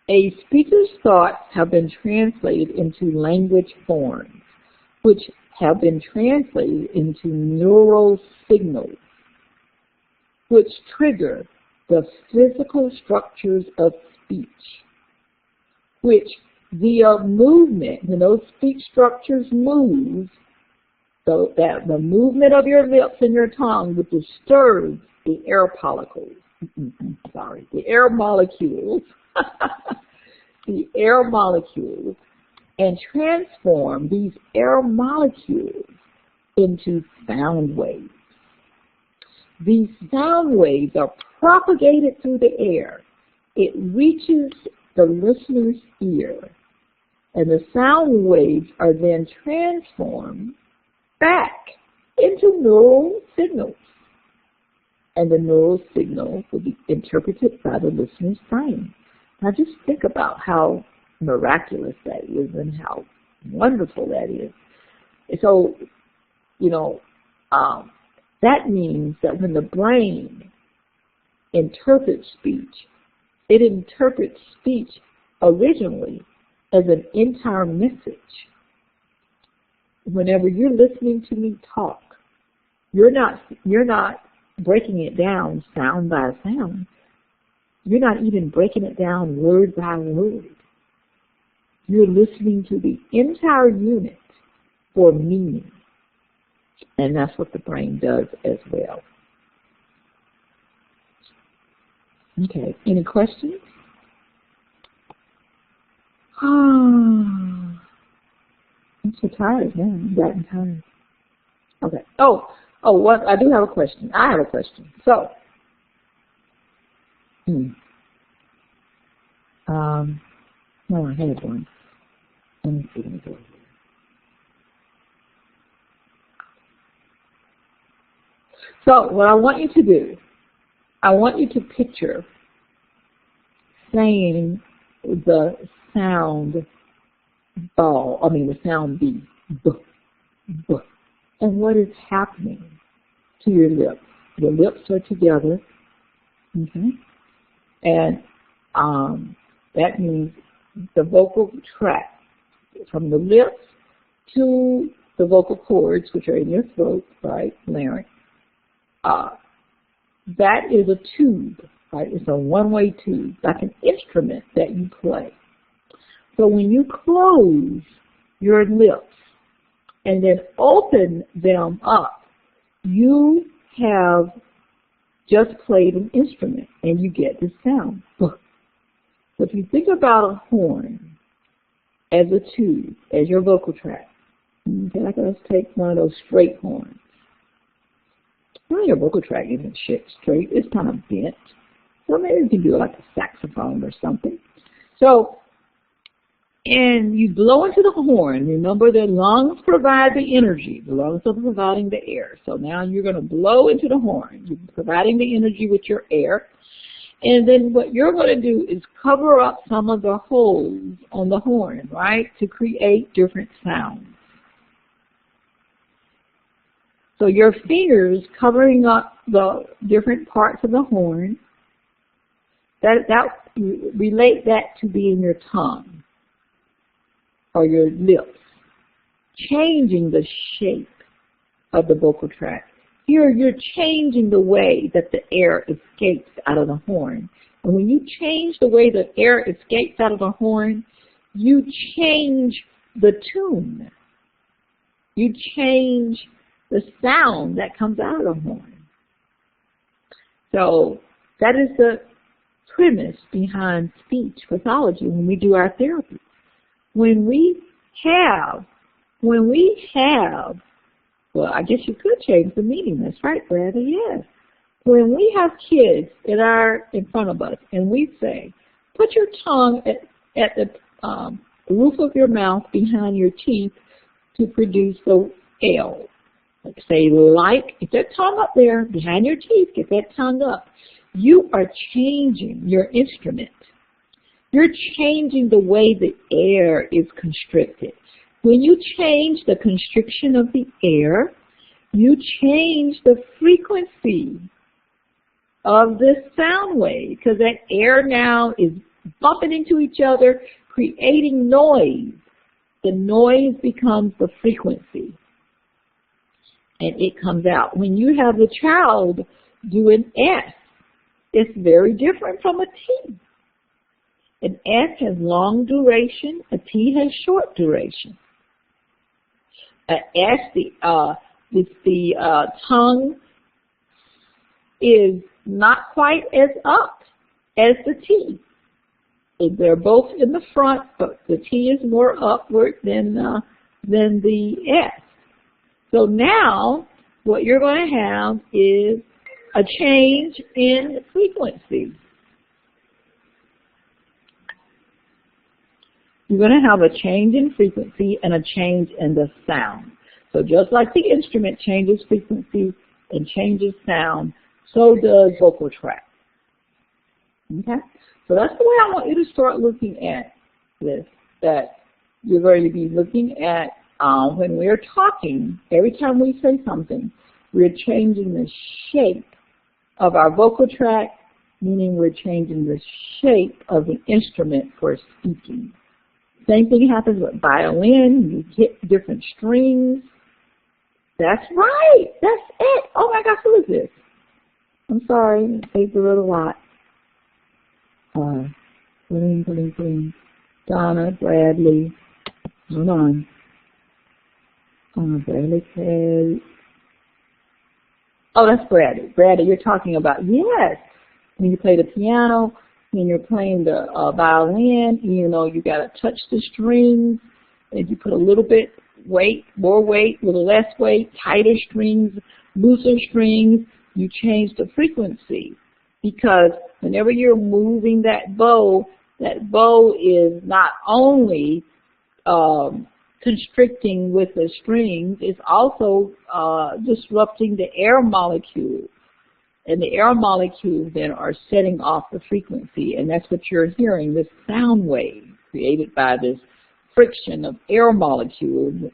A speaker's thoughts have been translated into language forms, which have been translated into neural signals, which trigger the physical structures of speech, which via movement, when those speech structures move, so that the movement of your lips and your tongue would disturb the air molecules, the air molecules, and transform these air molecules into sound waves. These sound waves are propagated through the air. It reaches the listener's ear, and the sound waves are then transformed back into neural signals, and the neural signals will be interpreted by the listener's brain. Now just think about how miraculous that is and how wonderful that is. So, that means that when the brain interprets speech, it interprets speech originally as an entire message. Whenever you're listening to me talk, you're not breaking it down sound by sound. You're not even breaking it down word by word. You're listening to the entire unit for meaning. And that's what the brain does as well. Okay, any questions? I'm so tired now. I'm gotten tired. Okay. What? I do have a question. I have a question. So, no, I had one. Let me see. So, what I want you to do, I want you to picture saying the sound the sound B, B, B, and what is happening to your lips. Your lips are together, okay? And that means the vocal tract from the lips to the vocal cords, which are in your throat, right, larynx. That is a tube, right? It's a one-way tube, like an instrument that you play. So when you close your lips and then open them up, you have just played an instrument and you get the sound. So if you think about a horn as a tube, as your vocal tract, okay, let's take one of those straight horns. Well, your vocal tract isn't straight, it's kind of bent. So maybe you can do it like a saxophone or something. So, and you blow into the horn. Remember, the lungs provide the energy. The lungs are providing the air. So now you're going to blow into the horn. You're providing the energy with your air. And then what you're going to do is cover up some of the holes on the horn, right, to create different sounds. So your fingers covering up the different parts of the horn, relate that to being your tongue or your lips, changing the shape of the vocal tract Here you're changing the way that the air escapes out of the horn. And when you change the way the air escapes out of the horn, you change the tune. You change the sound that comes out of the horn. So that is the premise behind speech pathology when we do our therapy. When we have, well, I guess you could change the meaning. That's right, Bradley, yes. When we have kids in front of us and we say, put your tongue at the roof of your mouth behind your teeth to produce the L. Like say, get that tongue up there behind your teeth, get that tongue up. You are changing your instrument. You're changing the way the air is constricted. When you change the constriction of the air, you change the frequency of this sound wave, because that air now is bumping into each other, creating noise. The noise becomes the frequency, and it comes out. When you have the child do an S, it's very different from a T. An S has long duration, a T has short duration. An S, the tongue is not quite as up as the T. They're both in the front, but the T is more upward than the S. So now what you're going to have is a change in frequency. You're going to have a change in frequency and a change in the sound. So just like the instrument changes frequency and changes sound, so does vocal tract. Okay? So that's the way I want you to start looking at this, that you're going to be looking at when we're talking, every time we say something, we're changing the shape of our vocal tract, meaning we're changing the shape of the instrument for speaking. Same thing happens with violin. You hit different strings. That's right. That's it. Oh my gosh, who is this? I'm sorry. It's a little lot. Donna, Bradley. Hold on. Bradley said. Oh, that's Bradley. Bradley, you're talking about, yes. When you play the piano, when you're playing the violin, you know, you got to touch the strings, and you put a little bit weight, more weight, a little less weight, tighter strings, looser strings, you change the frequency. Because whenever you're moving that bow is not only constricting with the strings, it's also disrupting the air molecules. And the air molecules then are setting off the frequency, and that's what you're hearing, this sound wave created by this friction of air molecules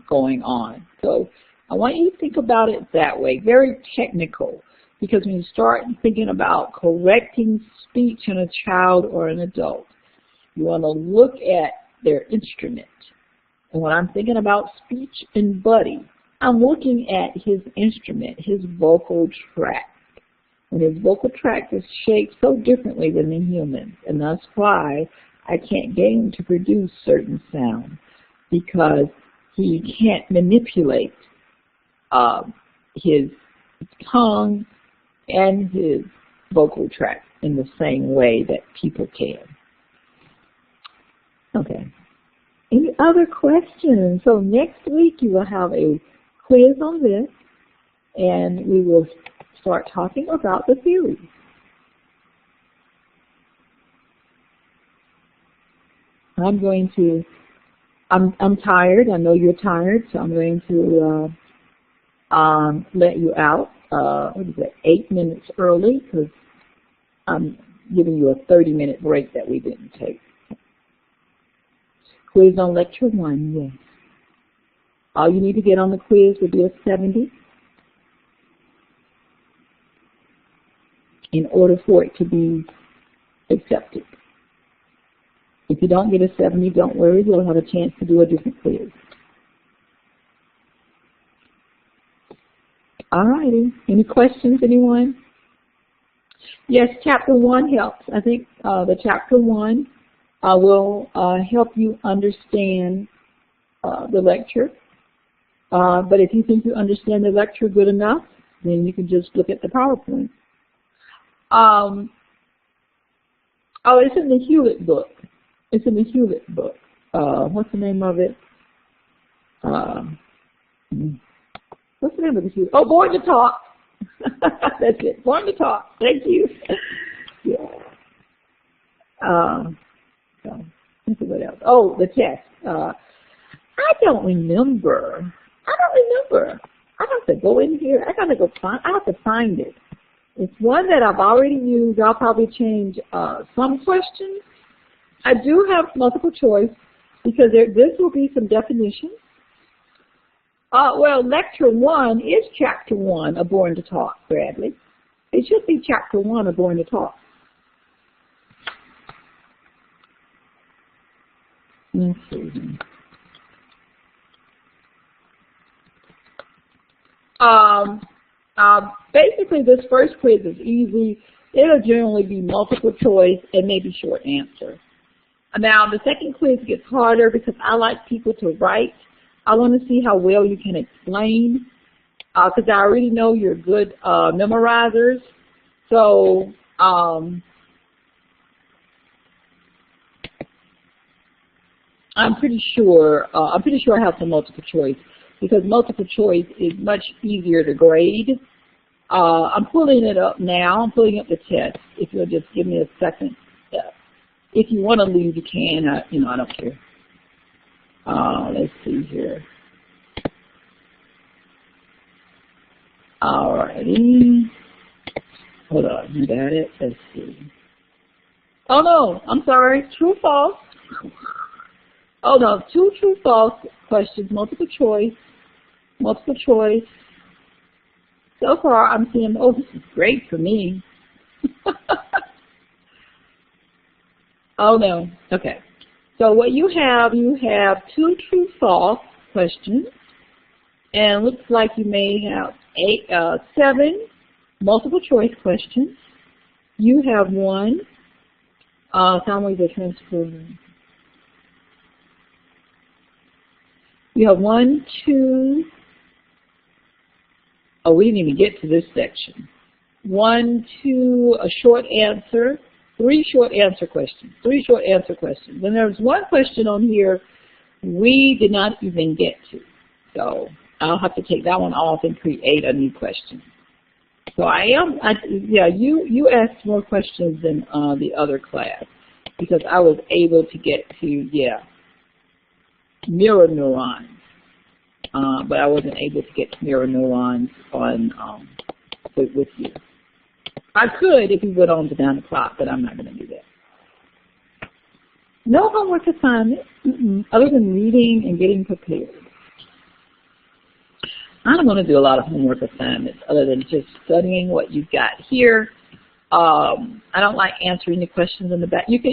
going on. So I want you to think about it that way, very technical, because when you start thinking about correcting speech in a child or an adult, you want to look at their instrument. And when I'm thinking about speech in Buddy, I'm looking at his instrument, his vocal tract. And his vocal tract is shaped so differently than the humans. And that's why I can't get him to produce certain sounds, because he can't manipulate his tongue and his vocal tract in the same way that people can. Okay. Any other questions? So next week you will have a quiz on this, and we will start talking about the theories. I'm tired. I know you're tired, so I'm going to let you out, 8 minutes early, because I'm giving you a 30-minute break that we didn't take. Quiz on lecture 1, yes. All you need to get on the quiz will be a 70 in order for it to be accepted. If you don't get a 70, don't worry, you'll have a chance to do a different quiz. All righty. Any questions, anyone? Yes, Chapter 1 helps. I think the Chapter 1 will help you understand the lecture. But if you think you understand the lecture good enough, then you can just look at the PowerPoint. Oh, it's in the Hewlett book. It's in the Hewlett book. What's the name of it? What's the name of the Hewlett? Oh, Born to Talk. That's it. Born to Talk. Thank you. Yeah. So, let's see what else. Oh, the test. I don't remember. I have to go in here. I have to find it. It's one that I've already used. I'll probably change some questions. I do have multiple choice because this will be some definitions. Well, Lecture 1 is Chapter 1 of Born to Talk, Bradley. It should be Chapter 1 of Born to Talk. Let's see. Basically, this first quiz is easy. It'll generally be multiple choice and maybe short answer. Now, the second quiz gets harder because I like people to write. I want to see how well you can explain because I already know you're good memorizers. So, I'm pretty sure I have some multiple choice because multiple choice is much easier to grade. I'm pulling it up now. I'm pulling up the test. If you'll just give me a second. If you want to leave, you can. I don't care. Let's see here. Alrighty. Hold on. You got it? Let's see. Oh no, I'm sorry. True, false. Oh no, 2 true, false questions. Multiple choice. Multiple choice. So far, I'm seeing. Oh, this is great for me. Oh no. Okay. So what you have 2 true, false questions, and looks like you may have 7 multiple choice questions. You have 1. Summary the transfer. You have 1, 2. Oh, we didn't even get to this section. 1, 2, a short answer. 3 short answer questions. 3 short answer questions. And there's 1 question on here we did not even get to. So I'll have to take that one off and create a new question. So you asked more questions than the other class because I was able to get to, mirror neurons. But I wasn't able to get to mirror neurons on with you. I could if you went on to 9 o'clock, but I'm not going to do that. No homework assignment, other than reading and getting prepared. I don't want to do a lot of homework assignments other than just studying what you've got here. I don't like answering the questions in the back. You can